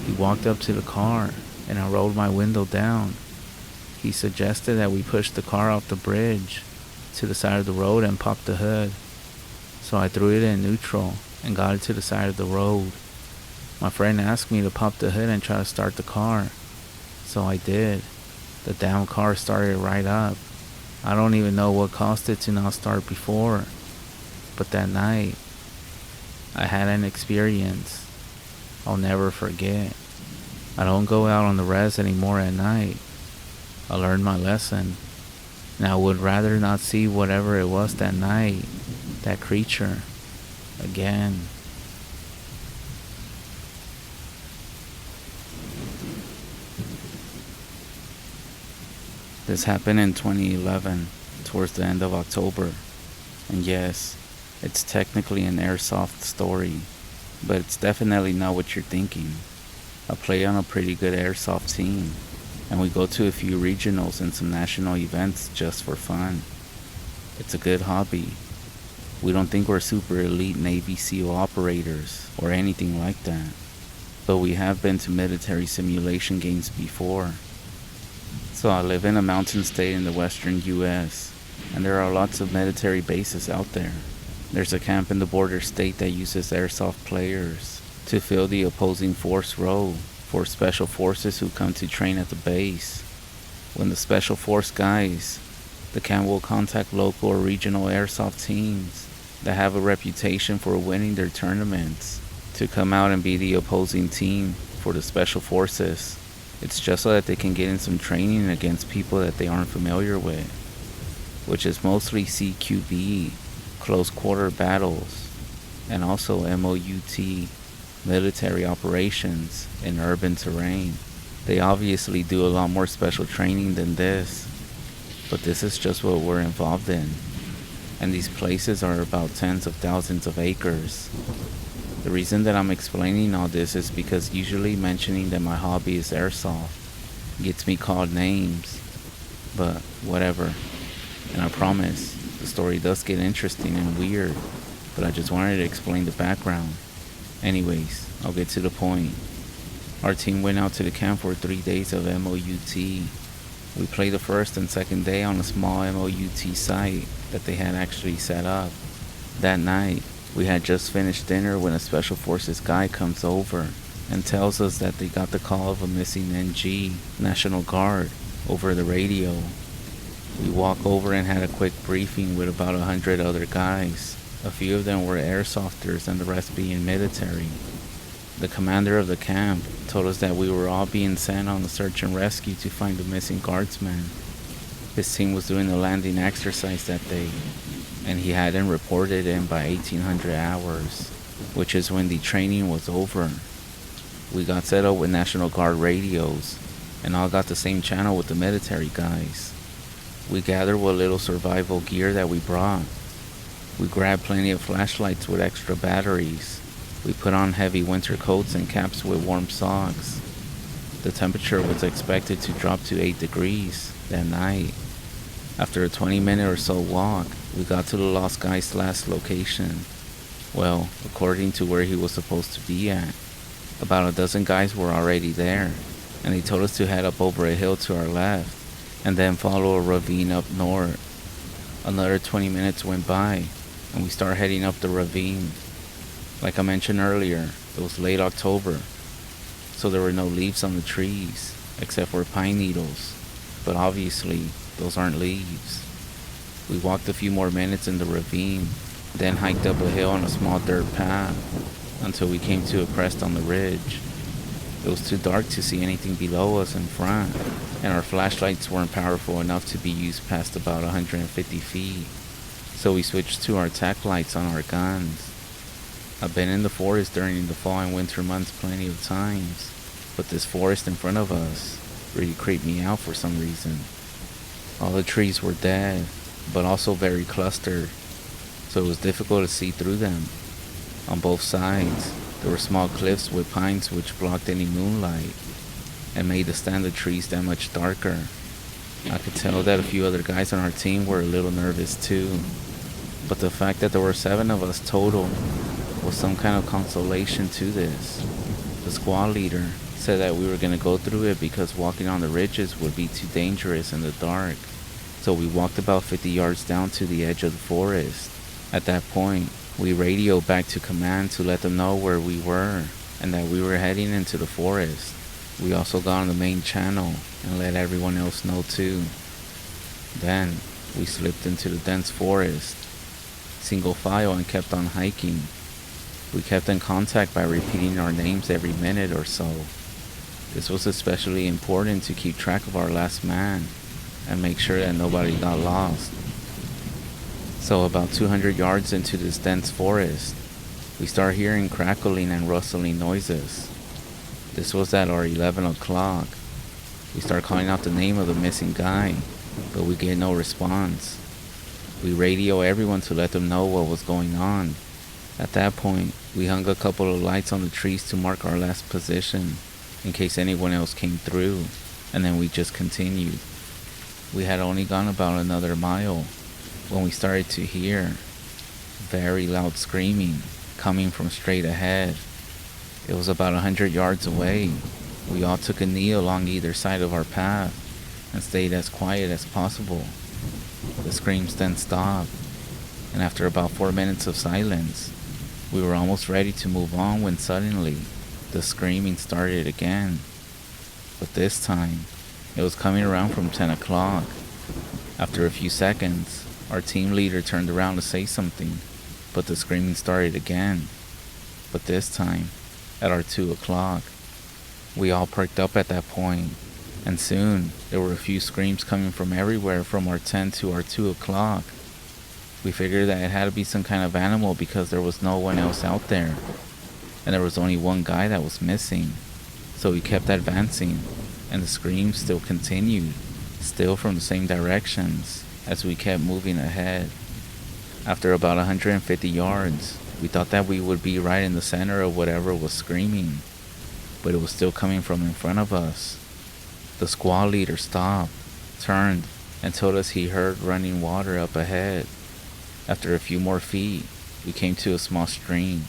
He walked up to the car, and I rolled my window down. He suggested that we push the car off the bridge to the side of the road and pop the hood. So I threw it in neutral and got it to the side of the road. My friend asked me to pop the hood and try to start the car. So I did. The damn car started right up. I don't even know what caused it to not start before. But that night, I had an experience I'll never forget. I don't go out on the res anymore at night. I learned my lesson, and I would rather not see whatever it was that night, that creature, again. This happened in 2011, towards the end of October. And yes, it's technically an airsoft story, but it's definitely not what you're thinking. I play on a pretty good airsoft team, and we go to a few regionals and some national events just for fun. It's a good hobby. We don't think we're super elite Navy SEAL operators or anything like that, but we have been to military simulation games before. So I live in a mountain state in the western US, and there are lots of military bases out there. There's a camp in the border state that uses airsoft players to fill the opposing force role for special forces who come to train at the base. When the special force guys, the camp will contact local or regional airsoft teams that have a reputation for winning their tournaments to come out and be the opposing team for the special forces. It's just so that they can get in some training against people that they aren't familiar with, which is mostly CQB, close quarter battles, and also MOUT, military operations in urban terrain. They obviously do a lot more special training than this, but this is just what we're involved in. And these places are about tens of thousands of acres. The reason that I'm explaining all this is because usually mentioning that my hobby is airsoft gets me called names, but whatever. And I promise, the story does get interesting and weird, but I just wanted to explain the background. Anyways, I'll get to the point. Our team went out to the camp for 3 days of MOUT. We played the first and second day on a small MOUT site that they had actually set up. That night, we had just finished dinner when a special forces guy comes over and tells us that they got the call of a missing NG, National Guard, over the radio. We walk over and had a quick briefing with about 100 other guys. A few of them were airsofters and the rest being military. The commander of the camp told us that we were all being sent on a search and rescue to find the missing guardsman. His team was doing a landing exercise that day, and he hadn't reported in by 1800 hours, which is when the training was over. We got set up with National Guard radios, and all got the same channel with the military guys. We gathered what little survival gear that we brought. We grabbed plenty of flashlights with extra batteries. We put on heavy winter coats and caps with warm socks. The temperature was expected to drop to 8 degrees that night. After a 20-minute or so walk, we got to the lost guy's last location. Well, according to where he was supposed to be at. About a dozen guys were already there, and they told us to head up over a hill to our left, and then follow a ravine up north. Another 20 minutes went by, and we started heading up the ravine. Like I mentioned earlier, it was late October, so there were no leaves on the trees, except for pine needles, but obviously, those aren't leaves. We walked a few more minutes in the ravine, then hiked up a hill on a small dirt path, until we came to a crest on the ridge. It was too dark to see anything below us in front, and our flashlights weren't powerful enough to be used past about 150 feet, so we switched to our tack lights on our guns. I've been in the forest during the fall and winter months plenty of times, But this forest in front of us really creeped me out for some reason. All the trees were dead, but also very clustered, so it was difficult to see through them. On both sides, there were small cliffs with pines which blocked any moonlight and made the stand of trees that much darker. I could tell that a few other guys on our team were a little nervous too, but the fact that there were 7 of us total was some kind of consolation to this. The squad leader said that we were going to go through it because walking on the ridges would be too dangerous in the dark. So we walked about 50 yards down to the edge of the forest. At that point, we radioed back to command to let them know where we were and that we were heading into the forest. We also got on the main channel and let everyone else know too. Then we slipped into the dense forest, single file, and kept on hiking. We kept in contact by repeating our names every minute or so. This was especially important to keep track of our last man and make sure that nobody got lost. So about 200 yards into this dense forest, we start hearing crackling and rustling noises. This was at our 11 o'clock. We start calling out the name of the missing guy, but we get no response. We radio everyone to let them know what was going on. At that point, we hung a couple of lights on the trees to mark our last position in case anyone else came through, and then we just continued. We had only gone about another mile when we started to hear very loud screaming coming from straight ahead. It was about 100 yards away. We all took a knee along either side of our path and stayed as quiet as possible. The screams then stopped, and after about 4 minutes of silence, we were almost ready to move on when suddenly the screaming started again. But this time, it was coming around from 10 o'clock. After a few seconds, our team leader turned around to say something, but the screaming started again. But this time, at our 2 o'clock. We all perked up at that point, and soon there were a few screams coming from everywhere from our 10 to our 2 o'clock. We figured that it had to be some kind of animal because there was no one else out there, and there was only one guy that was missing. So we kept advancing, and the screams still continued, still from the same directions as we kept moving ahead. After about 150 yards, we thought that we would be right in the center of whatever was screaming, but it was still coming from in front of us. The squad leader stopped, turned, and told us he heard running water up ahead. After a few more feet, we came to a small stream.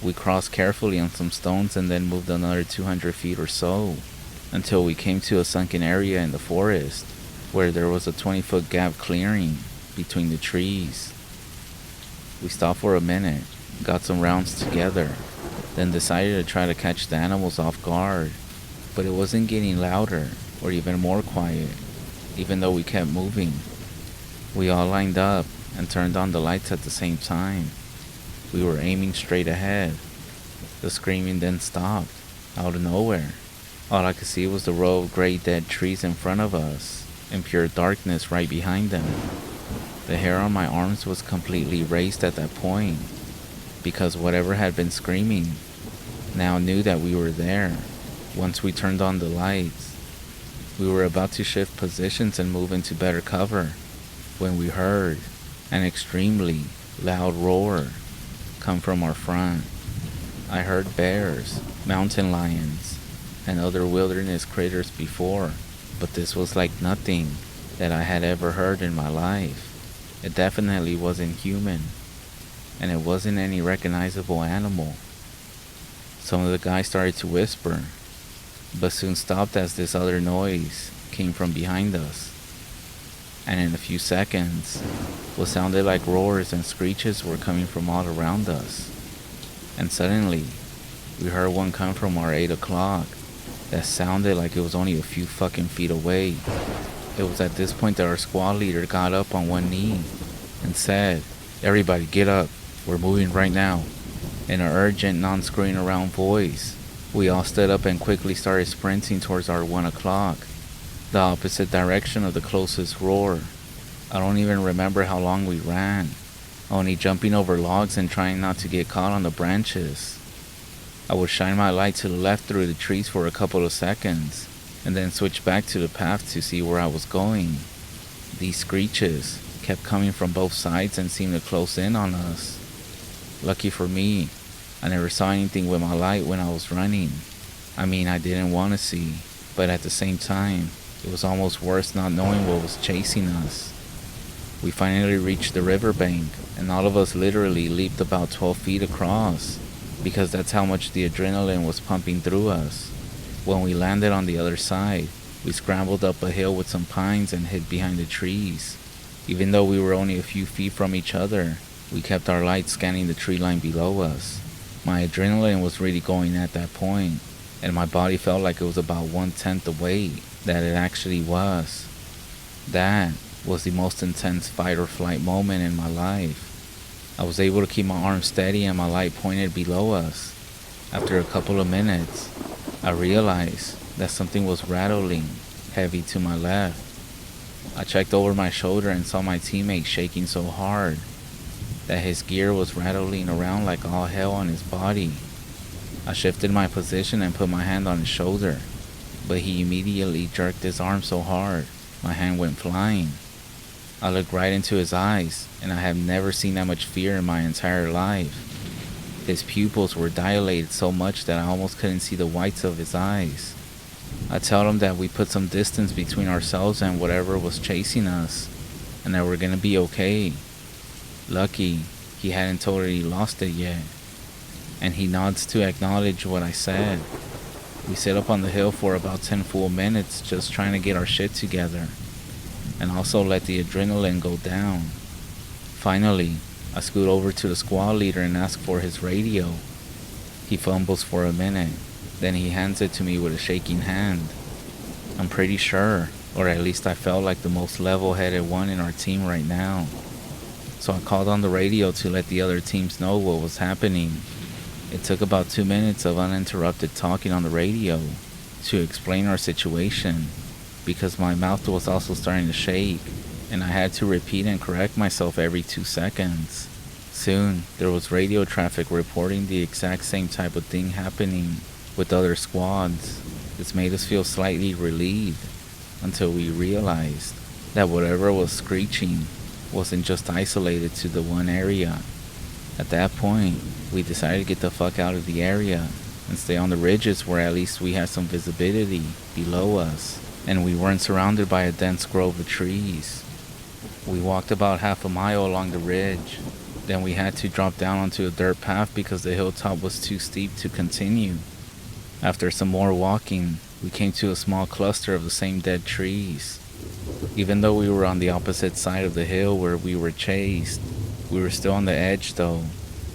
We crossed carefully on some stones and then moved another 200 feet or so until we came to a sunken area in the forest where there was a 20-foot gap clearing between the trees. We stopped for a minute, got some rounds together, then decided to try to catch the animals off guard, but it wasn't getting louder or even more quiet, even though we kept moving. We all lined up and turned on the lights at the same time. We were aiming straight ahead. The screaming then stopped, out of nowhere. All I could see was the row of gray dead trees in front of us, and pure darkness right behind them. The hair on my arms was completely raised at that point, because whatever had been screaming now knew that we were there. Once we turned on the lights, we were about to shift positions and move into better cover when we heard an extremely loud roar come from our front. I heard bears, mountain lions, and other wilderness critters before, but this was like nothing that I had ever heard in my life. It definitely wasn't human, and it wasn't any recognizable animal. Some of the guys started to whisper, but soon stopped as this other noise came from behind us. And in a few seconds, what sounded like roars and screeches were coming from all around us. And suddenly, we heard one come from our 8 o'clock that sounded like it was only a few fucking feet away. It was at this point that our squad leader got up on one knee and said, "Everybody get up, we're moving right now," in an urgent, non-screwing around voice. We all stood up and quickly started sprinting towards our 1 o'clock, the opposite direction of the closest roar. I don't even remember how long we ran, only jumping over logs and trying not to get caught on the branches. I would shine my light to the left through the trees for a couple of seconds, and then switch back to the path to see where I was going. These screeches kept coming from both sides and seemed to close in on us. Lucky for me, I never saw anything with my light when I was running. I mean, I didn't want to see, but at the same time, it was almost worse not knowing what was chasing us. We finally reached the riverbank, and all of us literally leaped about 12 feet across, because that's how much the adrenaline was pumping through us. When we landed on the other side, we scrambled up a hill with some pines and hid behind the trees. Even though we were only a few feet from each other, we kept our lights scanning the tree line below us. My adrenaline was really going at that point, and my body felt like it was about 1/10 the weight that it actually was. That was the most intense fight or flight moment in my life. I was able to keep my arm steady and my light pointed below us. After a couple of minutes, I realized that something was rattling heavy to my left. I checked over my shoulder and saw my teammate shaking so hard that his gear was rattling around like all hell on his body. I shifted my position and put my hand on his shoulder, but he immediately jerked his arm so hard, my hand went flying. I looked right into his eyes, and I have never seen that much fear in my entire life. His pupils were dilated so much that I almost couldn't see the whites of his eyes. I told him that we put some distance between ourselves and whatever was chasing us, and that we're gonna be okay. Lucky, he hadn't totally lost it yet, and he nods to acknowledge what I said. We sit up on the hill for about 10 full minutes just trying to get our shit together, and also let the adrenaline go down. Finally, I scoot over to the squad leader and ask for his radio. He fumbles for a minute, then he hands it to me with a shaking hand. I'm pretty sure, or at least I felt like the most level-headed one in our team right now. So I called on the radio to let the other teams know what was happening. It took about 2 minutes of uninterrupted talking on the radio to explain our situation, because my mouth was also starting to shake, and I had to repeat and correct myself every 2 seconds. Soon, there was radio traffic reporting the exact same type of thing happening with other squads. This made us feel slightly relieved, until we realized that whatever was screeching wasn't just isolated to the one area. At that point, we decided to get the fuck out of the area and stay on the ridges where at least we had some visibility below us, and we weren't surrounded by a dense grove of trees. We walked about half a mile along the ridge, then we had to drop down onto a dirt path because the hilltop was too steep to continue. After some more walking, we came to a small cluster of the same dead trees. Even though we were on the opposite side of the hill where we were chased, we were still on the edge though,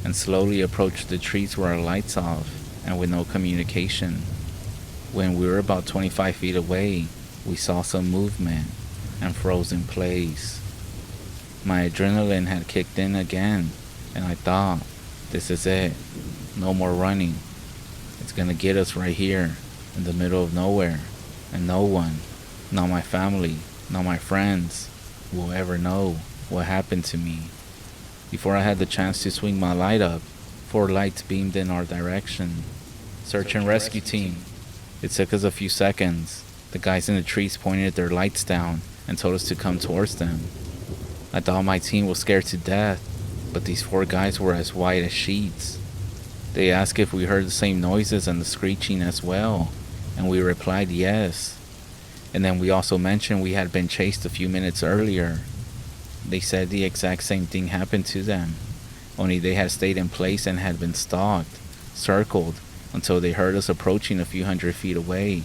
and slowly approached the trees with our lights off and with no communication. When we were about 25 feet away, we saw some movement and froze in place. My adrenaline had kicked in again, and I thought, this is it, no more running. It's gonna get us right here, in the middle of nowhere, and no one, not my family, not my friends, will ever know what happened to me. Before I had the chance to swing my light up, 4 lights beamed in our direction. Search and rescue team. It took us a few seconds. The guys in the trees pointed their lights down and told us to come towards them. I thought my team was scared to death, but these 4 guys were as white as sheets. They asked if we heard the same noises and the screeching as well, and we replied yes. And then we also mentioned we had been chased a few minutes earlier. They said the exact same thing happened to them, only they had stayed in place and had been stalked, circled, until they heard us approaching a few hundred feet away.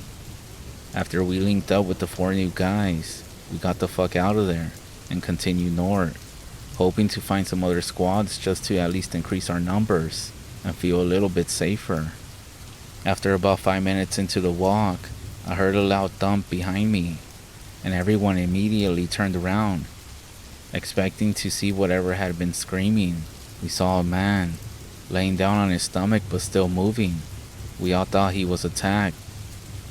After we linked up with the 4 new guys, we got the fuck out of there and continued north, hoping to find some other squads just to at least increase our numbers and feel a little bit safer. After about 5 minutes into the walk, I heard a loud thump behind me, and everyone immediately turned around, expecting to see whatever had been screaming. We saw a man laying down on his stomach but still moving. We all thought he was attacked,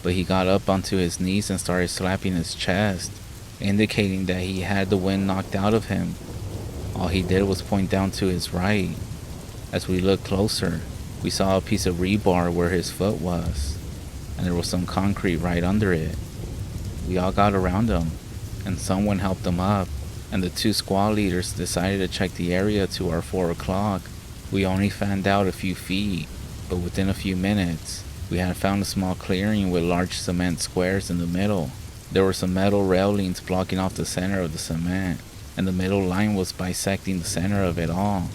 but he got up onto his knees and started slapping his chest, indicating that he had the wind knocked out of him. All he did was point down to his right. As we looked closer, We saw a piece of rebar where his foot was, and there was some concrete right under it. We all got around him, and someone helped him up, and the two squad leaders decided to check the area to our 4 o'clock. We only fanned out a few feet, but within a few minutes, we had found a small clearing with large cement squares in the middle. There were some metal railings blocking off the center of the cement, and the middle line was bisecting the center of it all.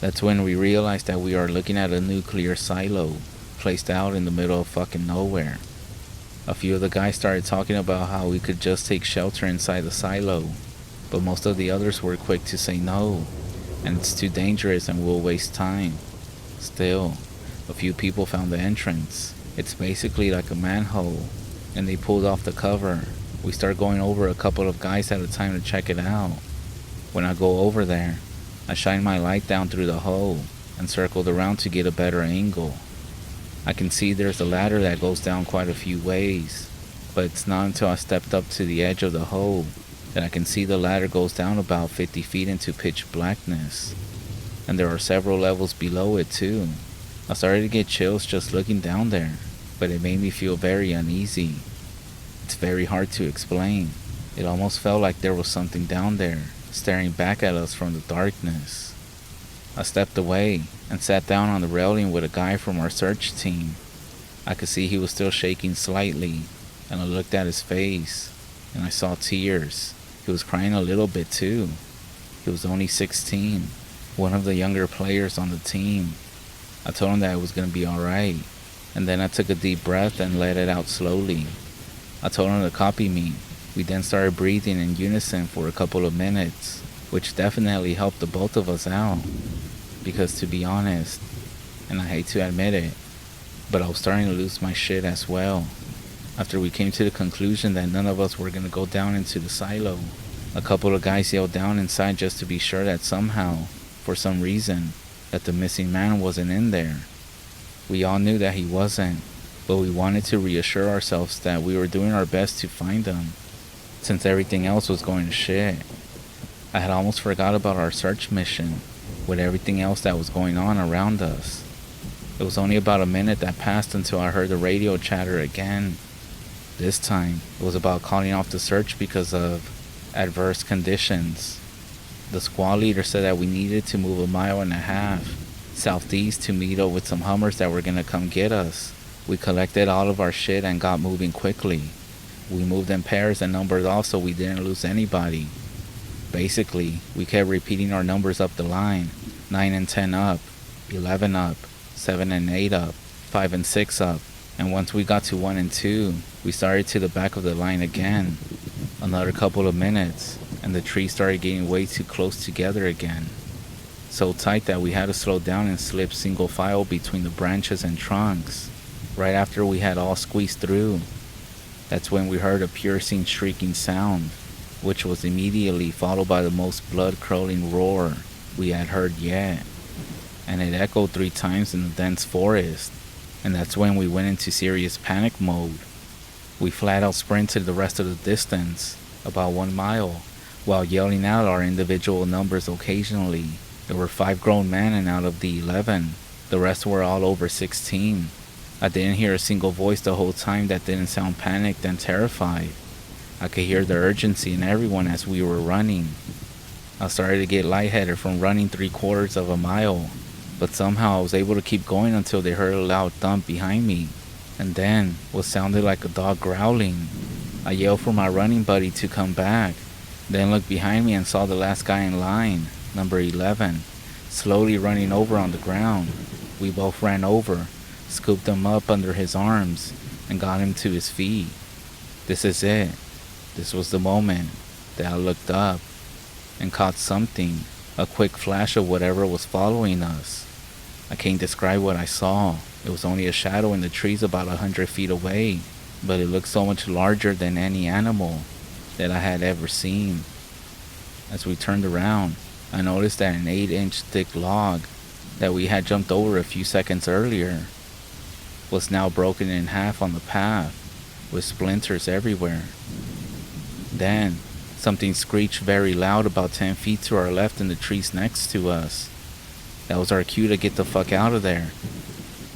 That's when we realized that we are looking at a nuclear silo, placed out in the middle of fucking nowhere. A few of the guys started talking about how we could just take shelter inside the silo, but most of the others were quick to say no, and it's too dangerous and will waste time. Still, a few people found the entrance. It's basically like a manhole, and they pulled off the cover. We start going over a couple of guys at a time to check it out. When I go over there, I shine my light down through the hole and circled around to get a better angle. I can see there's a ladder that goes down quite a few ways, but it's not until I stepped up to the edge of the hole that I can see the ladder goes down about 50 feet into pitch blackness, and there are several levels below it too. I started to get chills just looking down there, but it made me feel very uneasy. It's very hard to explain. It almost felt like there was something down there, staring back at us from the darkness. I stepped away and sat down on the railing with a guy from our search team. I could see he was still shaking slightly, and I looked at his face, and I saw tears. He was crying a little bit too. He was only 16, one of the younger players on the team. I told him that it was going to be alright, and then I took a deep breath and let it out slowly. I told him to copy me. We then started breathing in unison for a couple of minutes, which definitely helped the both of us out. Because to be honest, and I hate to admit it, but I was starting to lose my shit as well. After we came to the conclusion that none of us were going to go down into the silo, a couple of guys yelled down inside just to be sure that somehow, for some reason, that the missing man wasn't in there. We all knew that he wasn't, but we wanted to reassure ourselves that we were doing our best to find him, since everything else was going to shit. I had almost forgot about our search mission, with everything else that was going on around us. It was only about a minute that passed until I heard the radio chatter again. This time, it was about calling off the search because of adverse conditions. The squad leader said that we needed to move 1.5 miles southeast to meet up with some Hummers that were going to come get us. We collected all of our shit and got moving quickly. We moved in pairs and numbered off so we didn't lose anybody. Basically, we kept repeating our numbers up the line. 9 and 10 up, 11 up, 7 and 8 up, 5 and 6 up. And once we got to 1 and 2, we started to the back of the line again. Another couple of minutes, and the trees started getting way too close together again. So tight that we had to slow down and slip single file between the branches and trunks. Right after we had all squeezed through, that's when we heard a piercing, shrieking sound, which was immediately followed by the most blood-curdling roar we had heard yet. And it echoed 3 times in the dense forest, and that's when we went into serious panic mode. We flat out sprinted the rest of the distance, about 1 mile, while yelling out our individual numbers occasionally. There were 5 grown men, and out of the 11, the rest were all over 16. I didn't hear a single voice the whole time that didn't sound panicked and terrified. I could hear the urgency in everyone as we were running. I started to get lightheaded from running 3/4 of a mile, but somehow I was able to keep going until they heard a loud thump behind me, and then what sounded like a dog growling. I yelled for my running buddy to come back, then looked behind me and saw the last guy in line, number 11, slowly running over on the ground. We both ran over, scooped him up under his arms, and got him to his feet. This is it. This was the moment that I looked up and caught something, a quick flash of whatever was following us. I can't describe what I saw. It was only a shadow in the trees about 100 feet away, but it looked so much larger than any animal that I had ever seen. As we turned around, I noticed that an 8-inch thick log that we had jumped over a few seconds earlier was now broken in half on the path, with splinters everywhere. Then, something screeched very loud about 10 feet to our left in the trees next to us. That was our cue to get the fuck out of there,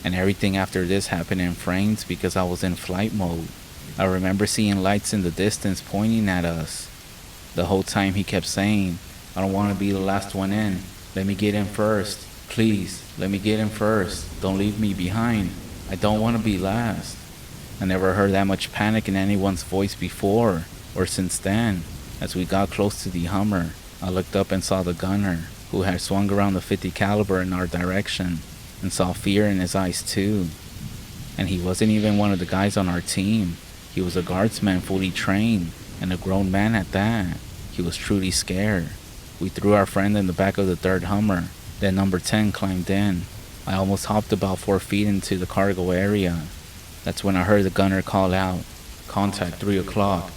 And everything after this happened in frames because I was in flight mode. I remember seeing lights in the distance pointing at us. The whole time he kept saying, "I don't want to be the last one in. Let me get in first. Please, let me get in first. Don't leave me behind. I don't want to be last." I never heard that much panic in anyone's voice before or since then. As we got close to the Hummer, I looked up and saw the gunner, who had swung around the 50 caliber in our direction, and saw fear in his eyes too. And he wasn't even one of the guys on our team. He was a guardsman fully trained, and a grown man at that. He was truly scared. We threw our friend in the back of the third Hummer, then number 10 climbed in. I almost hopped about 4 feet into the cargo area. That's when I heard the gunner call out, "Contact 3 o'clock,"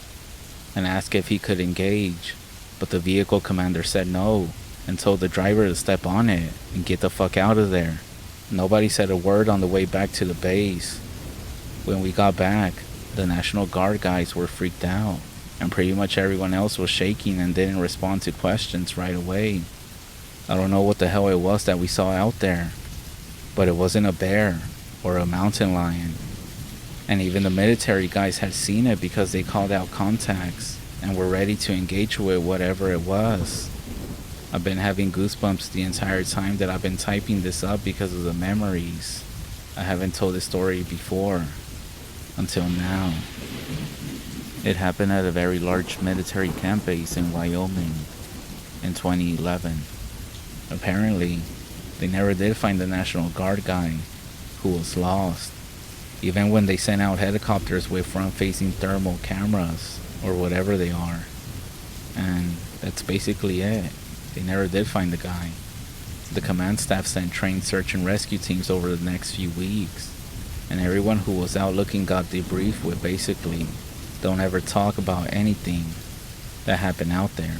and ask if he could engage. But the vehicle commander said no, and told the driver to step on it and get the fuck out of there. Nobody said a word on the way back to the base. When we got back, the National Guard guys were freaked out, and pretty much everyone else was shaking and didn't respond to questions right away. I don't know what the hell it was that we saw out there, but it wasn't a bear or a mountain lion. And even the military guys had seen it because they called out contacts and were ready to engage with whatever it was. I've been having goosebumps the entire time that I've been typing this up because of the memories. I haven't told this story before, until now. It happened at a very large military camp base in Wyoming in 2011. Apparently, they never did find the National Guard guy, who was lost, even when they sent out helicopters with front-facing thermal cameras, or whatever they are. And that's basically it. They never did find the guy. The command staff sent trained search and rescue teams over the next few weeks, and everyone who was out looking got debriefed with basically, "Don't ever talk about anything that happened out there."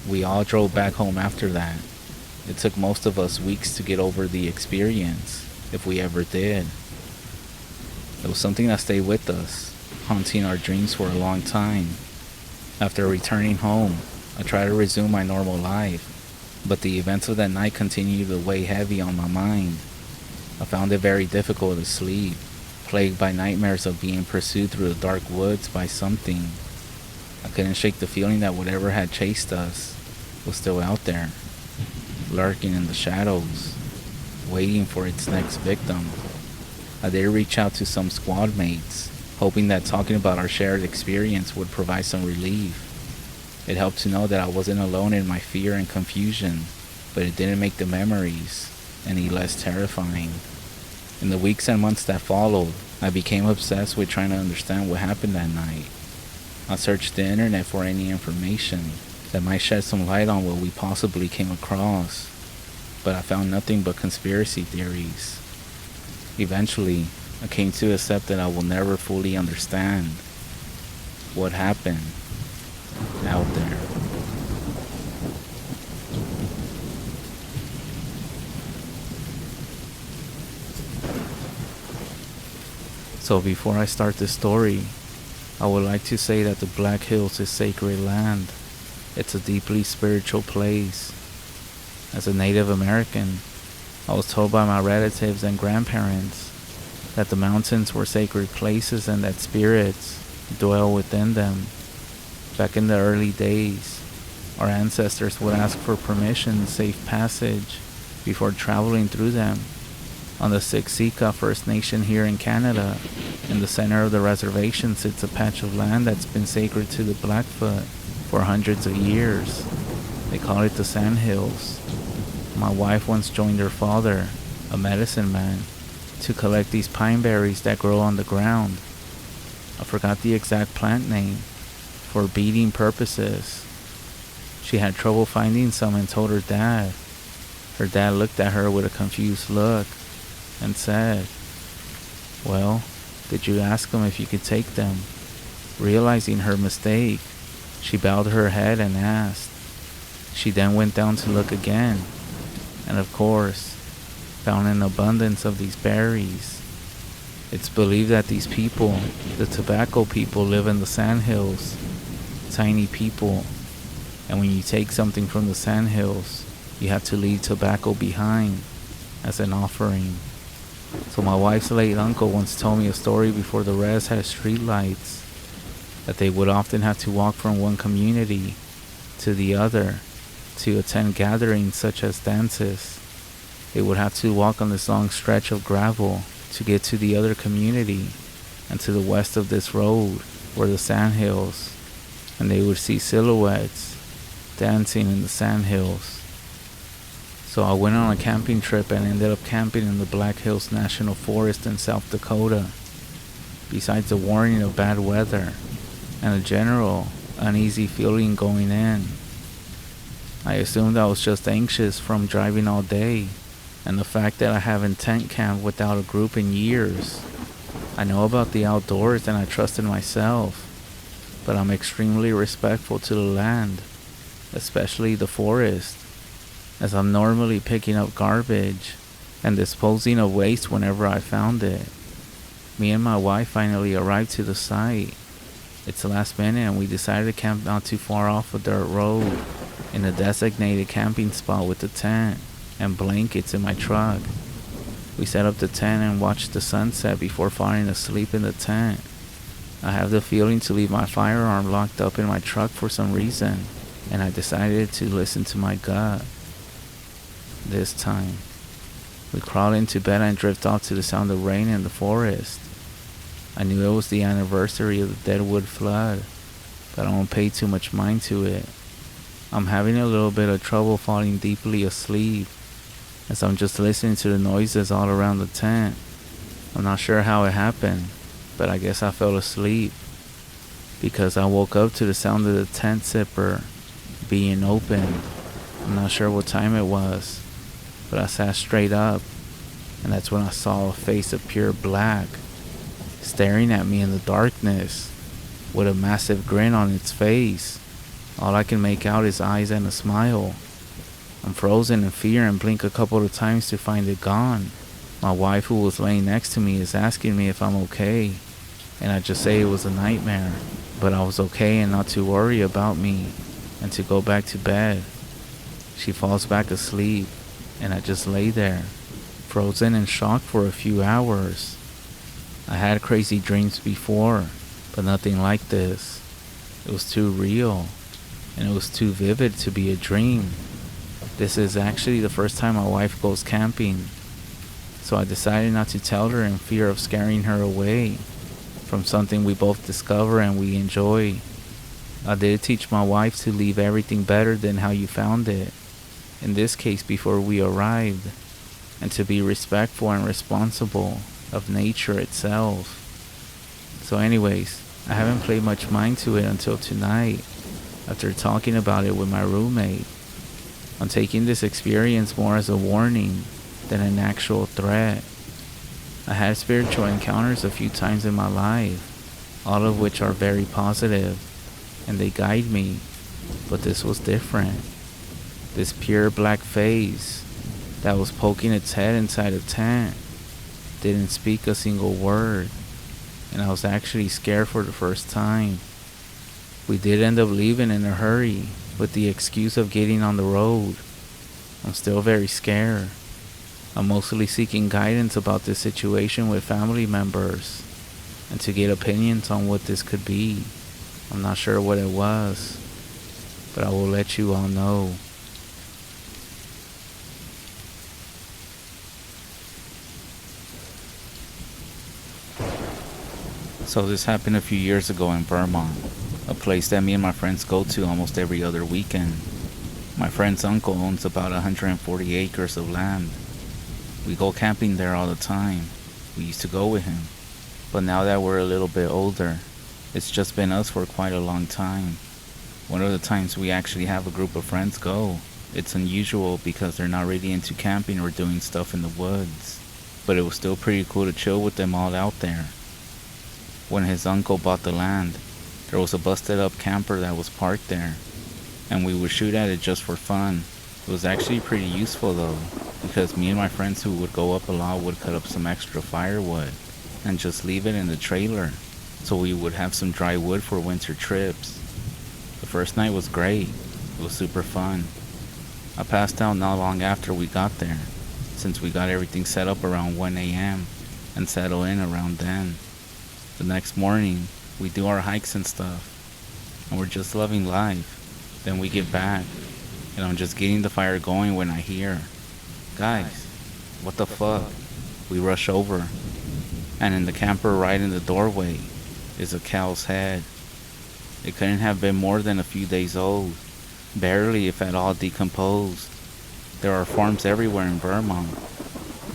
We all drove back home after that. It took most of us weeks to get over the experience, if we ever did. It was something that stayed with us, haunting our dreams for a long time. After returning home, I tried to resume my normal life, but the events of that night continued to weigh heavy on my mind. I found it very difficult to sleep, plagued by nightmares of being pursued through the dark woods by something. I couldn't shake the feeling that whatever had chased us was still out there, lurking in the shadows, waiting for its next victim. I did reach out to some squad mates, hoping that talking about our shared experience would provide some relief. It helped to know that I wasn't alone in my fear and confusion, but it didn't make the memories any less terrifying. In the weeks and months that followed, I became obsessed with trying to understand what happened that night. I searched the internet for any information that might shed some light on what we possibly came across, but I found nothing but conspiracy theories. Eventually, I came to accept that I will never fully understand what happened out there. So before I start this story, I would like to say that the Black Hills is sacred land. It's a deeply spiritual place. As a Native American, I was told by my relatives and grandparents that the mountains were sacred places and that spirits dwell within them. Back in the early days, our ancestors would ask for permission to safe passage before traveling through them. On the Siksika First Nation here in Canada, in the center of the reservation sits a patch of land that's been sacred to the Blackfoot for hundreds of years. They call it the Sandhills. My wife once joined her father, a medicine man, to collect these pine berries that grow on the ground. I forgot the exact plant name, for beading purposes. She had trouble finding some and told her dad. Her dad looked at her with a confused look and said, "Well, did you ask him if you could take them?" Realizing her mistake, she bowed her head and asked. She then went down to look again, and of course, found an abundance of these berries. It's believed that these people, the tobacco people, live in the sandhills, tiny people, and when you take something from the sandhills, you have to leave tobacco behind as an offering. So my wife's late uncle once told me a story before the res had street lights, that they would often have to walk from one community to the other to attend gatherings such as dances. They would have to walk on this long stretch of gravel to get to the other community, and to the west of this road were the sandhills, and they would see silhouettes dancing in the sandhills. So I went on a camping trip and ended up camping in the Black Hills National Forest in South Dakota. Besides the warning of bad weather and a general uneasy feeling going in, I assumed I was just anxious from driving all day, and the fact that I haven't tent camped without a group in years. I know about the outdoors and I trust in myself, but I'm extremely respectful to the land, especially the forest, as I'm normally picking up garbage and disposing of waste whenever I found it. Me and my wife finally arrived to the site. It's the last minute and we decided to camp not too far off a dirt road in a designated camping spot with a tent and blankets in my truck. We set up the tent and watched the sunset before falling asleep in the tent. I have the feeling to leave my firearm locked up in my truck for some reason, and I decided to listen to my gut. This time, we crawled into bed and drifted off to the sound of rain in the forest. I knew it was the anniversary of the Deadwood flood, but I don't pay too much mind to it. I'm having a little bit of trouble falling deeply asleep, as I'm just listening to the noises all around the tent. I'm not sure how it happened, but I guess I fell asleep, because I woke up to the sound of the tent zipper being opened. I'm not sure what time it was, but I sat straight up, and that's when I saw a face of pure black staring at me in the darkness with a massive grin on its face. All I can make out is eyes and a smile. I'm frozen in fear and blink a couple of times to find it gone. My wife, who was laying next to me, is asking me if I'm okay, and I just say it was a nightmare, but I was okay and not to worry about me and to go back to bed. She falls back asleep, and I just lay there, frozen in shock for a few hours. I had crazy dreams before, but nothing like this. It was too real, and it was too vivid to be a dream. This is actually the first time my wife goes camping, so I decided not to tell her in fear of scaring her away from something we both discover and we enjoy. I did teach my wife to leave everything better than how you found it, in this case before we arrived, and to be respectful and responsible of nature itself. So anyways, I haven't paid much mind to it until tonight, after talking about it with my roommate. I'm taking this experience more as a warning than an actual threat. I had spiritual encounters a few times in my life, all of which are very positive, and they guide me, but this was different. This pure black face that was poking its head inside a tent didn't speak a single word, and I was actually scared for the first time. We did end up leaving in a hurry with the excuse of getting on the road. I'm still very scared. I'm mostly seeking guidance about this situation with family members and to get opinions on what this could be. I'm not sure what it was, but I will let you all know. So this happened a few years ago in Vermont, a place that me and my friends go to almost every other weekend. My friend's uncle owns about 140 acres of land. We go camping there all the time. We used to go with him, but now that we're a little bit older, it's just been us for quite a long time. One of the times we actually have a group of friends go, it's unusual because they're not really into camping or doing stuff in the woods, but it was still pretty cool to chill with them all out there. When his uncle bought the land, there was a busted up camper that was parked there, and we would shoot at it just for fun. It was actually pretty useful though, because me and my friends who would go up a lot would cut up some extra firewood and just leave it in the trailer, so we would have some dry wood for winter trips. The first night was great. It was super fun. I passed out not long after we got there, since we got everything set up around 1 a.m. and settle in around then. The next morning, we do our hikes and stuff, and we're just loving life. Then we get back, and I'm just getting the fire going when I hear, "Guys, what the fuck?" We rush over, and in the camper right in the doorway is a cow's head. It couldn't have been more than a few days old, barely if at all decomposed. There are farms everywhere in Vermont,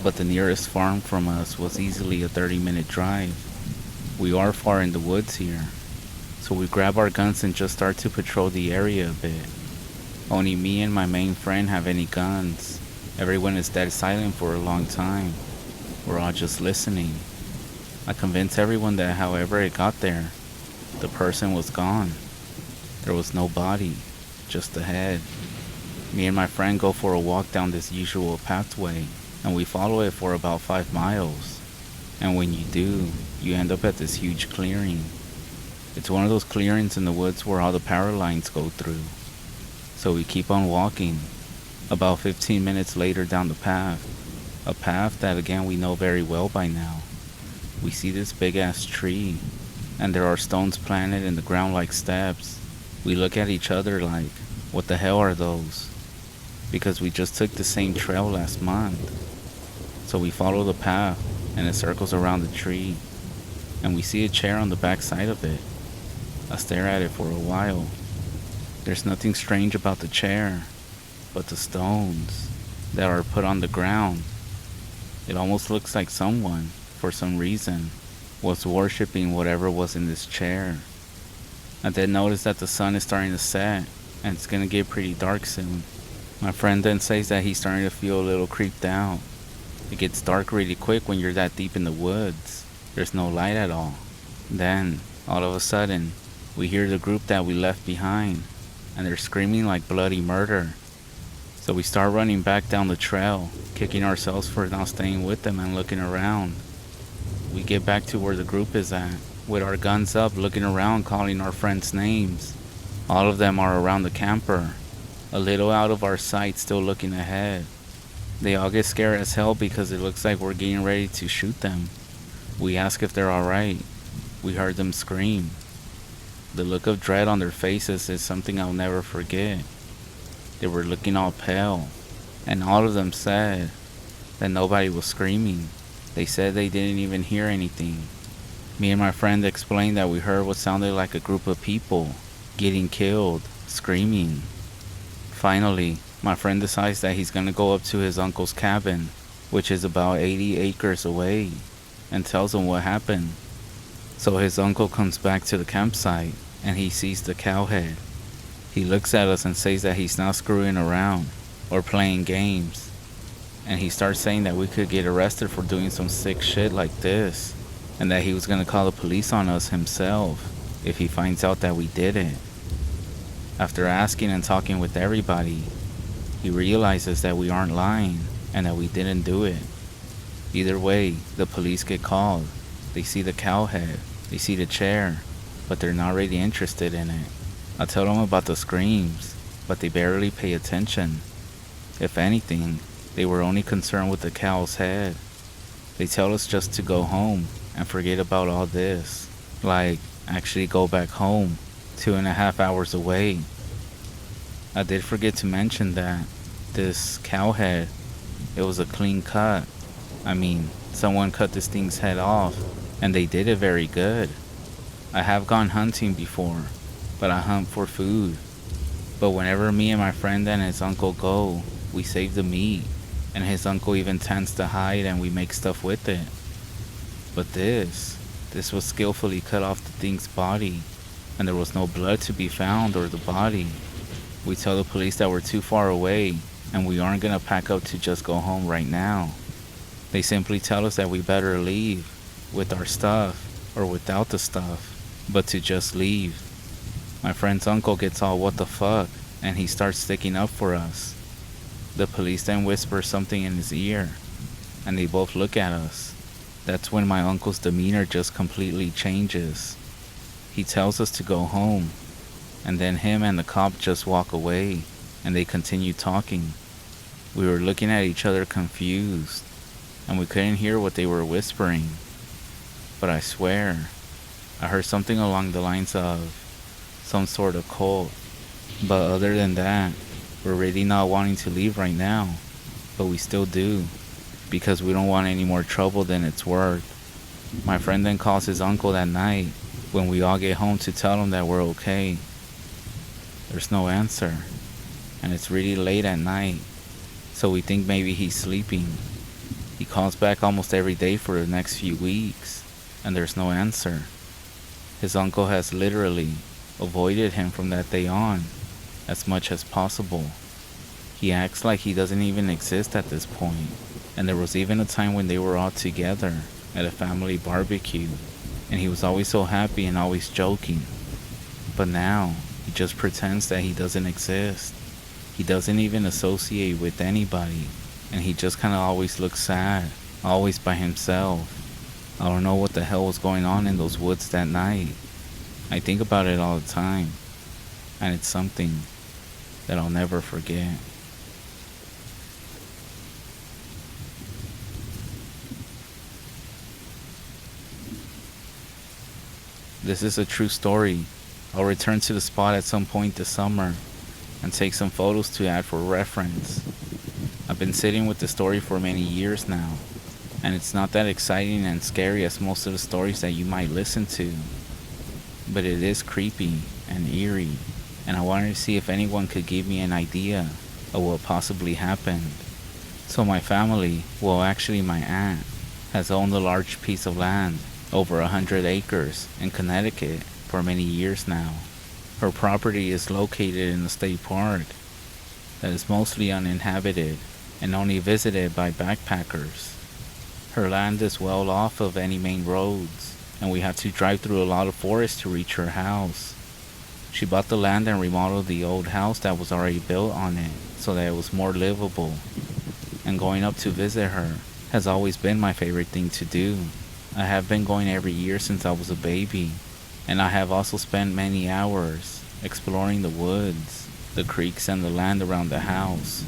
but the nearest farm from us was easily a 30-minute drive. We are far in the woods here, so we grab our guns and just start to patrol the area a bit. Only me and my main friend have any guns. Everyone is dead silent for a long time. We're all just listening. I convince everyone that however it got there, the person was gone. There was no body, just a head. Me and my friend go for a walk down this usual pathway, and we follow it for about 5 miles. And when you do, you end up at this huge clearing. It's one of those clearings in the woods where all the power lines go through. So we keep on walking. About 15 minutes later down the path, a path that again we know very well by now, we see this big ass tree, and there are stones planted in the ground like steps. We look at each other like, what the hell are those? Because we just took the same trail last month. So we follow the path, and it circles around the tree, and we see a chair on the back side of it. I stare at it for a while. There's nothing strange about the chair, but the stones that are put on the ground. It almost looks like someone, for some reason, was worshipping whatever was in this chair. I then notice that the sun is starting to set, and it's gonna get pretty dark soon. My friend then says that he's starting to feel a little creeped out. It gets dark really quick when you're that deep in the woods. There's no light at all. Then, all of a sudden, we hear the group that we left behind, and they're screaming like bloody murder. So we start running back down the trail, kicking ourselves for not staying with them and looking around. We get back to where the group is at, with our guns up, looking around, calling our friends' names. All of them are around the camper, a little out of our sight, still looking ahead. They all get scared as hell because it looks like we're getting ready to shoot them. We ask if they're alright. We heard them scream. The look of dread on their faces is something I'll never forget. They were looking all pale, and all of them said that nobody was screaming. They said they didn't even hear anything. Me and my friend explained that we heard what sounded like a group of people getting killed, screaming. Finally, my friend decides that he's gonna go up to his uncle's cabin, which is about 80 acres away, and tells him what happened. So his uncle comes back to the campsite, and he sees the cow head. He looks at us and says that he's not screwing around or playing games, and he starts saying that we could get arrested for doing some sick shit like this, and that he was gonna call the police on us himself if he finds out that we did it. After asking and talking with everybody, he realizes that we aren't lying and that we didn't do it. Either way, the police get called. They see the cow head, they see the chair, but they're not really interested in it. I tell them about the screams, but they barely pay attention. If anything, they were only concerned with the cow's head. They tell us just to go home and forget about all this. Like, actually go back home, 2.5 hours away. I did forget to mention that this cow head, it was a clean cut. I mean, someone cut this thing's head off, and they did it very good. I have gone hunting before, but I hunt for food. But whenever me and my friend and his uncle go, we save the meat, and his uncle even tends to hide and we make stuff with it. But this was skillfully cut off the thing's body, and there was no blood to be found or the body. We tell the police that we're too far away, and we aren't gonna pack up to just go home right now. They simply tell us that we better leave, with our stuff, or without the stuff, but to just leave. My friend's uncle gets all what the fuck, and he starts sticking up for us. The police then whisper something in his ear, and they both look at us. That's when my uncle's demeanor just completely changes. He tells us to go home, and then him and the cop just walk away, and they continue talking. We were looking at each other confused, and we couldn't hear what they were whispering. But I swear, I heard something along the lines of some sort of cult. But other than that, we're really not wanting to leave right now, but we still do, because we don't want any more trouble than it's worth. My friend then calls his uncle that night when we all get home to tell him that we're okay. There's no answer, and it's really late at night, so we think maybe he's sleeping. He calls back almost every day for the next few weeks, and there's no answer. His uncle has literally avoided him from that day on as much as possible. He acts like he doesn't even exist at this point, and there was even a time when they were all together at a family barbecue, and he was always so happy and always joking. But now, he just pretends that he doesn't exist. He doesn't even associate with anybody, and he just kinda always looks sad, always by himself. I don't know what the hell was going on in those woods that night. I think about it all the time, and it's something that I'll never forget. This is a true story. I'll return to the spot at some point this summer and take some photos to add for reference. I've been sitting with the story for many years now, and it's not that exciting and scary as most of the stories that you might listen to, but it is creepy and eerie, and I wanted to see if anyone could give me an idea of what possibly happened. So my family, well actually my aunt, has owned a large piece of land, over 100 acres, in Connecticut for many years now. Her property is located in a state park that is mostly uninhabited and only visited by backpackers. Her land is well off of any main roads, and we have to drive through a lot of forest to reach her house. She bought the land and remodeled the old house that was already built on it so that it was more livable. And going up to visit her has always been my favorite thing to do. I have been going every year since I was a baby, and I have also spent many hours exploring the woods, the creeks, and the land around the house.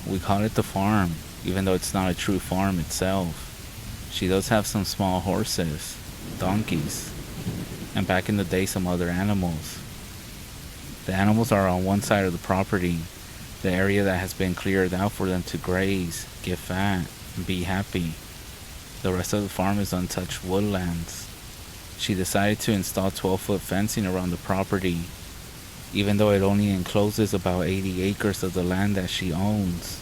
We call it the farm, even though it's not a true farm itself. She does have some small horses, donkeys, and back in the day some other animals. The animals are on one side of the property, the area that has been cleared out for them to graze, get fat, and be happy. The rest of the farm is untouched woodlands. She decided to install 12-foot fencing around the property, even though it only encloses about 80 acres of the land that she owns.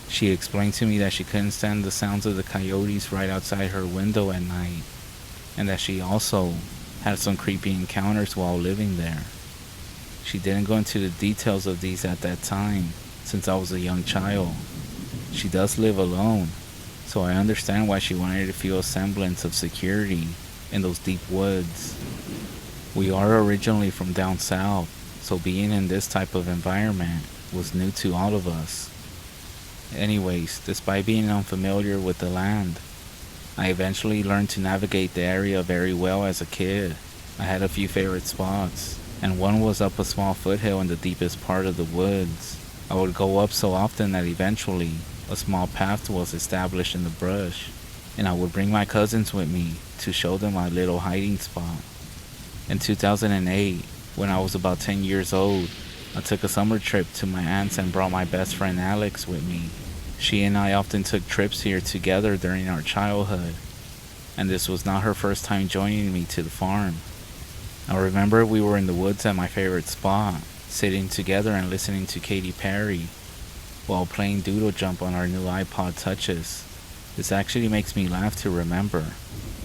She explained to me that she couldn't stand the sounds of the coyotes right outside her window at night, and that she also had some creepy encounters while living there. She didn't go into the details of these at that time, since I was a young child. She does live alone, so I understand why she wanted to feel a semblance of security in those deep woods. We are originally from down south, so being in this type of environment was new to all of us. Anyways, despite being unfamiliar with the land, I eventually learned to navigate the area very well as a kid. I had a few favorite spots, and one was up a small foothill in the deepest part of the woods. I would go up so often that eventually a small path was established in the brush, and I would bring my cousins with me to show them my little hiding spot. In 2008, when I was about 10 years old, I took a summer trip to my aunt's and brought my best friend Alex with me. She and I often took trips here together during our childhood, and this was not her first time joining me to the farm. I remember we were in the woods at my favorite spot, sitting together and listening to Katy Perry, while playing Doodle Jump on our new iPod Touches. This actually makes me laugh to remember,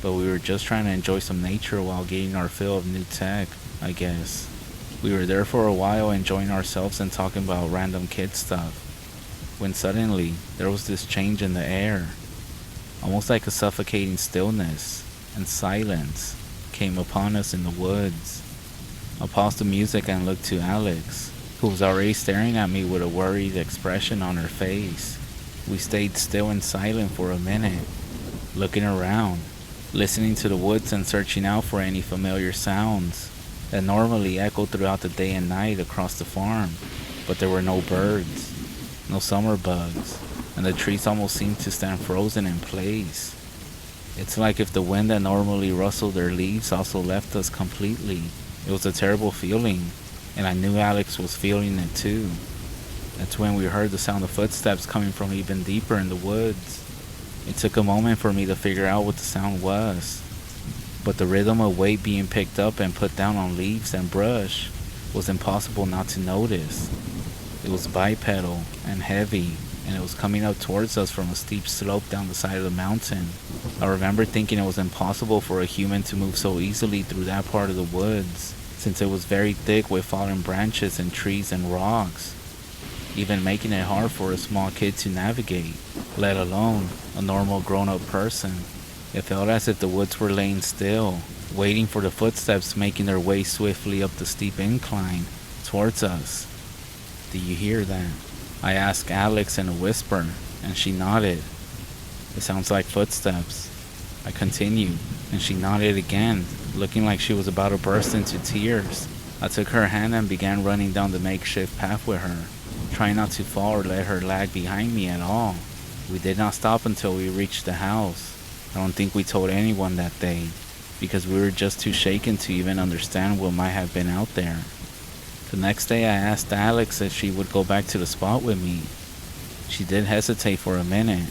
but we were just trying to enjoy some nature while getting our fill of new tech, I guess. We were there for a while enjoying ourselves and talking about random kid stuff, when suddenly there was this change in the air, almost like a suffocating stillness and silence came upon us in the woods. I paused the music and looked to Alex, who was already staring at me with a worried expression on her face. We stayed still and silent for a minute, looking around, listening to the woods and searching out for any familiar sounds that normally echoed throughout the day and night across the farm, but there were no birds. no summer bugs, and the trees almost seemed to stand frozen in place. It's like if the wind that normally rustled their leaves also left us completely. It was a terrible feeling, and I knew Alex was feeling it too. That's when we heard the sound of footsteps coming from even deeper in the woods. It took a moment for me to figure out what the sound was, but the rhythm of weight being picked up and put down on leaves and brush was impossible not to notice. It was bipedal and heavy, and it was coming up towards us from a steep slope down the side of the mountain. I remember thinking it was impossible for a human to move so easily through that part of the woods, since it was very thick with fallen branches and trees and rocks, even making it hard for a small kid to navigate, let alone a normal grown-up person. It felt as if the woods were laying still, waiting for the footsteps making their way swiftly up the steep incline towards us. "Do you hear that?" I asked Alex in a whisper, and she nodded. "It sounds like footsteps." I continued, and she nodded again, looking like she was about to burst into tears. I took her hand and began running down the makeshift path with her, trying not to fall or let her lag behind me at all. We did not stop until we reached the house. I don't think we told anyone that day, because we were just too shaken to even understand what might have been out there. The next day I asked Alex if she would go back to the spot with me. She did hesitate for a minute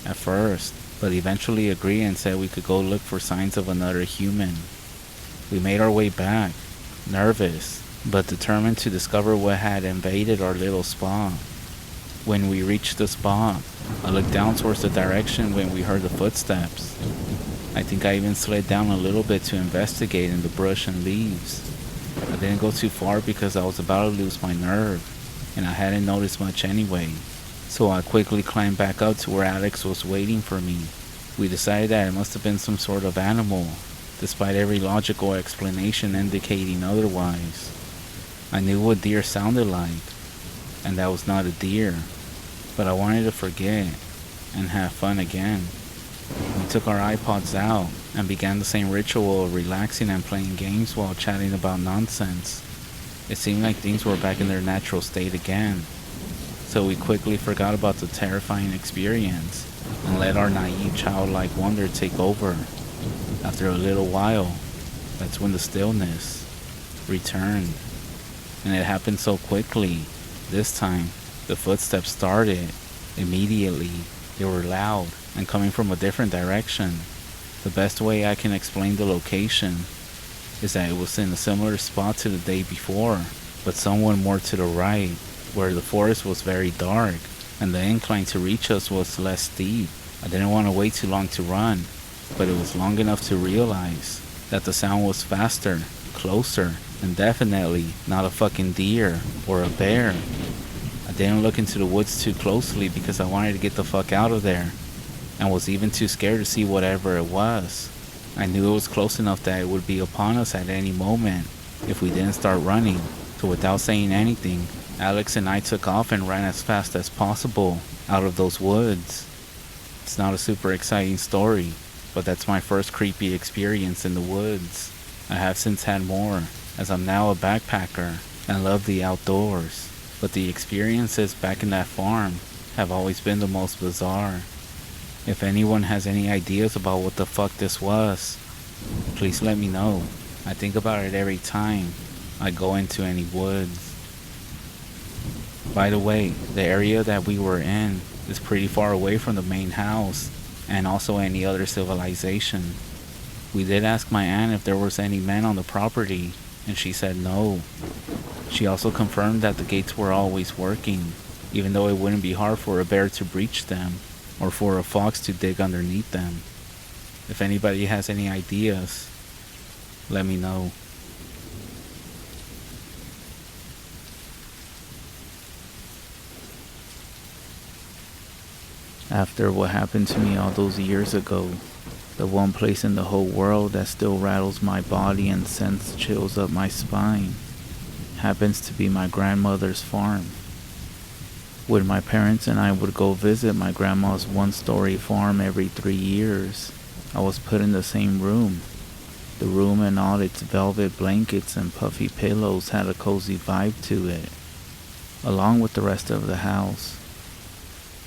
at first, but eventually agreed and said we could go look for signs of another human. We made our way back, nervous, but determined to discover what had invaded our little spot. When we reached the spot, I looked down towards the direction when we heard the footsteps. I think I even slid down a little bit to investigate in the brush and leaves. I didn't go too far because I was about to lose my nerve, and I hadn't noticed much anyway, so I quickly climbed back up to where Alex was waiting for me. We decided that it must have been some sort of animal, despite every logical explanation indicating otherwise. I knew what deer sounded like, and that was not a deer, but I wanted to forget and have fun again. We took our iPods out and began the same ritual of relaxing and playing games while chatting about nonsense. It seemed like things were back in their natural state again, so we quickly forgot about the terrifying experience and let our naive childlike wonder take over. After a little while, that's when the stillness returned, and it happened so quickly. This time, the footsteps started. Immediately, they were loud and coming from a different direction. The best way I can explain the location is that it was in a similar spot to the day before, but somewhat more to the right, where the forest was very dark and the incline to reach us was less steep. I didn't want to wait too long to run, but it was long enough to realize that the sound was faster, closer, and definitely not a fucking deer or a bear. I didn't look into the woods too closely because I wanted to get the fuck out of there, and was even too scared to see whatever it was. I knew it was close enough that it would be upon us at any moment if we didn't start running, so without saying anything, Alex and I took off and ran as fast as possible out of those woods. It's not a super exciting story, but that's my first creepy experience in the woods. I have since had more, as I'm now a backpacker and love the outdoors, but the experiences back in that farm have always been the most bizarre. If anyone has any ideas about what the fuck this was, please let me know. I think about it every time I go into any woods. By the way, the area that we were in is pretty far away from the main house and also any other civilization. We did ask my aunt if there was any men on the property, and she said no. She also confirmed that the gates were always working, even though it wouldn't be hard for a bear to breach them or for a fox to dig underneath them. If anybody has any ideas, let me know. After what happened to me all those years ago, the one place in the whole world that still rattles my body and sends chills up my spine happens to be my grandmother's farm. When my parents and I would go visit my grandma's one-story farm every 3 years, I was put in the same room. The room and all its velvet blankets and puffy pillows had a cozy vibe to it, along with the rest of the house.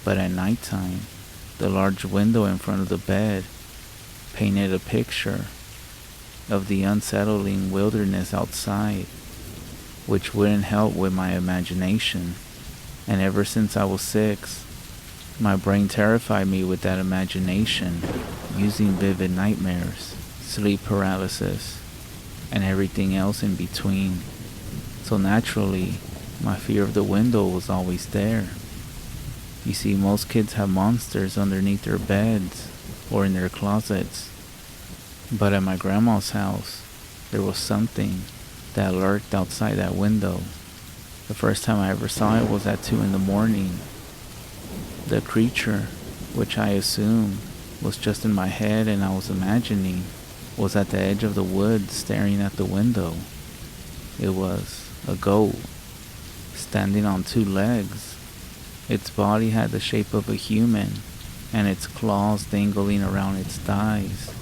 But at nighttime, the large window in front of the bed painted a picture of the unsettling wilderness outside, which wouldn't help with my imagination. And ever since I was 6, my brain terrified me with that imagination, using vivid nightmares, sleep paralysis, and everything else in between. So naturally, my fear of the window was always there. You see, most kids have monsters underneath their beds or in their closets. But at my grandma's house, there was something that lurked outside that window. The first time I ever saw it was at 2 in the morning. The creature, which I assumed was just in my head and I was imagining, was at the edge of the woods staring at the window. It was a goat, standing on 2 legs. Its body had the shape of a human, and its claws dangling around its thighs.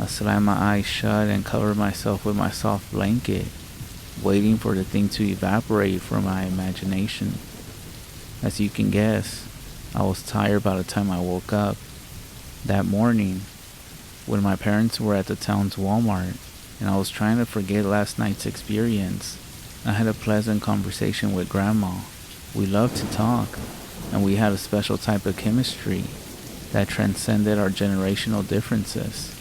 I slammed my eyes shut and covered myself with my soft blanket, waiting for the thing to evaporate from my imagination. As you can guess, I was tired by the time I woke up. That morning, when my parents were at the town's Walmart, and I was trying to forget last night's experience, I had a pleasant conversation with Grandma. We loved to talk, and we had a special type of chemistry that transcended our generational differences.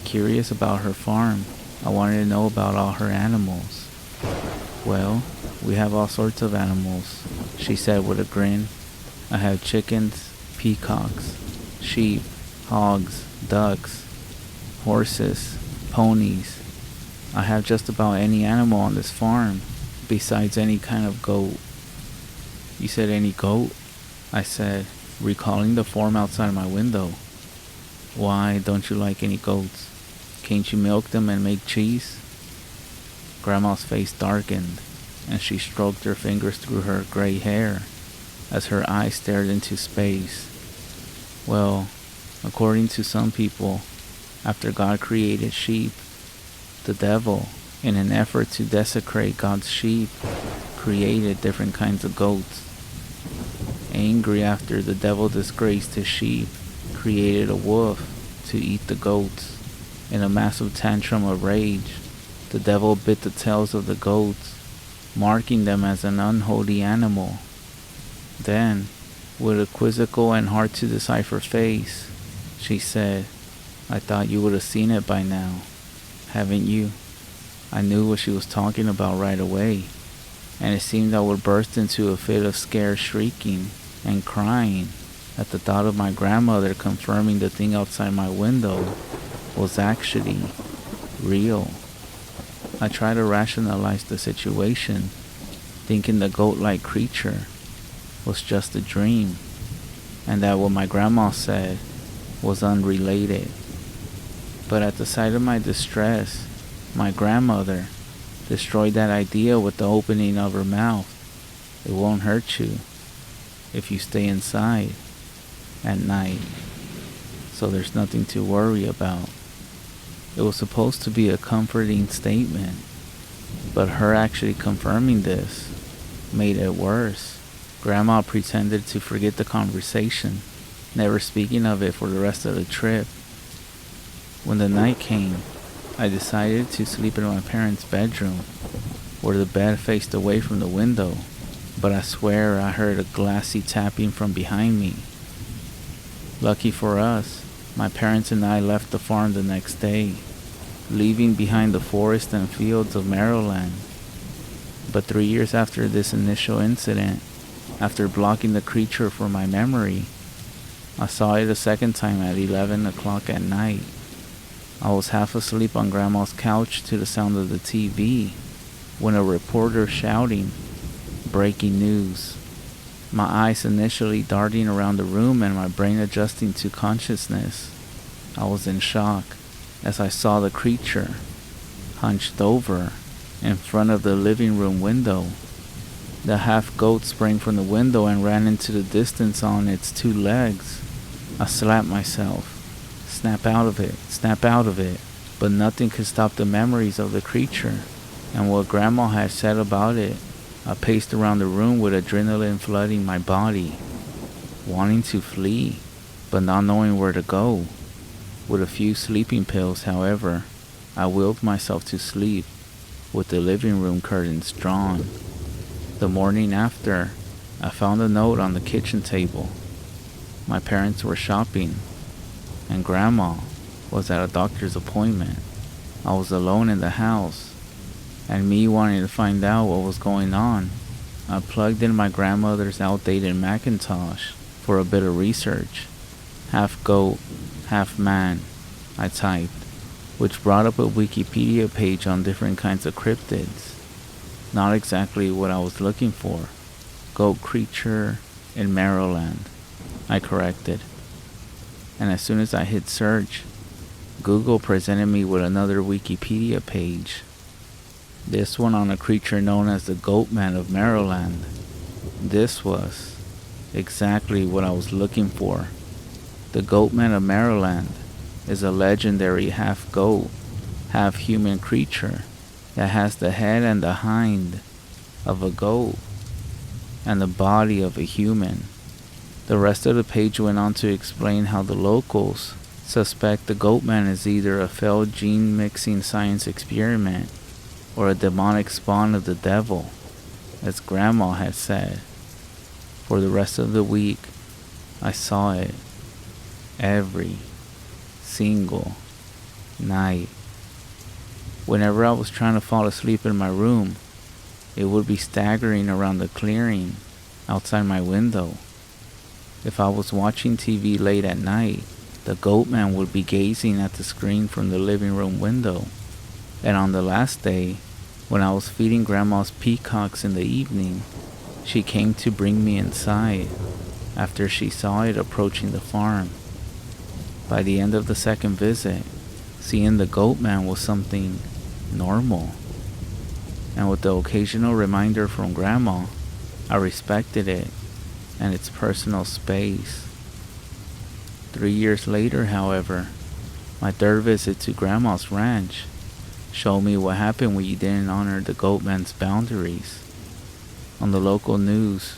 Curious about her farm, I wanted to know about all her animals. "Well, we have all sorts of animals," she said with a grin. "I have chickens, peacocks, sheep, hogs, ducks, horses, ponies. I have just about any animal on this farm, besides any kind of goat." "You said any goat?" I said, recalling the form outside my window. "Why, don't you like any goats? Can't you milk them and make cheese?" Grandma's face darkened, and she stroked her fingers through her gray hair as her eyes stared into space. "Well, according to some people, after God created sheep, the devil, in an effort to desecrate God's sheep, created different kinds of goats. Angry after the devil disgraced his sheep, created a wolf to eat the goats. In a massive tantrum of rage, the devil bit the tails of the goats, marking them as an unholy animal. Then, with a quizzical and hard to decipher face, she said, "I thought you would have seen it by now. Haven't you?" I knew what she was talking about right away, and it seemed I would burst into a fit of scared shrieking and crying at the thought of my grandmother confirming the thing outside my window was actually real. I tried to rationalize the situation, thinking the goat-like creature was just a dream, and that what my grandma said was unrelated. But at the sight of my distress, my grandmother destroyed that idea with the opening of her mouth. "It won't hurt you if you stay inside at night, so there's nothing to worry about." It was supposed to be a comforting statement, but her actually confirming this made it worse. Grandma pretended to forget the conversation, never speaking of it for the rest of the trip. When the night came, I decided to sleep in my parents' bedroom, where the bed faced away from the window, but I swear I heard a glassy tapping from behind me. Lucky for us, my parents and I left the farm the next day, leaving behind the forest and fields of Maryland. But 3 years after this initial incident, after blocking the creature from my memory, I saw it a second time at 11 o'clock at night. I was half asleep on Grandma's couch to the sound of the TV when a reporter shouting, "Breaking news." My eyes initially darting around the room and my brain adjusting to consciousness. I was in shock as I saw the creature hunched over in front of the living room window. The half goat sprang from the window and ran into the distance on its 2 legs. I slapped myself. Snap out of it. But nothing could stop the memories of the creature and what Grandma had said about it. I paced around the room with adrenaline flooding my body. wanting to flee, but not knowing where to go. With a few sleeping pills, however, I willed myself to sleep, with the living room curtains drawn. The morning after, I found a note on the kitchen table. My parents were shopping, and Grandma was at a doctor's appointment. I was alone in the house, and me wanting to find out what was going on, I plugged in my grandmother's outdated Macintosh for a bit of research. Half goat, half man, I typed, which brought up a Wikipedia page on different kinds of cryptids. Not exactly what I was looking for. Goat creature in Maryland, I corrected. And as soon as I hit search, Google presented me with another Wikipedia page. This one on a creature known as the Goatman of Maryland. This was exactly what I was looking for. The Goatman of Maryland is a legendary half-goat, half-human creature that has the head and the hind of a goat and the body of a human. The rest of the page went on to explain how the locals suspect the Goatman is either a failed gene-mixing science experiment or a demonic spawn of the devil, as Grandma had said. For the rest of the week, I saw it every single night. Whenever I was trying to fall asleep in my room, it would be staggering around the clearing outside my window. If I was watching TV late at night, the Goatman would be gazing at the screen from the living room window. And on the last day, when I was feeding Grandma's peacocks in the evening, she came to bring me inside after she saw it approaching the farm. By the end of the second visit, seeing the Goatman was something normal. And with the occasional reminder from Grandma, I respected it and its personal space. 3 years later, however, my third visit to Grandma's ranch showed me what happened when you didn't honor the Goatman's boundaries. On the local news,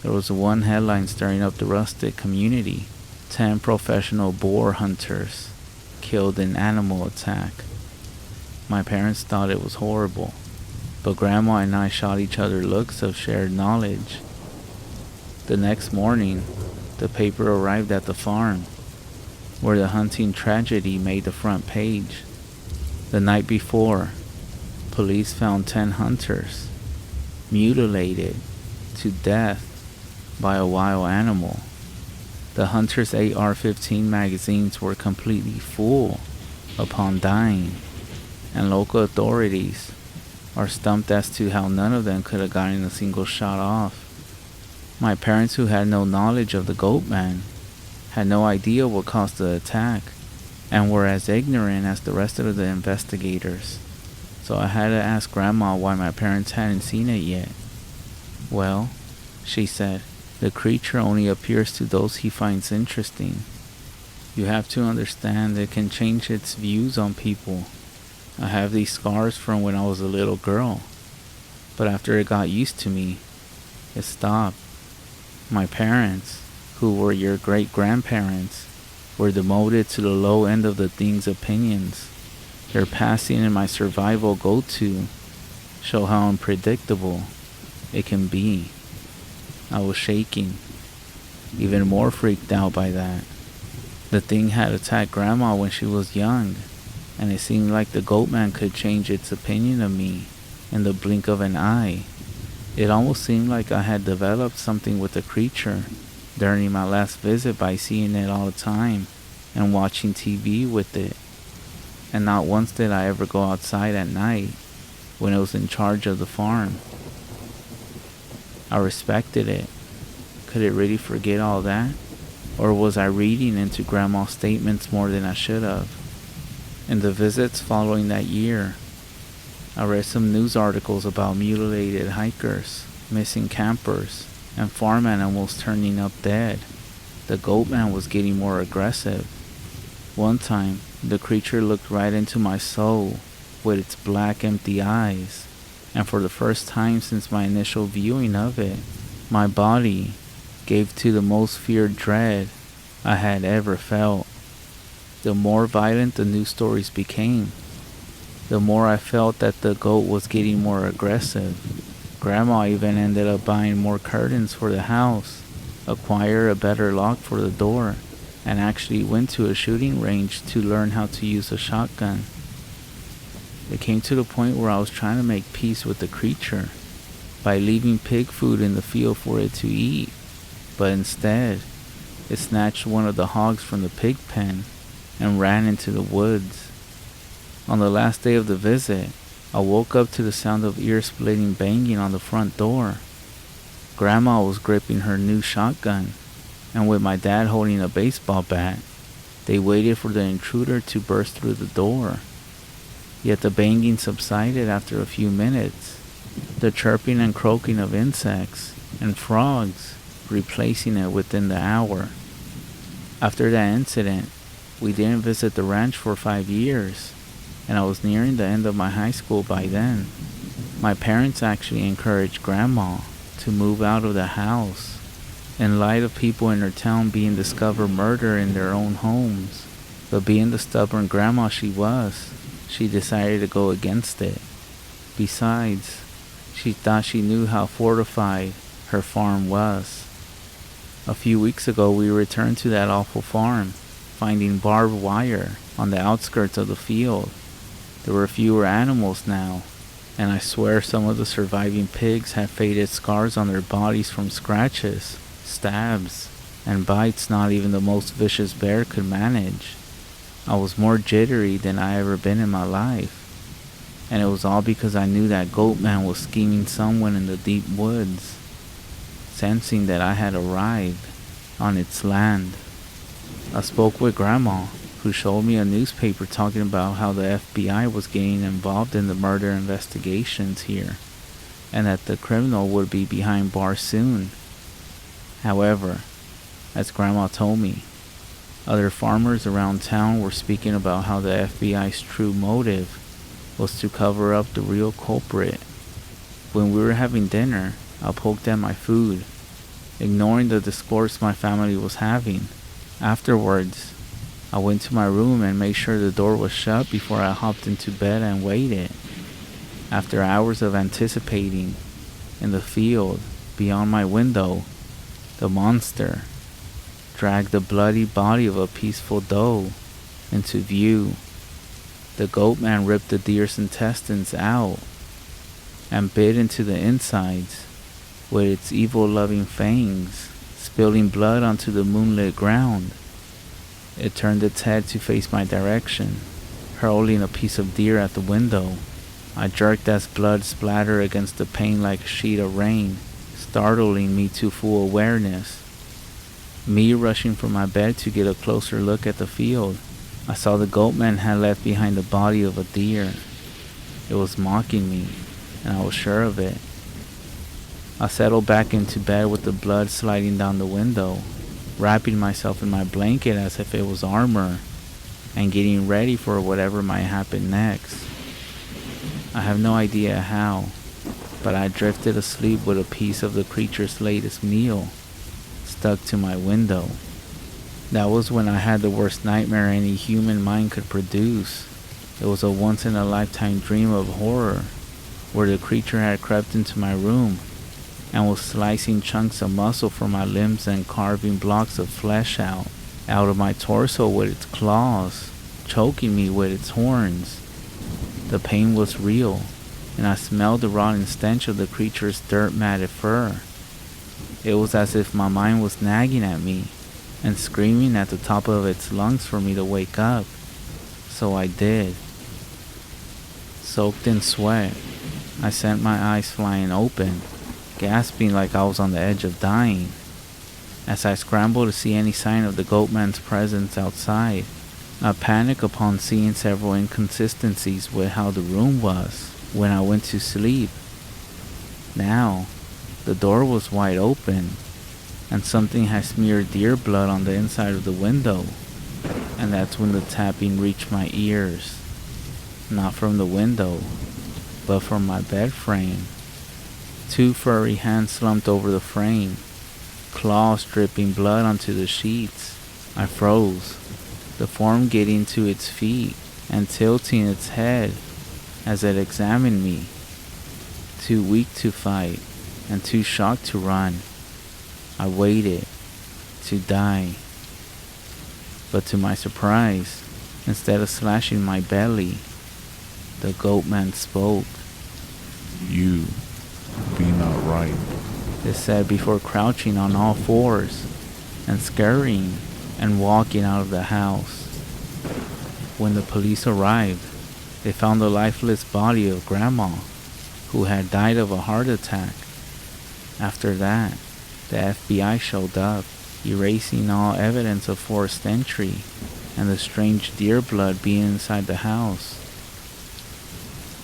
there was one headline stirring up the rustic community: 10 professional boar hunters killed in animal attack. My parents thought it was horrible, but Grandma and I shot each other looks of shared knowledge. The next morning, the paper arrived at the farm, where the hunting tragedy made the front page. The night before, police found 10 hunters mutilated to death by a wild animal. The hunters' AR-15 magazines were completely full upon dying, and local authorities are stumped as to how none of them could have gotten a single shot off. My parents, who had no knowledge of the Goatman, had no idea what caused the attack, and were as ignorant as the rest of the investigators. So I had to ask Grandma why my parents hadn't seen it yet. Well, she said, the creature only appears to those he finds interesting. You have to understand it can change its views on people. I have these scars from when I was a little girl, but after it got used to me, it stopped. My parents, who were your great-grandparents, were demoted to the low end of the thing's opinions. Their passing and my survival go-to show how unpredictable it can be. I was shaking, even more freaked out by that. The thing had attacked Grandma when she was young, and it seemed like the Goatman could change its opinion of me in the blink of an eye. It almost seemed like I had developed something with the creature during my last visit by seeing it all the time and watching TV with it. And not once did I ever go outside at night when it was in charge of the farm. I respected it. Could it really forget all that? Or was I reading into Grandma's statements more than I should have? In the visits following that year, I read some news articles about mutilated hikers, missing campers, and farm animals turning up dead. The Goatman was getting more aggressive. One time, the creature looked right into my soul with its black, empty eyes, and for the first time since my initial viewing of it, my body gave to the most feared dread I had ever felt. The more violent the news stories became, the more I felt that the goat was getting more aggressive. Grandma even ended up buying more curtains for the house, acquired a better lock for the door, and actually went to a shooting range to learn how to use a shotgun. It came to the point where I was trying to make peace with the creature by leaving pig food in the field for it to eat, but instead, it snatched one of the hogs from the pig pen and ran into the woods. On the last day of the visit, I woke up to the sound of ear-splitting banging on the front door. Grandma was gripping her new shotgun, and with my dad holding a baseball bat, they waited for the intruder to burst through the door. Yet the banging subsided after a few minutes, the chirping and croaking of insects and frogs replacing it within the hour. After that incident, we didn't visit the ranch for 5 years, and I was nearing the end of my high school by then. My parents actually encouraged Grandma to move out of the house in light of people in her town being discovered murdered in their own homes. But being the stubborn grandma she was, she decided to go against it. Besides, she thought she knew how fortified her farm was. A few weeks ago, we returned to that awful farm, finding barbed wire on the outskirts of the field. There were fewer animals now, and I swear some of the surviving pigs had faded scars on their bodies from scratches, stabs, and bites not even the most vicious bear could manage. I was more jittery than I ever been in my life, and it was all because I knew that goat man was scheming someone in the deep woods, sensing that I had arrived on its land. I spoke with Grandma, who showed me a newspaper talking about how the FBI was getting involved in the murder investigations here, and that the criminal would be behind bars soon. However, as Grandma told me, other farmers around town were speaking about how the FBI's true motive was to cover up the real culprit. When we were having dinner, I poked at my food, ignoring the discourse my family was having. Afterwards, I went to my room and made sure the door was shut before I hopped into bed and waited. After hours of anticipating, in the field beyond my window, the monster dragged the bloody body of a peaceful doe into view. The goat man ripped the deer's intestines out and bit into the insides with its evil-loving fangs, spilling blood onto the moonlit ground. It turned its head to face my direction, hurling a piece of deer at the window. I jerked as blood splattered against the pane like a sheet of rain, startling me to full awareness. Me rushing from my bed to get a closer look at the field, I saw the goatman had left behind the body of a deer. It was mocking me, and I was sure of it. I settled back into bed with the blood sliding down the window, wrapping myself in my blanket as if it was armor, and getting ready for whatever might happen next. I have no idea how, but I drifted asleep with a piece of the creature's latest meal stuck to my window. That was when I had the worst nightmare any human mind could produce. It was a once-in-a-lifetime dream of horror, where the creature had crept into my room and was slicing chunks of muscle from my limbs and carving blocks of flesh out of my torso with its claws, choking me with its horns. The pain was real, and I smelled the rotten stench of the creature's dirt-matted fur. It was as if my mind was nagging at me and screaming at the top of its lungs for me to wake up. So I did. Soaked in sweat, I sent my eyes flying open, gasping like I was on the edge of dying. As I scrambled to see any sign of the goatman's presence outside, I panicked upon seeing several inconsistencies with how the room was when I went to sleep. Now, the door was wide open, and something had smeared deer blood on the inside of the window, and that's when the tapping reached my ears. Not from the window, but from my bed frame. Two furry hands slumped over the frame, claws dripping blood onto the sheets. I froze, the form getting to its feet and tilting its head as it examined me. Too weak to fight and too shocked to run, I waited to die. But to my surprise, instead of slashing my belly, the goat man spoke. "You be not right," it said before crouching on all fours and scurrying and walking out of the house. When the police arrived, they found the lifeless body of Grandma, who had died of a heart attack. After that, the FBI showed up, erasing all evidence of forced entry and the strange deer blood being inside the house.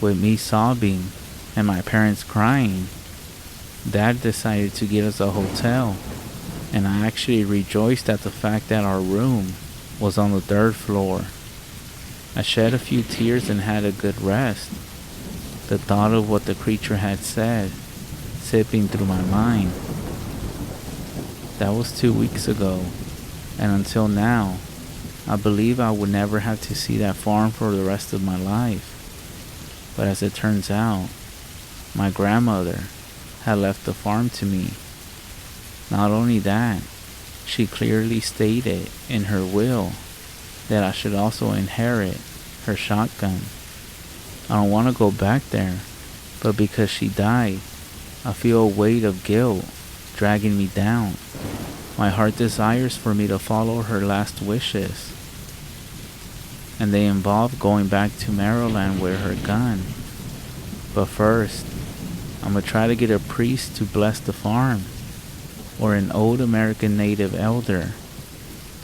With me sobbing and my parents crying, Dad decided to get us a hotel, and I actually rejoiced at the fact that our room was on the 3rd floor. I shed a few tears and had a good rest. The thought of what the creature had said zipping through my mind. That was 2 weeks ago, and until now, I believe I would never have to see that farm for the rest of my life. But as it turns out, my grandmother had left the farm to me. Not only that, she clearly stated in her will that I should also inherit her shotgun. I don't want to go back there, but because she died, I feel a weight of guilt dragging me down. My heart desires for me to follow her last wishes, and they involve going back to Maryland with her gun. But first, I'm gonna try to get a priest to bless the farm, or an old American native elder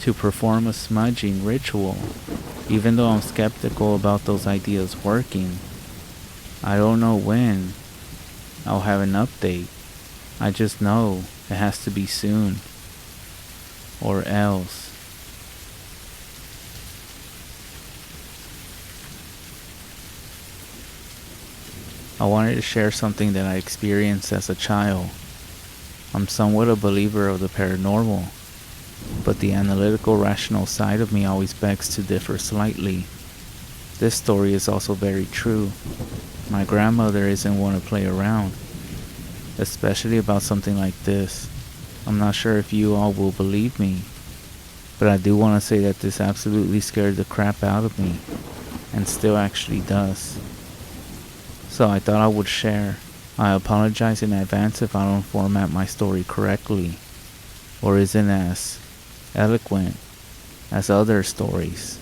to perform a smudging ritual. Even though I'm skeptical about those ideas working, I don't know when I'll have an update. I just know it has to be soon, or else. I wanted to share something that I experienced as a child. I'm somewhat a believer of the paranormal, but the analytical, rational side of me always begs to differ slightly. This story is also very true. My grandmother isn't one to play around, especially about something like this. I'm not sure if you all will believe me, but I do want to say that this absolutely scared the crap out of me, and still actually does. So I thought I would share. I apologize in advance if I don't format my story correctly, or isn't as eloquent as other stories.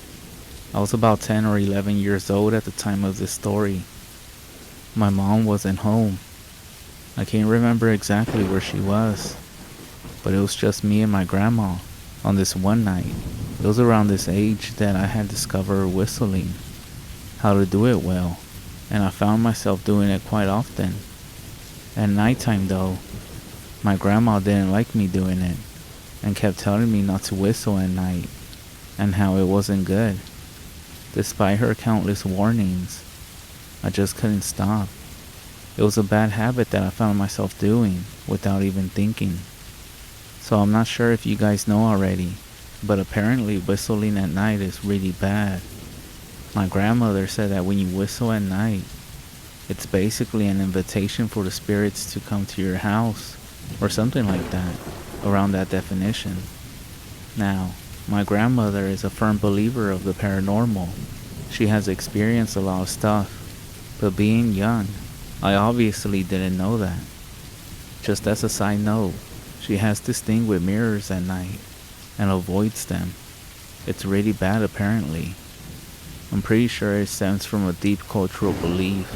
I was about 10 or 11 years old at the time of this story. My mom wasn't home. I can't remember exactly where she was, but it was just me and my grandma on this one night. It was around this age that I had discovered whistling, how to do it well, and I found myself doing it quite often. At nighttime though, my grandma didn't like me doing it, and kept telling me not to whistle at night, and how it wasn't good. Despite her countless warnings, I just couldn't stop. It was a bad habit that I found myself doing without even thinking. So I'm not sure if you guys know already, but apparently whistling at night is really bad. My grandmother said that when you whistle at night, it's basically an invitation for the spirits to come to your house, or something like that, around that definition. Now, my grandmother is a firm believer of the paranormal. She has experienced a lot of stuff, but being young, I obviously didn't know that. Just as a side note, she has this thing with mirrors at night, and avoids them. It's really bad apparently. I'm pretty sure it stems from a deep cultural belief,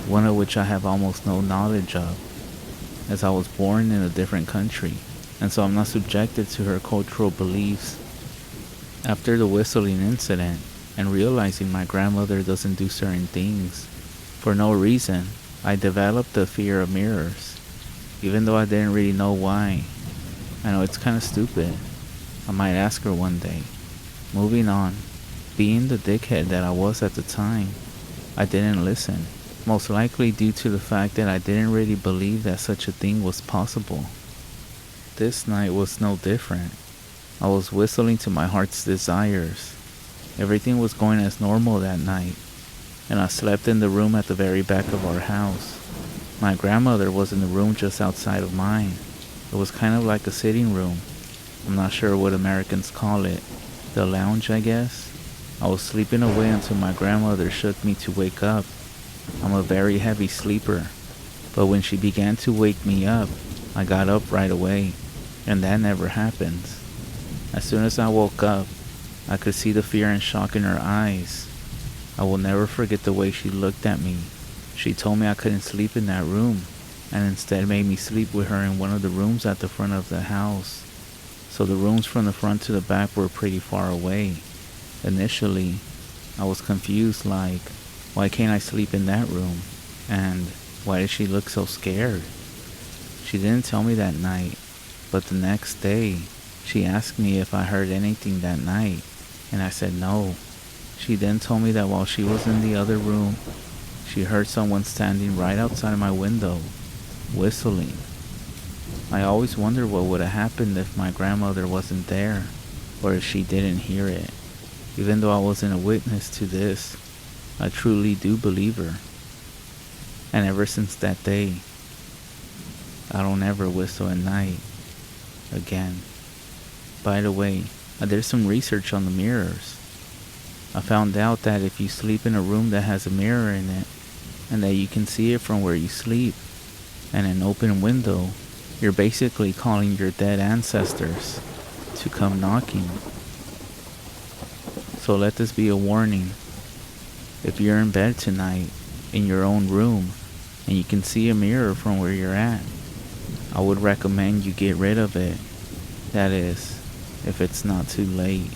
one of which I have almost no knowledge of, as I was born in a different country, and so I'm not subjected to her cultural beliefs. After the whistling incident, and realizing my grandmother doesn't do certain things for no reason, I developed a fear of mirrors, even though I didn't really know why. I know it's kind of stupid. I might ask her one day. Moving on. Being the dickhead that I was at the time, I didn't listen, most likely due to the fact that I didn't really believe that such a thing was possible. This night was no different. I was whistling to my heart's desires. Everything was going as normal that night, and I slept in the room at the very back of our house. My grandmother was in the room just outside of mine. It was kind of like a sitting room. I'm not sure what Americans call it. The lounge, I guess. I was sleeping away until my grandmother shook me to wake up. I'm a very heavy sleeper, but when she began to wake me up, I got up right away, and that never happens. As soon as I woke up, I could see the fear and shock in her eyes. I will never forget the way she looked at me. She told me I couldn't sleep in that room, and instead made me sleep with her in one of the rooms at the front of the house. So the rooms from the front to the back were pretty far away. Initially, I was confused, like, why can't I sleep in that room? And why did she look so scared? She didn't tell me that night, but the next day, she asked me if I heard anything that night, and I said no. She then told me that while she was in the other room, she heard someone standing right outside my window, whistling. I always wondered what would have happened if my grandmother wasn't there, or if she didn't hear it. Even though I wasn't a witness to this, I truly do believe her. And ever since that day, I don't ever whistle at night again. By the way, I did some research on the mirrors. I found out that if you sleep in a room that has a mirror in it, and that you can see it from where you sleep, and an open window, you're basically calling your dead ancestors to come knocking. So let this be a warning. If you're in bed tonight, in your own room, and you can see a mirror from where you're at, I would recommend you get rid of it. That is, if it's not too late.